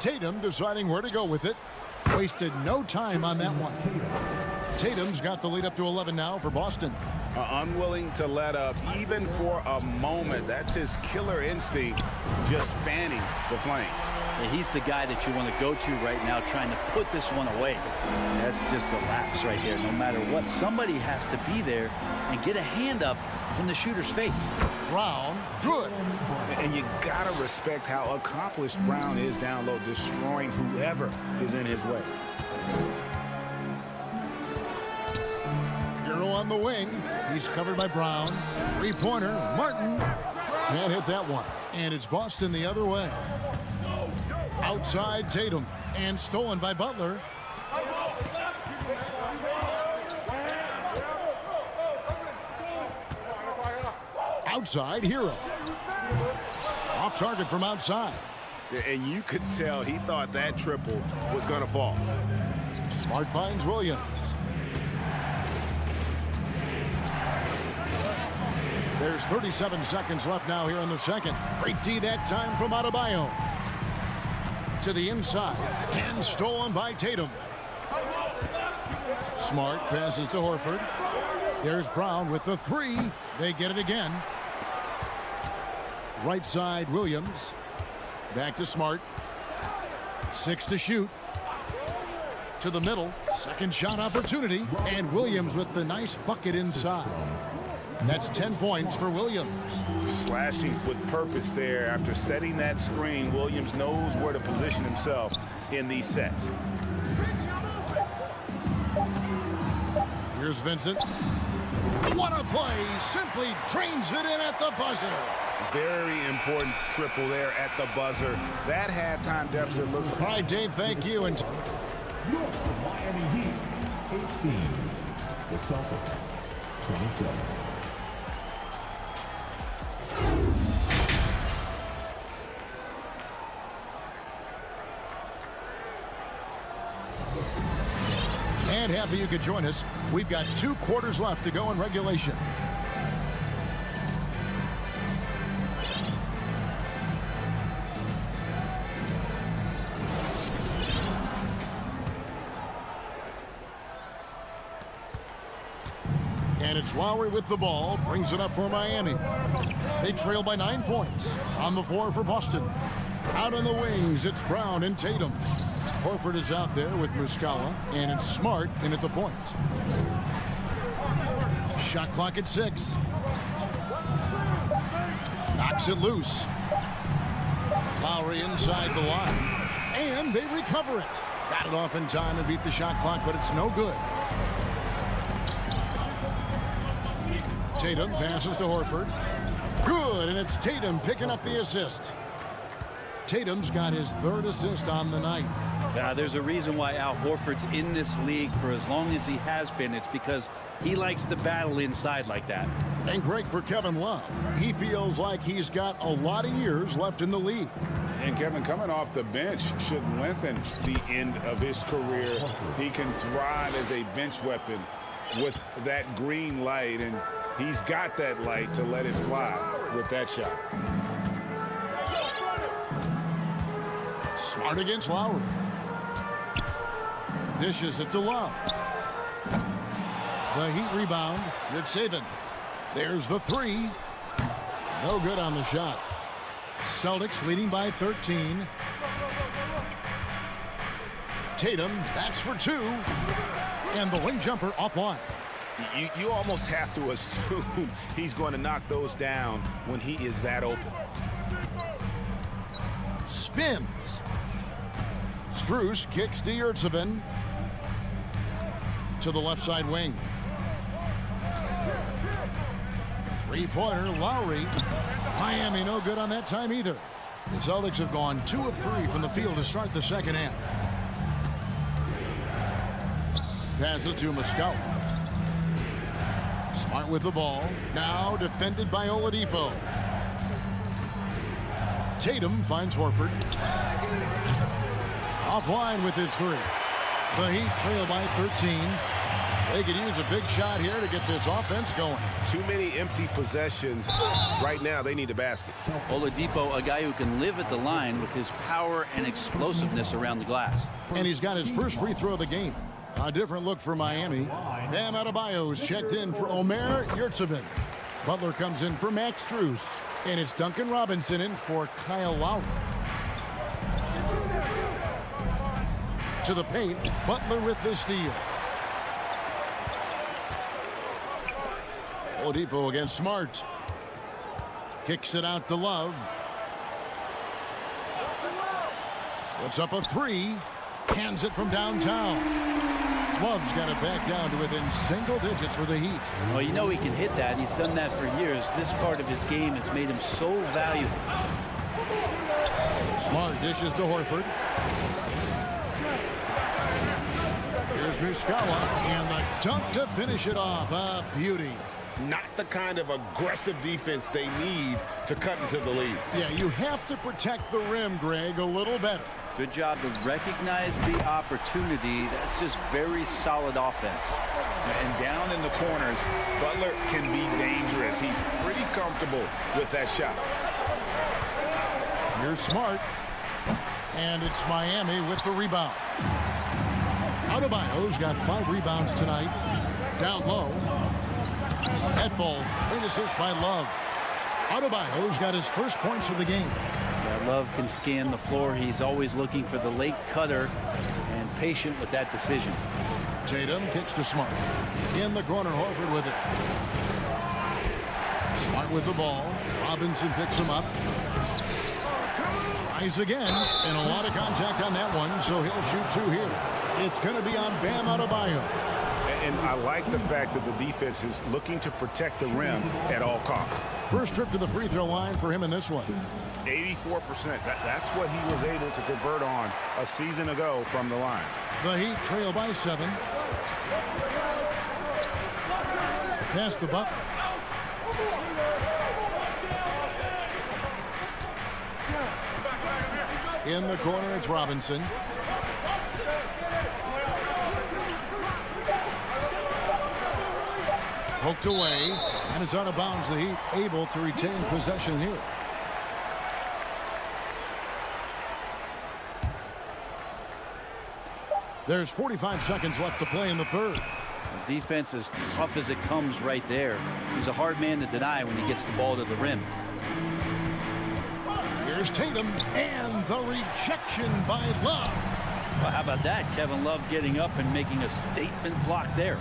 Tatum deciding where to go with it. Wasted no time on that one. Tatum's got the lead up to 11 now for Boston. Unwilling to let up even for a moment. That's his killer instinct, just fanning the flame. Yeah, he's the guy that you want to go to right now, trying to put this one away. That's just a lapse right there. No matter what, somebody has to be there and get a hand up in the shooter's face. Brown, good. And you gotta respect how accomplished Brown is down low, destroying whoever is in his way. Hero on the wing. He's covered by Brown. Three-pointer. Martin can't hit that one. And it's Boston the other way. Outside Tatum. And stolen by Butler. Outside Hero. Off target from outside. And you could tell he thought that triple was going to fall. Smart finds Williams. There's 37 seconds left now here in the second. Great D that time from Adebayo. To the inside. And stolen by Tatum. Smart passes to Horford. There's Brown with the three. They get it again. Right side, Williams. Back to Smart. 6 to shoot. To the middle. Second shot opportunity. And Williams with the nice bucket inside. That's 10 points for Williams. Slashing with purpose there. After setting that screen, Williams knows where to position himself in these sets. Here's Vincent. What a play. Simply drains it in at the buzzer. Very important triple there at the buzzer. That halftime deficit looks... All right, Dave, thank you. And North Miami Heat, 18. The Celtics, 27. And happy you could join us. We've got 2 quarters left to go in regulation. And it's Lowry with the ball, brings it up for Miami. They trail by 9 points. On the floor for Boston. Out on the wings, it's Brown and Tatum. Horford is out there with Muscala, and it's Smart in at the point. Shot clock at 6. Knocks it loose. Lowry inside the line, and they recover it. Got it off in time and beat the shot clock, but it's no good. Tatum passes to Horford. Good, and it's Tatum picking up the assist. Tatum's got his 3rd assist on the night. There's a reason why Al Horford's in this league for as long as he has been. It's because he likes to battle inside like that. And great for Kevin Love. He feels like he's got a lot of years left in the league. And Kevin, coming off the bench should lengthen the end of his career. He can thrive as a bench weapon with that green light, and he's got that light to let it fly with that shot. Smart against Lowry. Dishes it to Love. The Heat rebound. Good saving. There's the three. No good on the shot. Celtics leading by 13. Tatum, that's for 2. And the wing jumper offline. You almost have to assume he's going to knock those down when he is that open. Spins. Strus kicks to Yurtseven. To the left side wing. Three-pointer, Lowry. Miami no good on that time either. The Celtics have gone 2 of 3 from the field to start the second half. Passes to Muscala. Smart with the ball. Now defended by Oladipo. Tatum finds Horford. Offline with his 3. The Heat trail by 13. They could use a big shot here to get this offense going. Too many empty possessions. Right now, they need a basket. Oladipo, a guy who can live at the line with his power and explosiveness around the glass. And he's got his first free throw of the game. A different look for Miami. Bam Adebayo's checked in for Omer Yurtseven. Butler comes in for Max Strus. And it's Duncan Robinson in for Kyle Lowry. To the paint, Butler with the steal. Oladipo against Smart. Kicks it out to Love. Puts up a three. Hands it from downtown. Love's got it back down to within single digits for the Heat. Well, you know he can hit that. He's done that for years. This part of his game has made him so valuable. Smart dishes to Horford. Here's Muscala, and the dunk to finish it off. A beauty. Not the kind of aggressive defense they need to cut into the lead. Yeah, you have to protect the rim, Greg, a little better. Good job to recognize the opportunity. That's just very solid offense. And down in the corners, Butler can be dangerous. He's pretty comfortable with that shot. Here's Smart. And it's Miami with the rebound. Adebayo's got 5 rebounds tonight. Down low. That falls. Great assist by Love. Adebayo's got his first points of the game. Yeah, Love can scan the floor. He's always looking for the late cutter and patient with that decision. Tatum kicks to Smart. In the corner, Horford with it. Smart with the ball. Robinson picks him up. Tries again. And a lot of contact on that one, so he'll shoot 2 here. It's going to be on Bam Adebayo. And I like the fact that the defense is looking to protect the rim at all costs. First trip to the free throw line for him in this one. 84%. That's what he was able to convert on a season ago from the line. The Heat trail by 7. Pass to Butler. In the corner, it's Robinson. Poked away, and it's out of bounds. The Heat able to retain possession here. There's 45 seconds left to play in the third. The defense as tough as it comes right there. He's a hard man to deny when he gets the ball to the rim. Here's Tatum, and the rejection by Love. Well, how about that? Kevin Love getting up and making a statement block there.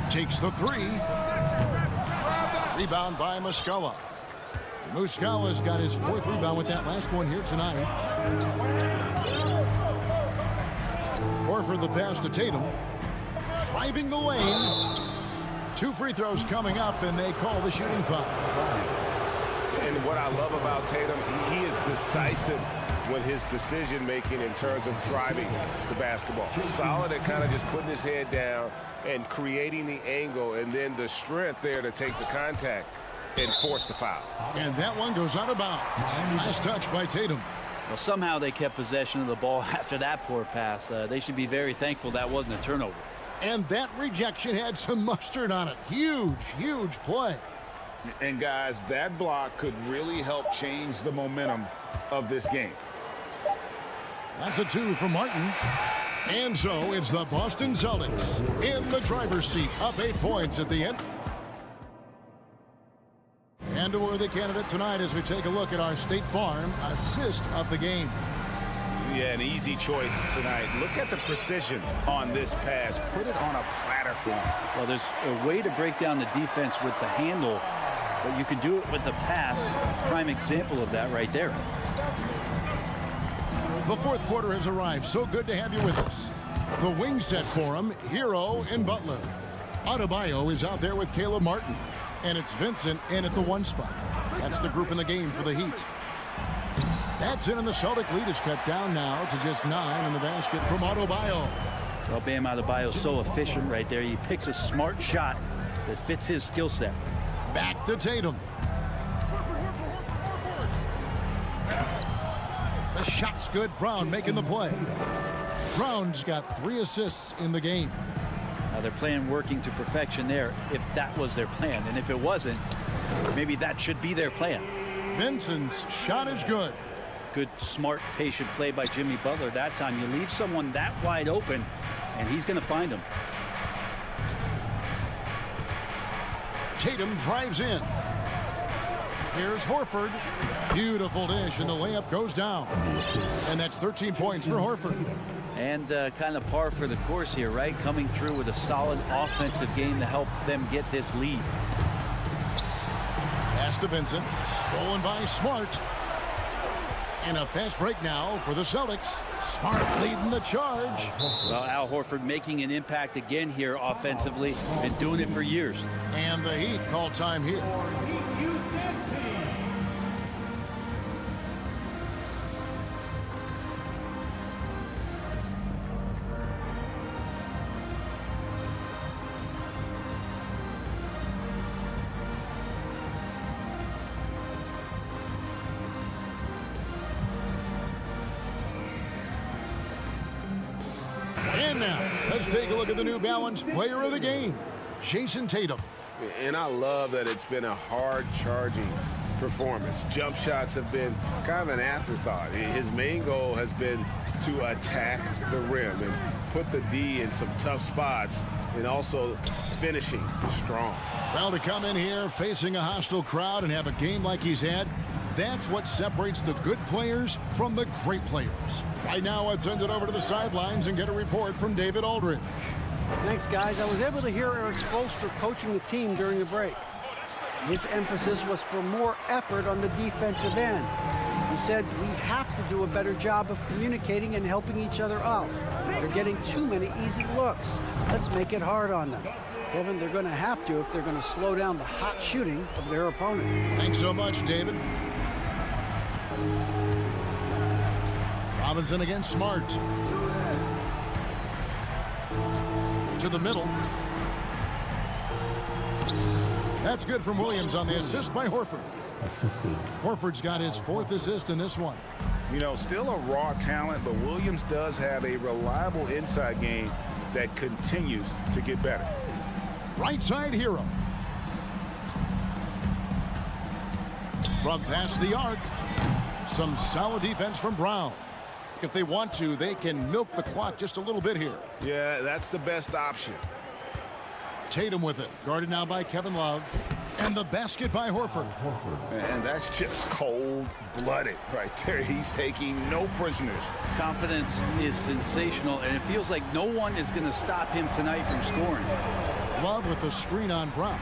Takes the 3. Rebound by Muscala. Muscala's got his 4th rebound with that last one here tonight. Horford the pass to Tatum. Driving the lane. 2 free throws coming up, and they call the shooting foul. And what I love about Tatum, he is decisive with his decision-making in terms of driving the basketball. Solid at kind of just putting his head down and creating the angle, and then the strength there to take the contact and force the foul. And that one goes out of bounds. Nice touch by Tatum. Well, somehow they kept possession of the ball after that poor pass. They should be very thankful that wasn't a turnover. And that rejection had some mustard on it. Huge, huge play. And guys, that block could really help change the momentum of this game. That's a 2 for Martin. And so it's the Boston Celtics in the driver's seat, up 8 points at the end. And a worthy candidate tonight as we take a look at our State Farm assist of the game. Yeah, an easy choice tonight. Look at the precision on this pass. Put it on a platter for him. Well, there's a way to break down the defense with the handle, but you can do it with the pass. Prime example of that right there. The 4th quarter has arrived. So good to have you with us. The wing set for him, Hero and Butler. Adebayo is out there with Caleb Martin. And it's Vincent in at the 1 spot. That's the group in the game for the Heat. That's in, and the Celtic lead is cut down now to just 9 in the basket from Adebayo. Well, Bam Adebayo is so efficient right there. He picks a smart shot that fits his skill set. Back to Tatum. The Shot's good. Brown making the play. Brown's got 3 assists in the game. Now they're playing working to perfection there, if that was their plan. And if it wasn't, maybe that should be their plan. Vincent's shot is good. Good, smart, patient play by Jimmy Butler that time. You leave someone that wide open, and he's going to find them. Tatum drives in. Here's Horford. Beautiful dish, and the layup goes down. And that's 13 points for Horford. And kind of par for the course here, right? Coming through with a solid offensive game to help them get this lead. Pass to Vincent. Stolen by Smart. And a fast break now for the Celtics. Smart leading the charge. Well, Al Horford making an impact again here offensively and doing it for years. And the Heat call time here. And now, let's take a look at the New Balance player of the game, Jason Tatum. And I love that it's been a hard-charging performance. Jump shots have been kind of an afterthought. His main goal has been to attack the rim and put the D in some tough spots and also finishing strong. Well, to come in here facing a hostile crowd and have a game like he's had, that's what separates the good players from the great players. Right now, let's send it over to the sidelines and get a report from David Aldridge. Thanks, guys. I was able to hear Eric Spoelstra coaching the team during the break. His emphasis was for more effort on the defensive end. He said we have to do a better job of communicating and helping each other out. They're getting too many easy looks. Let's make it hard on them. Kevin, they're going to have to if they're going to slow down the hot shooting of their opponent. Thanks so much, David. Robinson against Smart. To the middle. That's good from Williams on the assist by Horford. Horford's got his 4th assist in this one. You know, still a raw talent, but Williams does have a reliable inside game that continues to get better. Right side hero. From past the arc. Some solid defense from Brown. If they want to, they can milk the clock just a little bit here. Yeah, that's the best option. Tatum with it. Guarded now by Kevin Love. And the basket by Horford. And that's just cold-blooded right there. He's taking no prisoners. Confidence is sensational, and it feels like no one is going to stop him tonight from scoring. Love with the screen on Brown.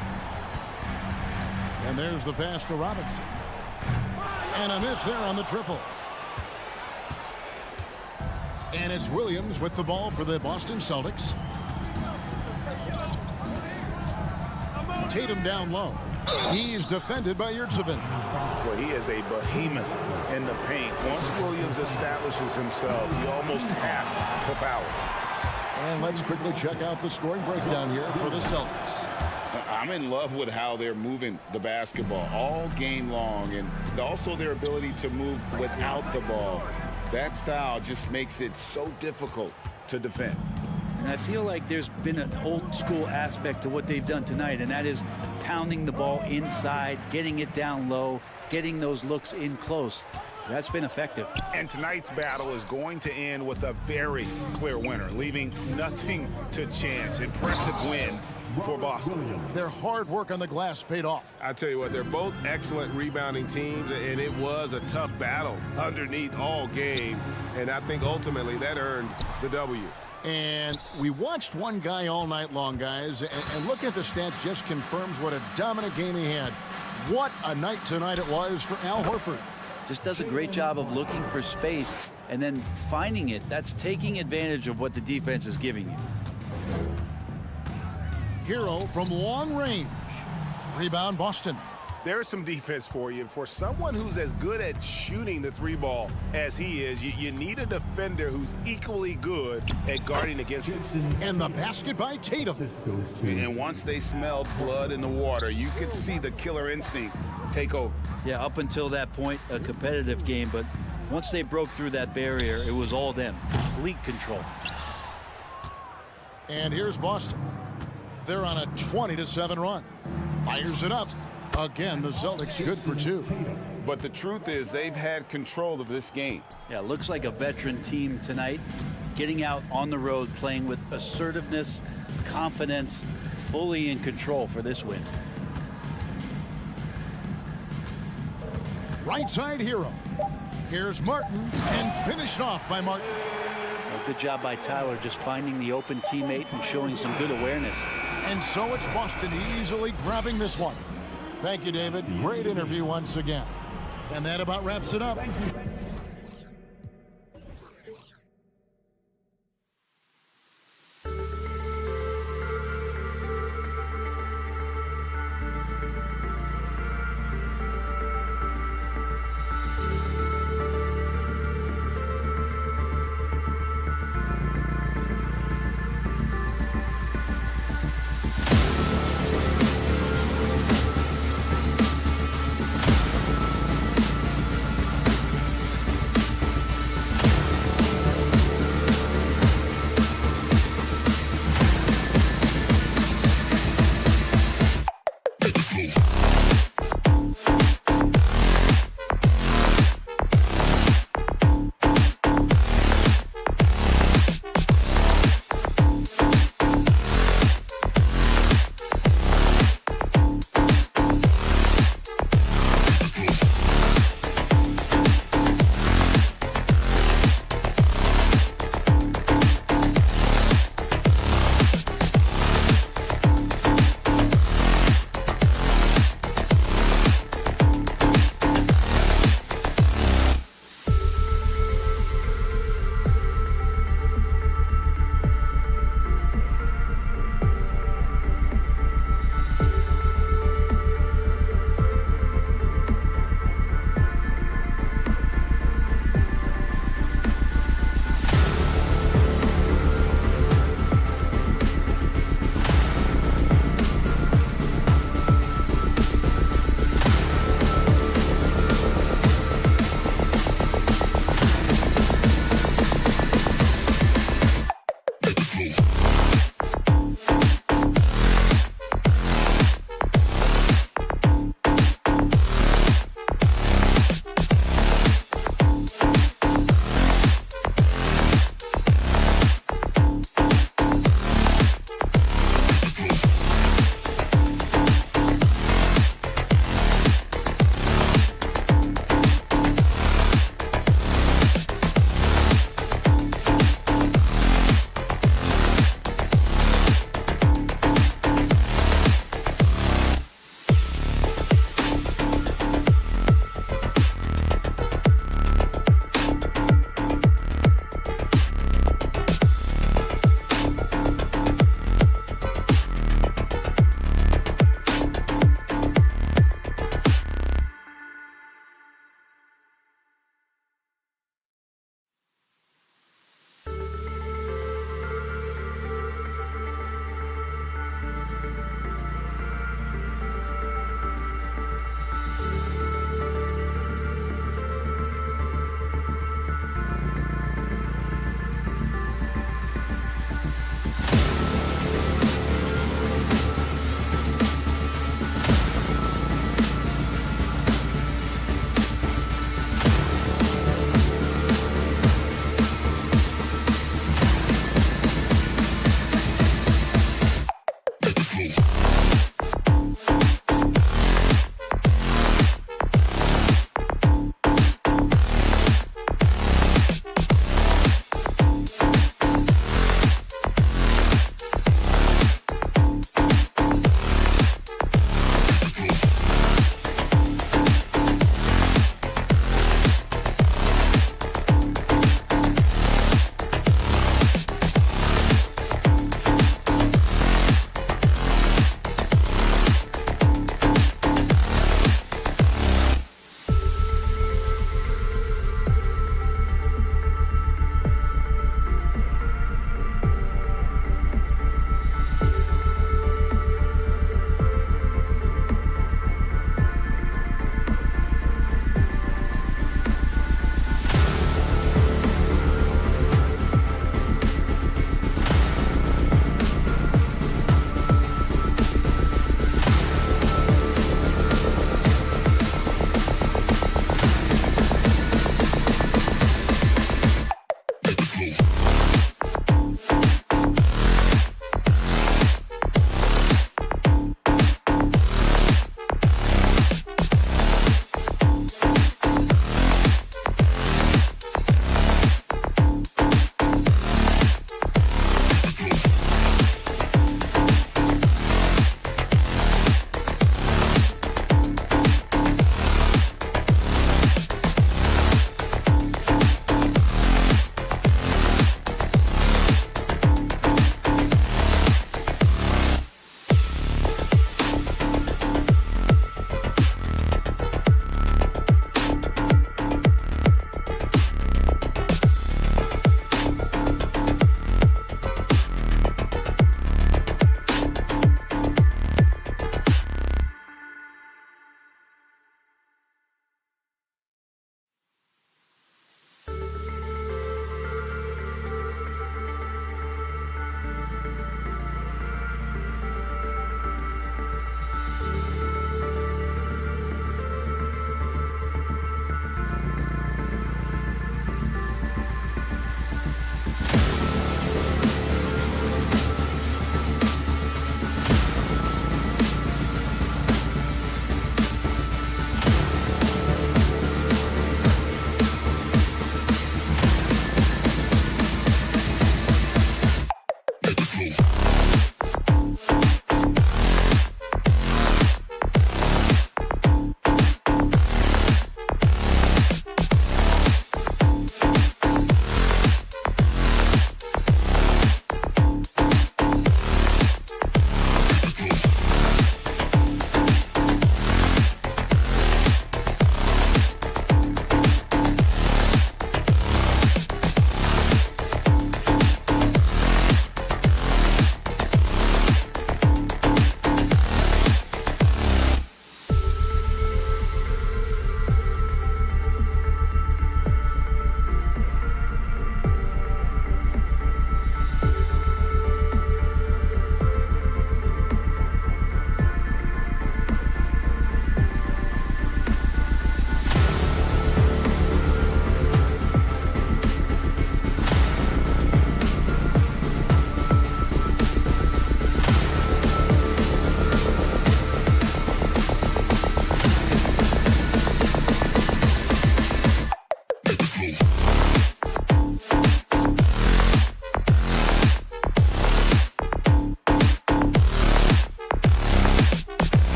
And there's the pass to Robinson. And a miss there on the triple. And it's Williams with the ball for the Boston Celtics. Tatum down low. He's defended by Yurtseven. Well, he is a behemoth in the paint. Once Williams establishes himself, you almost have to foul him. And let's quickly check out the scoring breakdown here for the Celtics. I'm in love with how they're moving the basketball all game long, and also their ability to move without the ball. That style just makes it so difficult to defend. And I feel like there's been an old school aspect to what they've done tonight, and that is pounding the ball inside, getting it down low, getting those looks in close. That's been effective. And tonight's battle is going to end with a very clear winner, leaving nothing to chance. Impressive win for Boston. Their hard work on the glass paid off. I tell you what, they're both excellent rebounding teams, and it was a tough battle underneath all game. And I think ultimately that earned the W. And we watched one guy all night long, guys, and looking at the stats just confirms what a dominant game he had. What a night tonight it was for Al Horford. Just does a great job of looking for space and then finding it. That's taking advantage of what the defense is giving you. Hero from long range. Rebound, Boston. There's some defense for you. For someone who's as good at shooting the three ball as he is, you need a defender who's equally good at guarding against him. And the basket by Tatum. And once they smelled blood in the water, you could see the killer instinct take over. Yeah, up until that point, a competitive game, but Once they broke through that barrier, it was all them. Complete control. And here's Boston. They're on a 20-7 run. Fires it up. Again, the Celtics good for 2. But the truth is they've had control of this game. Yeah, looks like a veteran team tonight. Getting out on the road, playing with assertiveness, confidence, fully in control for this win. Right side hero. Here's Martin, and finished off by Martin. Well, good job by Tyler, just finding the open teammate and showing some good awareness. And so it's Boston easily grabbing this one. Thank you, David. Great interview once again. And that about wraps it up.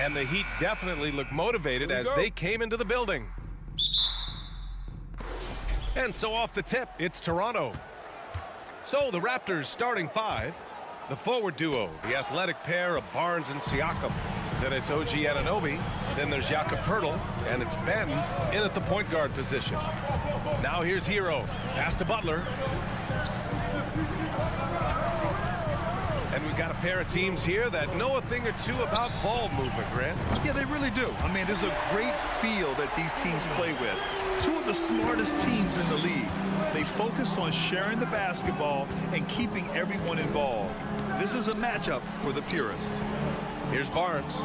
And the Heat definitely look motivated as they came into the building. And so off the tip, it's Toronto. So the Raptors starting 5. The forward duo, the athletic pair of Barnes and Siakam. Then it's OG Anunoby. Then there's Jakob Poeltl. And it's Ben in at the point guard position. Now here's Hero. Pass to Butler. And we've got a pair of teams here that know a thing or two about ball movement, Grant. Yeah, they really do. I mean, there's a great feel that these teams play with. Two of the smartest teams in the league. They focus on sharing the basketball and keeping everyone involved. This is a matchup for the purist. Here's Barnes.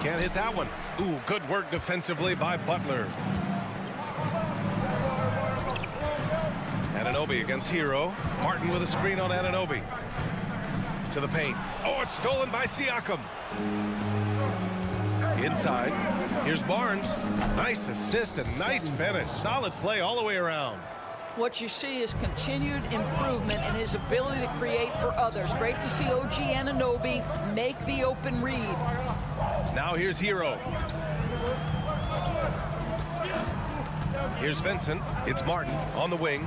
Can't hit that one. Ooh, good work defensively by Butler. Anunoby against Hero. Martin with a screen on Anunoby. To the paint. Oh, it's stolen by Siakam. Inside. Here's Barnes. Nice assist and nice finish. Solid play all the way around. What you see is continued improvement in his ability to create for others. Great to see OG Anunoby make the open read. Now here's Hero. Here's Vincent. It's Martin on the wing.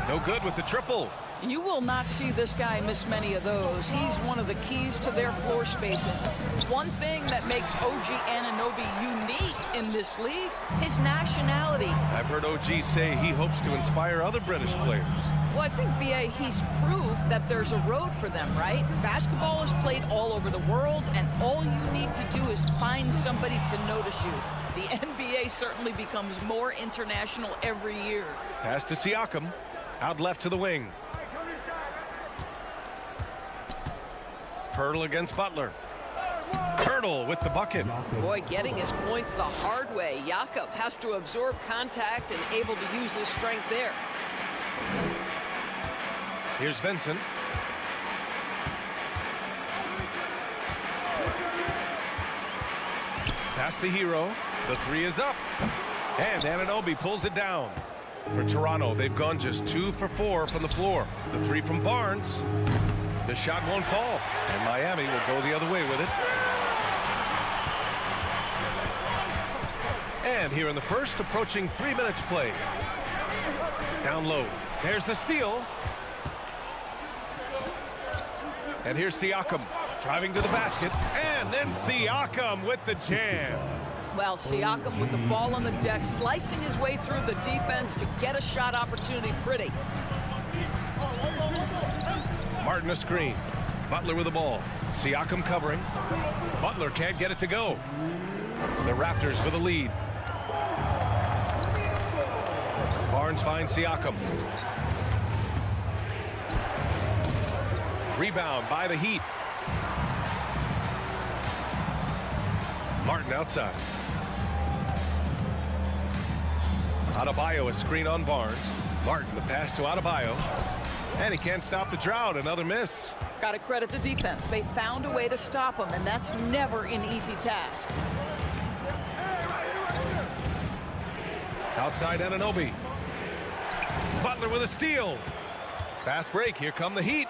No good with the triple. You will not see this guy miss many of those. He's one of the keys to their floor spacing. One thing that makes OG Anunoby unique in this league, his nationality. I've heard OG say he hopes to inspire other British players. Well, I think, B.A., he's proof that there's a road for them, right? Basketball is played all over the world, and all you need to do is find somebody to notice you. The NBA certainly becomes more international every year. Pass to Siakam. Out left to the wing. Poeltl against Butler. Poeltl with the bucket. Boy, getting his points the hard way. Jakob has to absorb contact and able to use his strength there. Here's Vincent. Pass to Hero. The three is up. And Anunoby pulls it down. For Toronto, they've gone just 2 for 4 from the floor. The three from Barnes. The shot won't fall. And Miami will go the other way with it. And here in the first, approaching 3 minutes play. Down low. There's the steal. And here's Siakam driving to the basket. And then Siakam with the jam. Well, Siakam with the ball on the deck, slicing his way through the defense to get a shot opportunity pretty. Martin a screen. Butler with the ball. Siakam covering. Butler can't get it to go. The Raptors with a lead. Barnes finds Siakam. Rebound by the Heat. Martin outside. Adebayo a screen on Barnes. Martin the pass to Adebayo. And he can't stop the drought. Another miss. Got to credit the defense. They found a way to stop him, and that's never an easy task. Outside Anunoby. Butler with a steal. Fast break. Here come the Heat.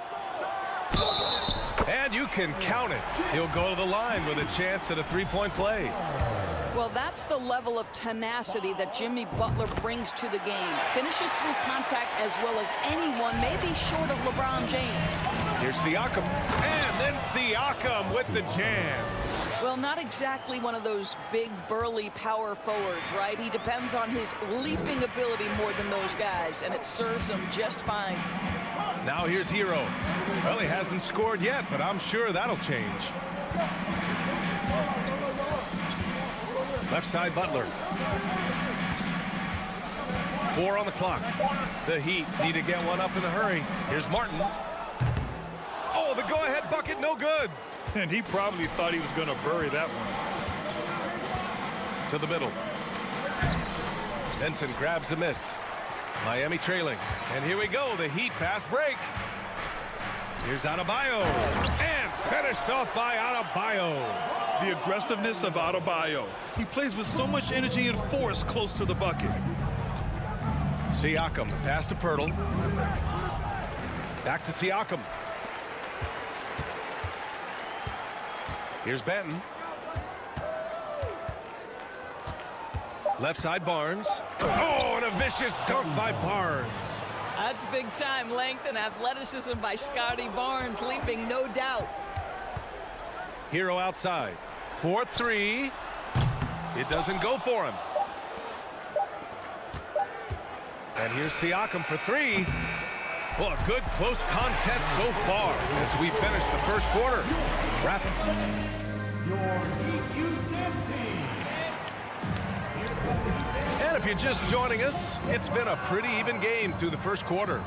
And you can count it. He'll go to the line with a chance at a three-point play. Well, that's the level of tenacity that Jimmy Butler brings to the game. Finishes through contact as well as anyone, maybe short of LeBron James. Here's Siakam. And then Siakam with the jam. Well, not exactly one of those big, burly power forwards, right? He depends on his leaping ability more than those guys, and it serves him just fine. Now here's Hero. Well, he hasn't scored yet, but I'm sure that'll change. Left side Butler. 4 on the clock. The Heat need to get one up in a hurry. Here's Martin. Oh, the go-ahead bucket, no good. And he probably thought he was going to bury that one. To the middle. Benson grabs a miss. Miami trailing. And here we go, the Heat fast break. Here's Adebayo. And finished off by Adebayo. The aggressiveness of Adebayo. He plays with so much energy and force close to the bucket. Siakam, pass to Poeltl. Back to Siakam. Here's Benton. Left side Barnes. Oh, and a vicious dunk by Barnes. That's big time length and athleticism by Scotty Barnes, leaving no doubt. Hero outside. 4-3. It doesn't go for him. And here's Siakam for 3. Well, a good close contest so far as we finish the first quarter. And if you're just joining us, it's been a pretty even game through the first quarter.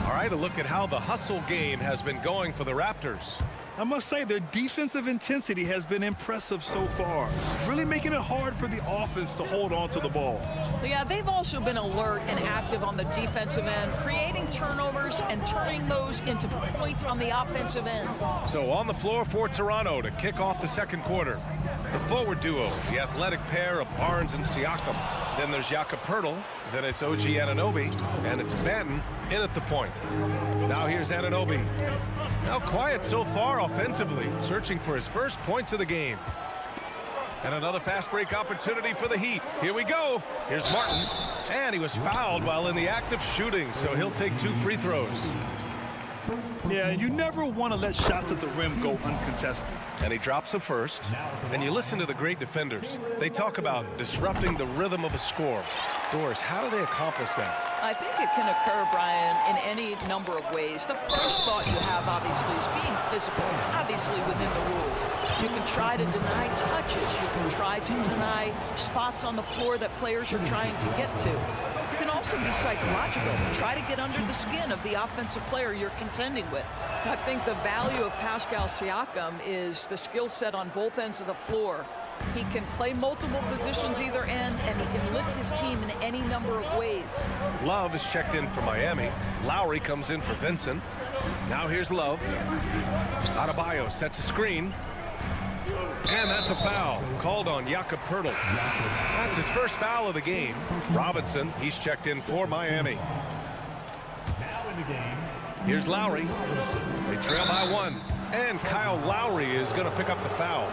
All right, a look at how the hustle game has been going for the Raptors. I must say their defensive intensity has been impressive so far, really making it hard for the offense to hold on to the ball. Yeah, they've also been alert and active on the defensive end, creating turnovers and turning those into points on the offensive end. So on the floor for Toronto to kick off the second quarter. The forward duo, the athletic pair of Barnes and Siakam. Then there's Jakob Poeltl. Then it's OG Anunoby. And it's Benton in at the point. Now here's Anunoby. Now quiet so far offensively, searching for his first points of the game. And another fast break opportunity for the Heat. Here we go. Here's Martin. And he was fouled while in the act of shooting, so he'll take 2 free throws. Yeah, you never want to let shots at the rim go uncontested. And he drops them first. And you listen to the great defenders. They talk about disrupting the rhythm of a score. Doris, how do they accomplish that? I think it can occur, Brian, in any number of ways. The first thought you have, obviously, is being physical, obviously within the rules. You can try to deny touches. You can try to deny spots on the floor that players are trying to get to. You can also be psychological. Try to get under the skin of the offensive player you're contending with. I think the value of Pascal Siakam is the skill set on both ends of the floor. He can play multiple positions either end, and he can lift his team in any number of ways. Love is checked in for Miami. Lowry comes in for Vincent. Now here's Love. Adebayo sets a screen. And that's a foul called on Jakob Poeltl. That's his first foul of the game. Robinson, he's checked in for Miami. Here's Lowry. They trail by 1. And Kyle Lowry is going to pick up the foul.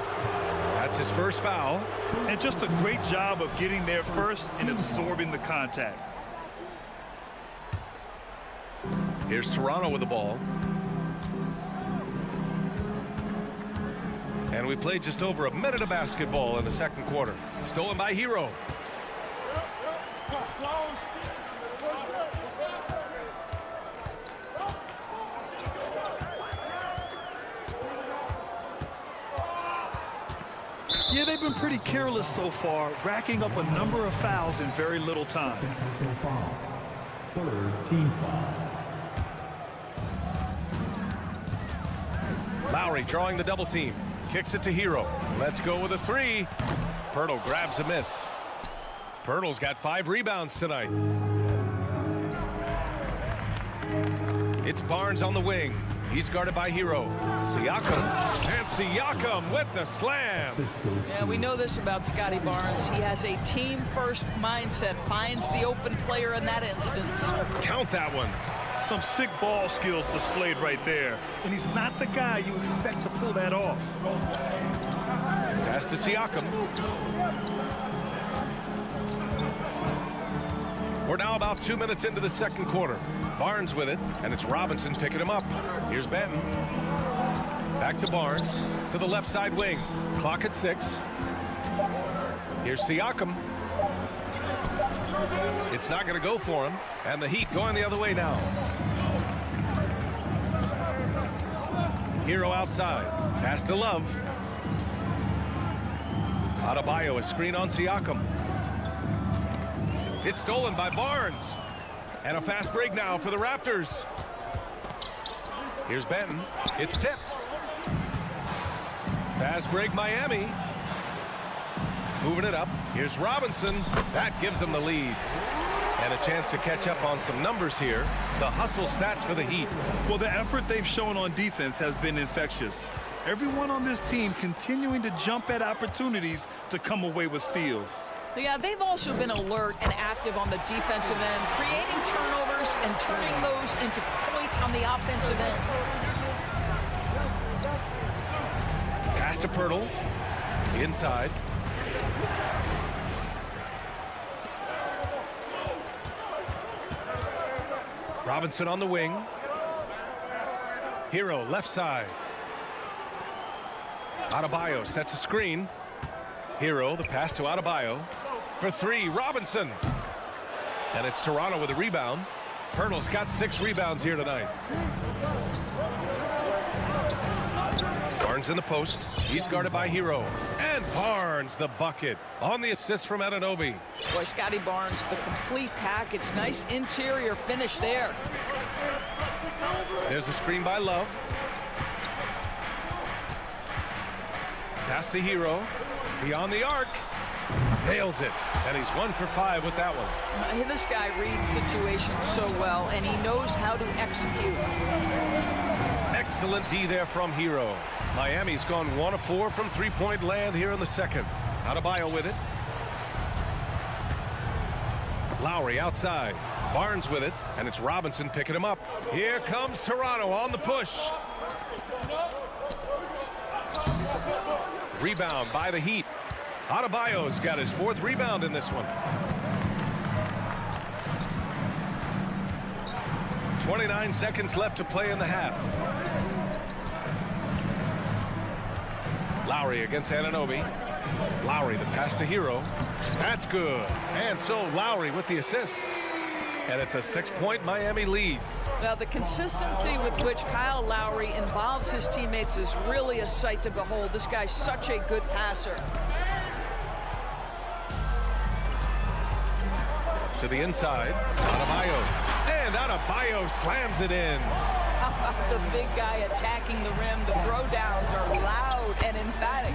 That's his first foul. And just a great job of getting there first and absorbing the contact. Here's Toronto with the ball. And we played just over a minute of basketball in the second quarter. Stolen by Hero. Yeah, they've been pretty careless so far, racking up a number of fouls in very little time. Third team foul. Lowry drawing the double team. Kicks it to Hero. Let's go with a 3. Poeltl grabs a miss. Poeltl's got 5 rebounds tonight. It's Barnes on the wing. He's guarded by Hero. Siakam. And Siakam with the slam. Yeah, we know this about Scotty Barnes. He has a team-first mindset. Finds the open player in that instance. Count that one. Some sick ball skills displayed right there. And he's not the guy you expect to pull that off. Pass to Siakam. We're now about 2 minutes into the second quarter. Barnes with it, and it's Robinson picking him up. Here's Benton. Back to Barnes, to the left side wing. Clock at 6. Here's Siakam. It's not going to go for him, and the Heat going the other way now. Hero outside. Pass to Love. Adebayo, a screen on Siakam. It's stolen by Barnes. And a fast break now for the Raptors. Here's Benton. It's tipped. Fast break Miami. Moving it up. Here's Robinson. That gives them the lead. And a chance to catch up on some numbers here. The hustle stats for the Heat. Well, the effort they've shown on defense has been infectious. Everyone on this team continuing to jump at opportunities to come away with steals. Yeah, they've also been alert and active on the defensive end, creating turnovers and turning those into points on the offensive end. Pass Pass to Pirtle. Inside. Robinson on the wing. Hero left side. Adebayo sets a screen. Hero, the pass to Adebayo. For three, Robinson. And it's Toronto with a rebound. Pirtle's got 6 rebounds here tonight. Barnes in the post. He's guarded by Hero. And Barnes, the bucket, on the assist from Anunoby. Boy, Scotty Barnes, the complete package. Nice interior finish there. There's a screen by Love. Pass to Hero. Beyond the arc. Nails it. And he's 1 for 5 with that one. This guy reads situations so well, and he knows how to execute. Excellent D there from Hero. Miami's gone 1 of 4 from three-point land here in the second. Adebayo with it. Lowry outside. Barnes with it, and it's Robinson picking him up. Here comes Toronto on the push. Rebound by the Heat. Adebayo's got his 4th rebound in this one. 29 seconds left to play in the half. Lowry against Anunoby. Lowry, the pass to Hero. That's good. And so Lowry with the assist. And it's a 6-point Miami lead. Now, the consistency with which Kyle Lowry involves his teammates is really a sight to behold. This guy's such a good passer. To the inside, Adebayo. And Adebayo slams it in. How about the big guy attacking the rim? The throwdowns are loud and emphatic.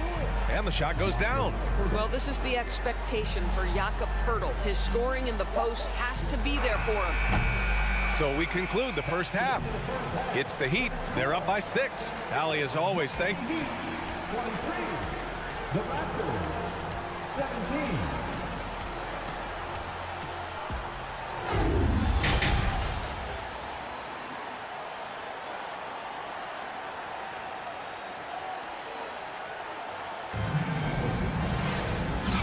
And the shot goes down. Well, this is the expectation for Jakob Pirtle. His scoring in the post has to be there for him. So we conclude the first half. It's the Heat. They're up by 6. Allie, as always, thank you. 23. The Raptors. 17.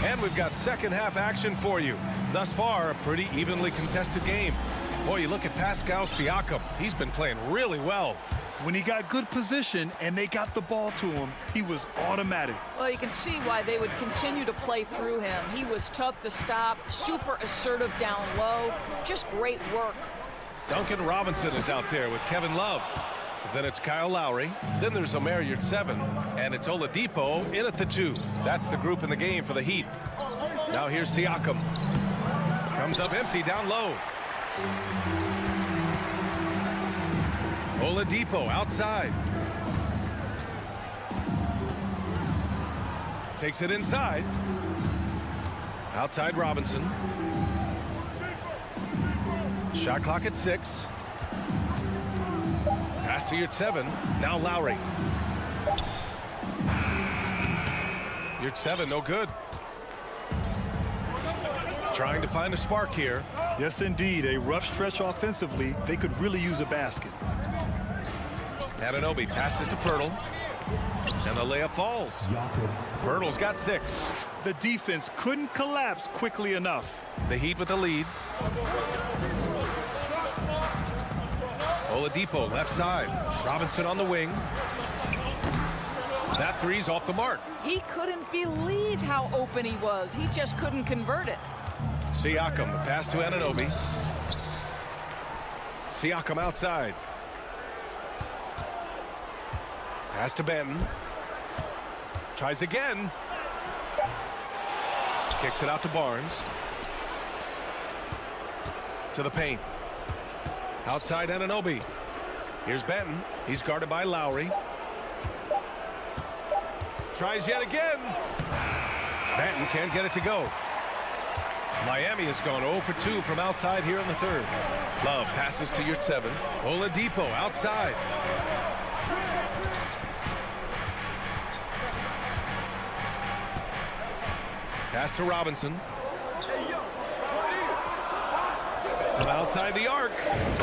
And we've got second half action for you. Thus far, a pretty evenly contested game. Boy, you look at Pascal Siakam. He's been playing really well. When he got good position and they got the ball to him, he was automatic. Well, you can see why they would continue to play through him. He was tough to stop, super assertive down low. Just great work. Duncan Robinson is out there with Kevin Love. Then it's Kyle Lowry. Then there's Omer Yurtseven. And it's Oladipo in at the 2. That's the group in the game for the Heat. Now here's Siakam. Comes up empty down low. Oladipo outside. Takes it inside. Outside Robinson. Shot clock at 6. Pass to Yurtseven. Now Lowry. Yurtseven, no good. Trying to find a spark here. Yes, indeed. A rough stretch offensively. They could really use a basket. Anunoby passes to Pirtle. And the layup falls. Pirtle's got 6. The defense couldn't collapse quickly enough. The Heat with the lead. Oladipo left side. Robinson on the wing. That three's off the mark. He couldn't believe how open he was. He just couldn't convert it. Siakam, the pass to Anunoby. Siakam outside. Pass to Benton. Tries again. Kicks it out to Barnes. To the paint. Outside Anunoby. Here's Benton. He's guarded by Lowry. Tries yet again. Benton can't get it to go. Miami has gone 0 for 2 from outside here in the third. Love passes to Yurtseven. Oladipo outside. Pass to Robinson. From outside the arc.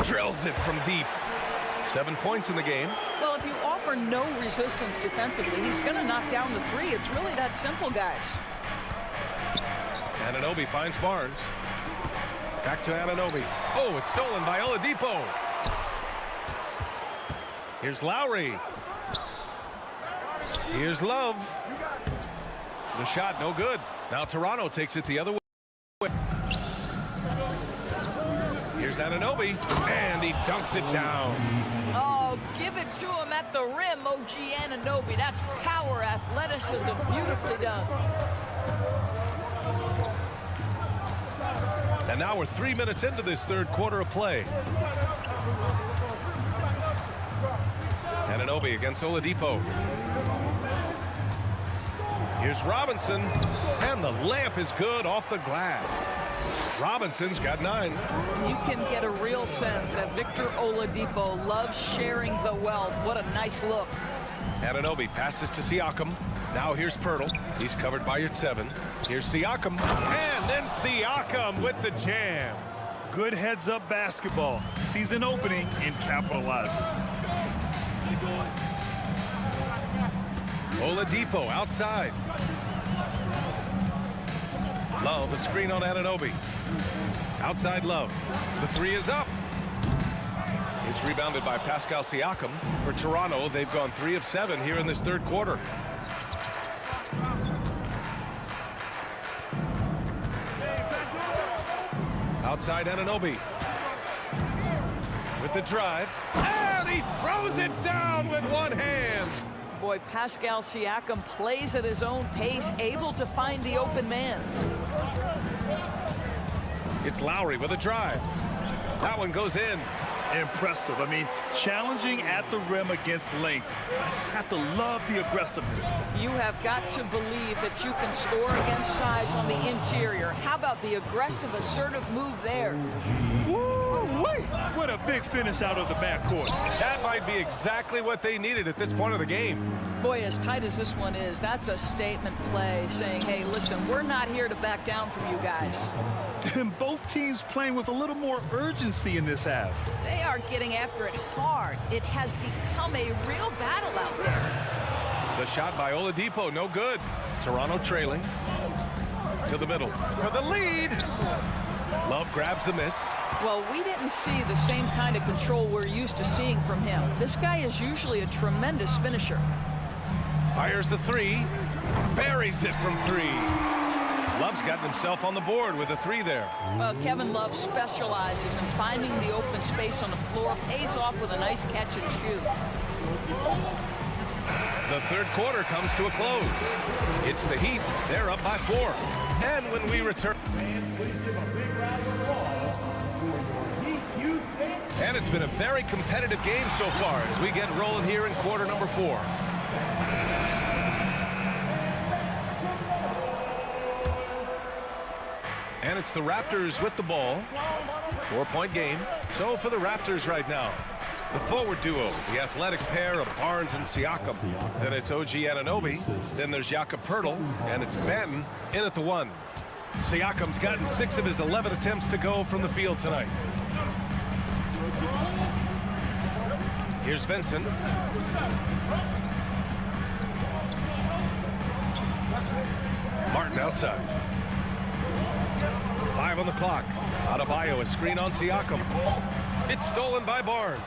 Drills it from deep. 7 points in the game. Well, if you offer offer no resistance defensively. He's going to knock down the three. It's really that simple, guys. Anunoby finds Barnes. Back to Anunoby. Oh, it's stolen by Oladipo. Here's Lowry. Here's Love. The shot, no good. Now Toronto takes it the other way. Here's Anunoby, and he dunks it down. Oh, give it to him at the rim, OG Anunoby. That's power, athleticism, beautifully done. And now we're 3 minutes into this third quarter of play. Anunoby against Oladipo. Here's Robinson, and the layup is good off the glass. Robinson's got 9. You can get a real sense that Victor Oladipo loves sharing the wealth. What a nice look. Anunoby passes to Siakam. Now here's Pirtle. He's covered by Yurtseven. Here's Siakam. And then Siakam with the jam. Good heads-up basketball. Sees an opening and capitalizes. Oladipo outside. Love, a screen on Anunoby. Outside Love. The three is up. It's rebounded by Pascal Siakam. For Toronto, they've gone 3 of 7 here in this third quarter. Outside Anunoby. With the drive. And he throws it down with one hand. Boy, Pascal Siakam plays at his own pace, able to find the open man. It's Lowry with a drive. That one goes in. Impressive. I mean, challenging at the rim against length. I just have to love the aggressiveness. You have got to believe that you can score against size on the interior. How about the aggressive, assertive move there? Woo-wee! What a big finish out of the backcourt. That might be exactly what they needed at this point of the game. Boy, as tight as this one is, that's a statement play saying, hey, listen, we're not here to back down from you guys. And both teams playing with a little more urgency in this half. They are getting after it hard. It has become a real battle out there. The shot by Oladipo, no good. Toronto trailing. To the middle for the lead. Love grabs the miss. Well, we didn't see the same kind of control we're used to seeing from him. This guy is usually a tremendous finisher. Fires the three. Buries it from 3. Love's gotten himself on the board with a 3 there. Well, Kevin Love specializes in finding the open space on the floor, pays off with a nice catch and shoot. The third quarter comes to a close. It's the Heat. They're up by 4. And when we return... And it's been a very competitive game so far as we get rolling here in quarter number 4. And it's the Raptors with the ball. 4-point game. So for the Raptors right now, the forward duo, the athletic pair of Barnes and Siakam. Then it's OG Anunoby. Then there's Jakob Poeltl. And it's Benton in at the 1. Siakam's gotten 6 of his 11 attempts to go from the field tonight. Here's Vincent. Martin outside. 5 on the clock. Adebayo, a screen on Siakam. It's stolen by Barnes.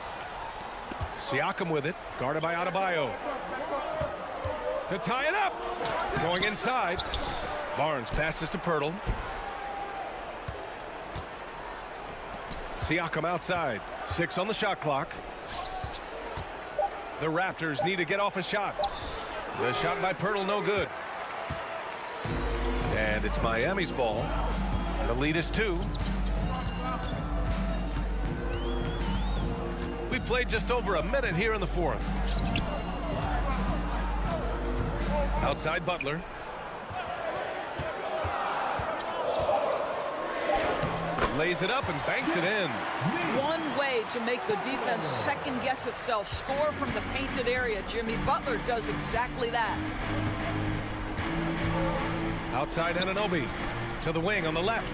Siakam with it, guarded by Adebayo. To tie it up. Going inside. Barnes passes to Poeltl. Siakam outside. 6 on the shot clock. The Raptors need to get off a shot. The shot by Poeltl, no good. And it's Miami's ball. The lead is 2. We played just over a minute here in the 4th. Outside Butler. Lays it up and banks it in. One way to make the defense second-guess itself, score from the painted area. Jimmy Butler does exactly that. Outside Anunoby. To the wing on the left.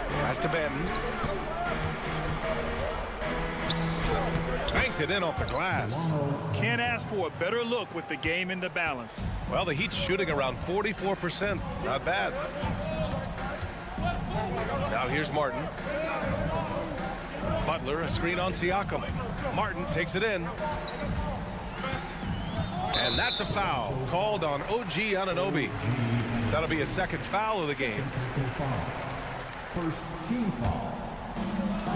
Pass to Benton. Banked it in off the glass. Can't ask for a better look with the game in the balance. Well, the Heat's shooting around 44%. Not bad. Now here's Martin. Butler, a screen on Siakam. Martin takes it in. And that's a foul called on OG Anunoby. That'll be a second foul of the game. First team foul.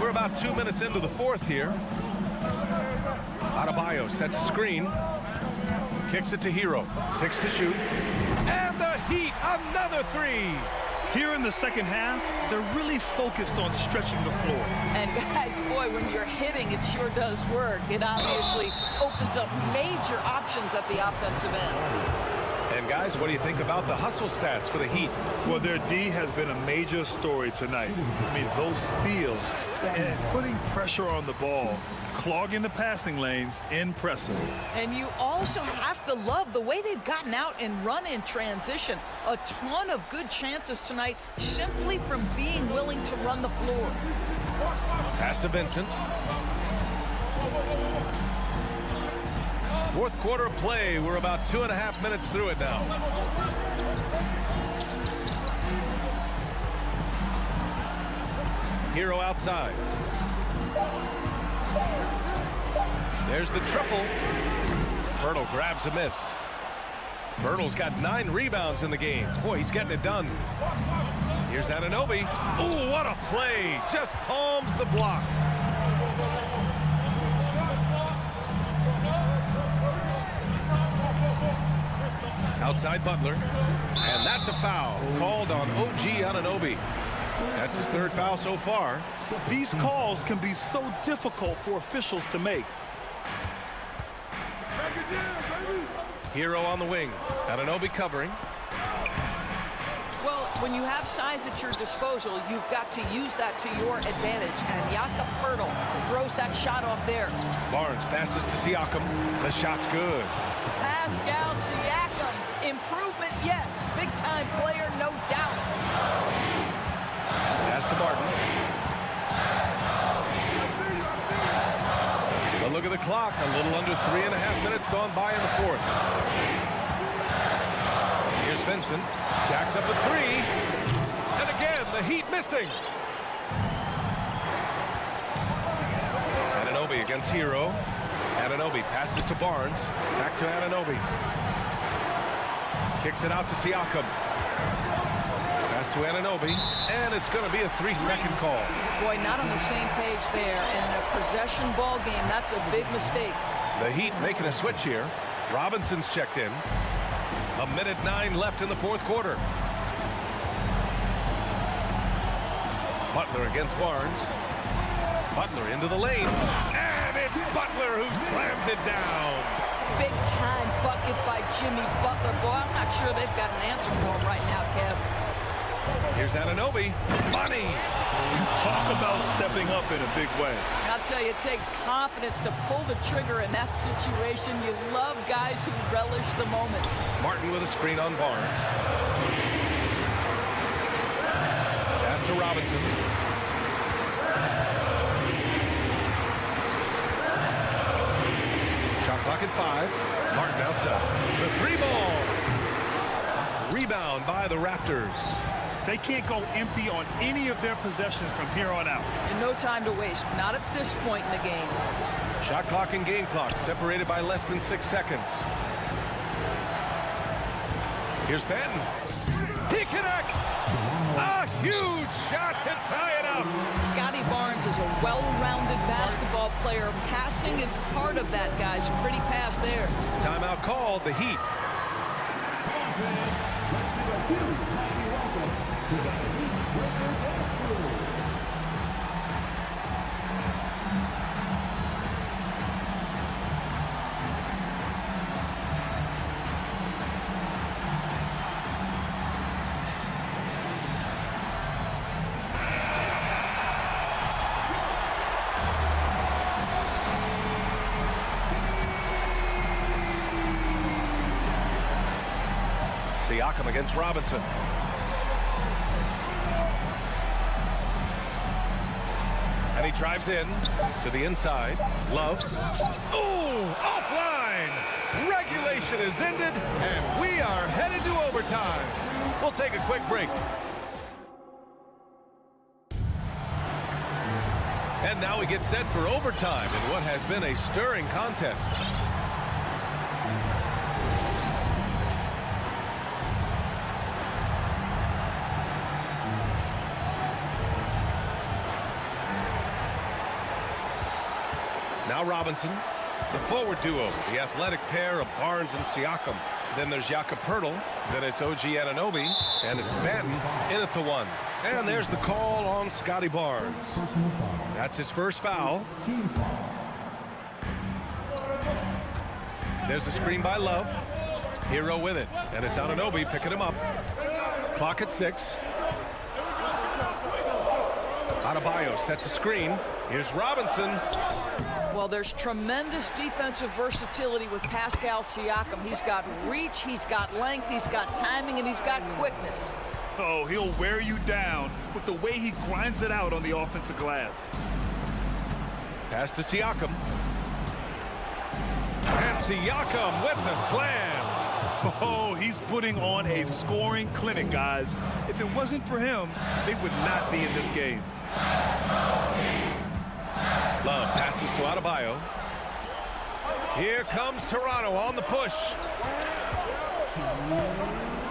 We're about 2 minutes into the fourth here. Adebayo sets a screen. Kicks it to Hero. 6 to shoot. And the Heat, another three. Here in the second half, they're really focused on stretching the floor. And guys, boy, when you're hitting, it sure does work. It obviously opens up major options at the offensive end. And guys, what do you think about the hustle stats for the Heat? Well, their D has been a major story tonight. I mean, those steals and putting pressure on the ball, clogging the passing lanes, impressive. And you also have to love the way they've gotten out and run in transition. A ton of good chances tonight simply from being willing to run the floor. Pass to Vincent. Fourth quarter of play. We're about 2.5 minutes through it now. Hero outside. There's the triple. Pirtle grabs a miss. Pirtle's got 9 rebounds in the game. Boy, he's getting it done. Here's Anunoby. Ooh, what a play. Just palms the block. Outside Butler. And that's a foul called on OG Anunoby. That's his 3rd foul so far. These calls can be so difficult for officials to make. Hero on the wing. Anunoby covering. Well, when you have size at your disposal, you've got to use that to your advantage. And Jakob Poeltl throws that shot off there. Barnes passes to Siakam. The shot's good. Pascal Siakam. Improvement, yes. Big-time player, no doubt. Pass to Martin. But look at the clock. A little under 3.5 minutes gone by in the fourth. Here's Vincent. Jacks up a 3. And again, the Heat missing. Anunoby against Hero. Anunoby passes to Barnes. Back to Anunoby. Kicks it out to Siakam. Pass to Anunoby. And it's going to be a 3-second call. Boy, not on the same page there. And in a possession ball game, that's a big mistake. The Heat making a switch here. Robinson's checked in. 1:09 left in the fourth quarter. Butler against Barnes. Butler into the lane. And it's Butler who slams it down. Big time bucket by Jimmy Butler. Boy, I'm not sure they've got an answer for him right now, Kev. Here's Anunoby. Money. Talk about stepping up in a big way. I'll tell you, it takes confidence to pull the trigger in that situation. You love guys who relish the moment. Martin with a screen on Barnes. Pass to Robinson. Shot clock at 5. Martin outside. The 3-ball. Rebound by the Raptors. They can't go empty on any of their possessions from here on out. And no time to waste. Not at this point in the game. Shot clock and game clock separated by less than 6 seconds. Here's Benton. He connects. A huge shot to tie it up. Scotty Barnes is a well-rounded basketball player. Passing is part of that, guys. Pretty pass there. Timeout called. The Heat. Siakam against Robinson. And he drives in to the inside. Love. Oh, offline. Regulation is ended, and we are headed to overtime. We'll take a quick break. And now we get set for overtime in what has been a stirring contest. Now Robinson, the forward duo, the athletic pair of Barnes and Siakam. Then there's Jakob Poeltl, then it's OG Anunoby, and it's Banton in at the one. And there's the call on Scotty Barnes. That's his first foul. There's the screen by Love. Hero with it, and it's Anunoby picking him up. Clock at 6. Adebayo sets a screen. Here's Robinson. Well, there's tremendous defensive versatility with Pascal Siakam. He's got reach, he's got length, he's got timing, and he's got quickness. Oh, he'll wear you down with the way he grinds it out on the offensive glass. Pass to Siakam. And Siakam with the slam. Oh, he's putting on a scoring clinic, guys. If it wasn't for him, they would not be in this game. Love passes to Adebayo. Here comes Toronto on the push.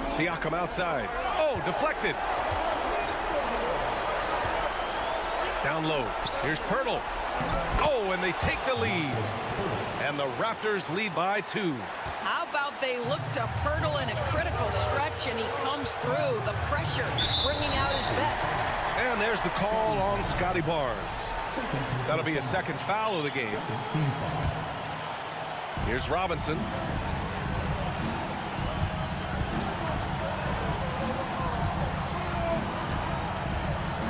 Siakam outside. Oh, deflected. Down low. Here's Poeltl. Oh, and they take the lead. And the Raptors lead by 2. How about they look to Poeltl in a critical stretch, and he comes through. The pressure bringing out his best. And there's the call on Scotty Barnes. That'll be a second foul of the game. Here's Robinson.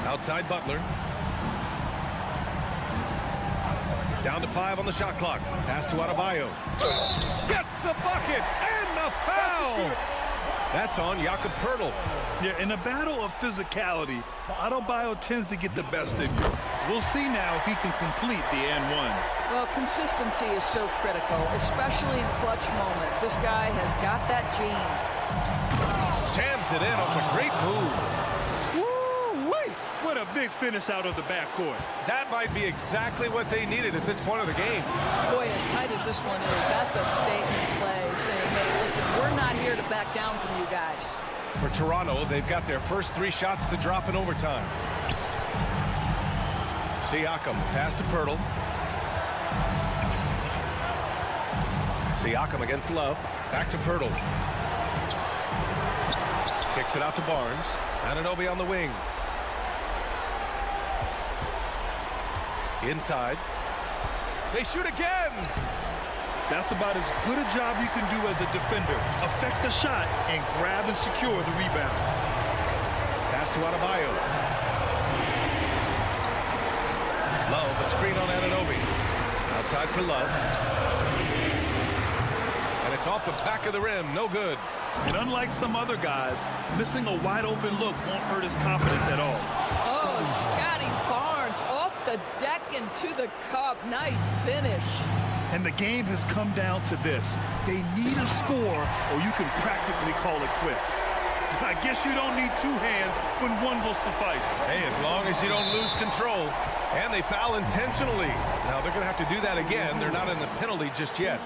Outside Butler. Down to 5 on the shot clock. Pass to Adebayo. Gets the bucket and the foul. That's on Jakob Poeltl. Yeah, in a battle of physicality, Adebayo tends to get the best of you. We'll see now if he can complete the and one. Well, consistency is so critical, especially in clutch moments. This guy has got that gene. Jams it in off a great move. Woo-wee! What a big finish out of the backcourt. That might be exactly what they needed at this point of the game. Boy, as tight as this one is, that's a statement play saying, hey, listen, we're not here to back down from you guys. For Toronto, they've got their first 3 shots to drop in overtime. Siakam, pass to Poeltl. Siakam against Love. Back to Poeltl. Kicks it out to Barnes. Anunoby on the wing. Inside. They shoot again. That's about as good a job you can do as a defender. Affect the shot and grab and secure the rebound. Pass to Adebayo. Love, a screen on Anunoby. Outside for Love. And it's off the back of the rim. No good. And unlike some other guys, missing a wide open look won't hurt his confidence at all. Oh, Scotty Barnes off the deck and to the cup. Nice finish. And the game has come down to this. They need a score, or you can practically call it quits. I guess you don't need 2 hands when one will suffice. Hey, as long as you don't lose control. And they foul intentionally. Now they're going to have to do that again. They're not in the penalty just yet.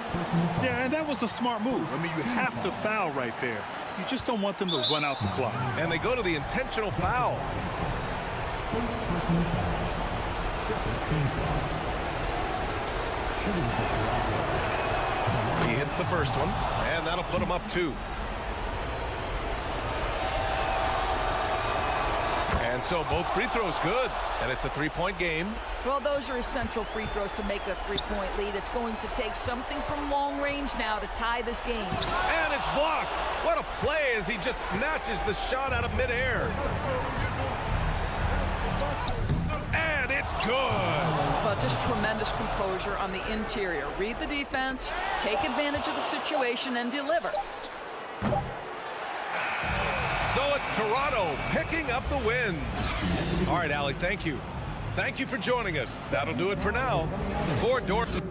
Yeah, and that was a smart move. I mean, you have to foul right there. You just don't want them to run out the clock. And they go to the intentional foul. He hits the first one, and that'll put him up 2. And so both free throws good, and it's a 3-point game. Well, those are essential free throws to make it a 3-point lead. It's going to take something from long range now to tie this game. And it's blocked. What a play as he just snatches the shot out of midair. And it's good. Well, just tremendous composure on the interior. Read the defense, take advantage of the situation, and deliver. So it's Toronto picking up the win. All right, Allie, thank you. Thank you for joining us. That'll do it for now. For Dortmund.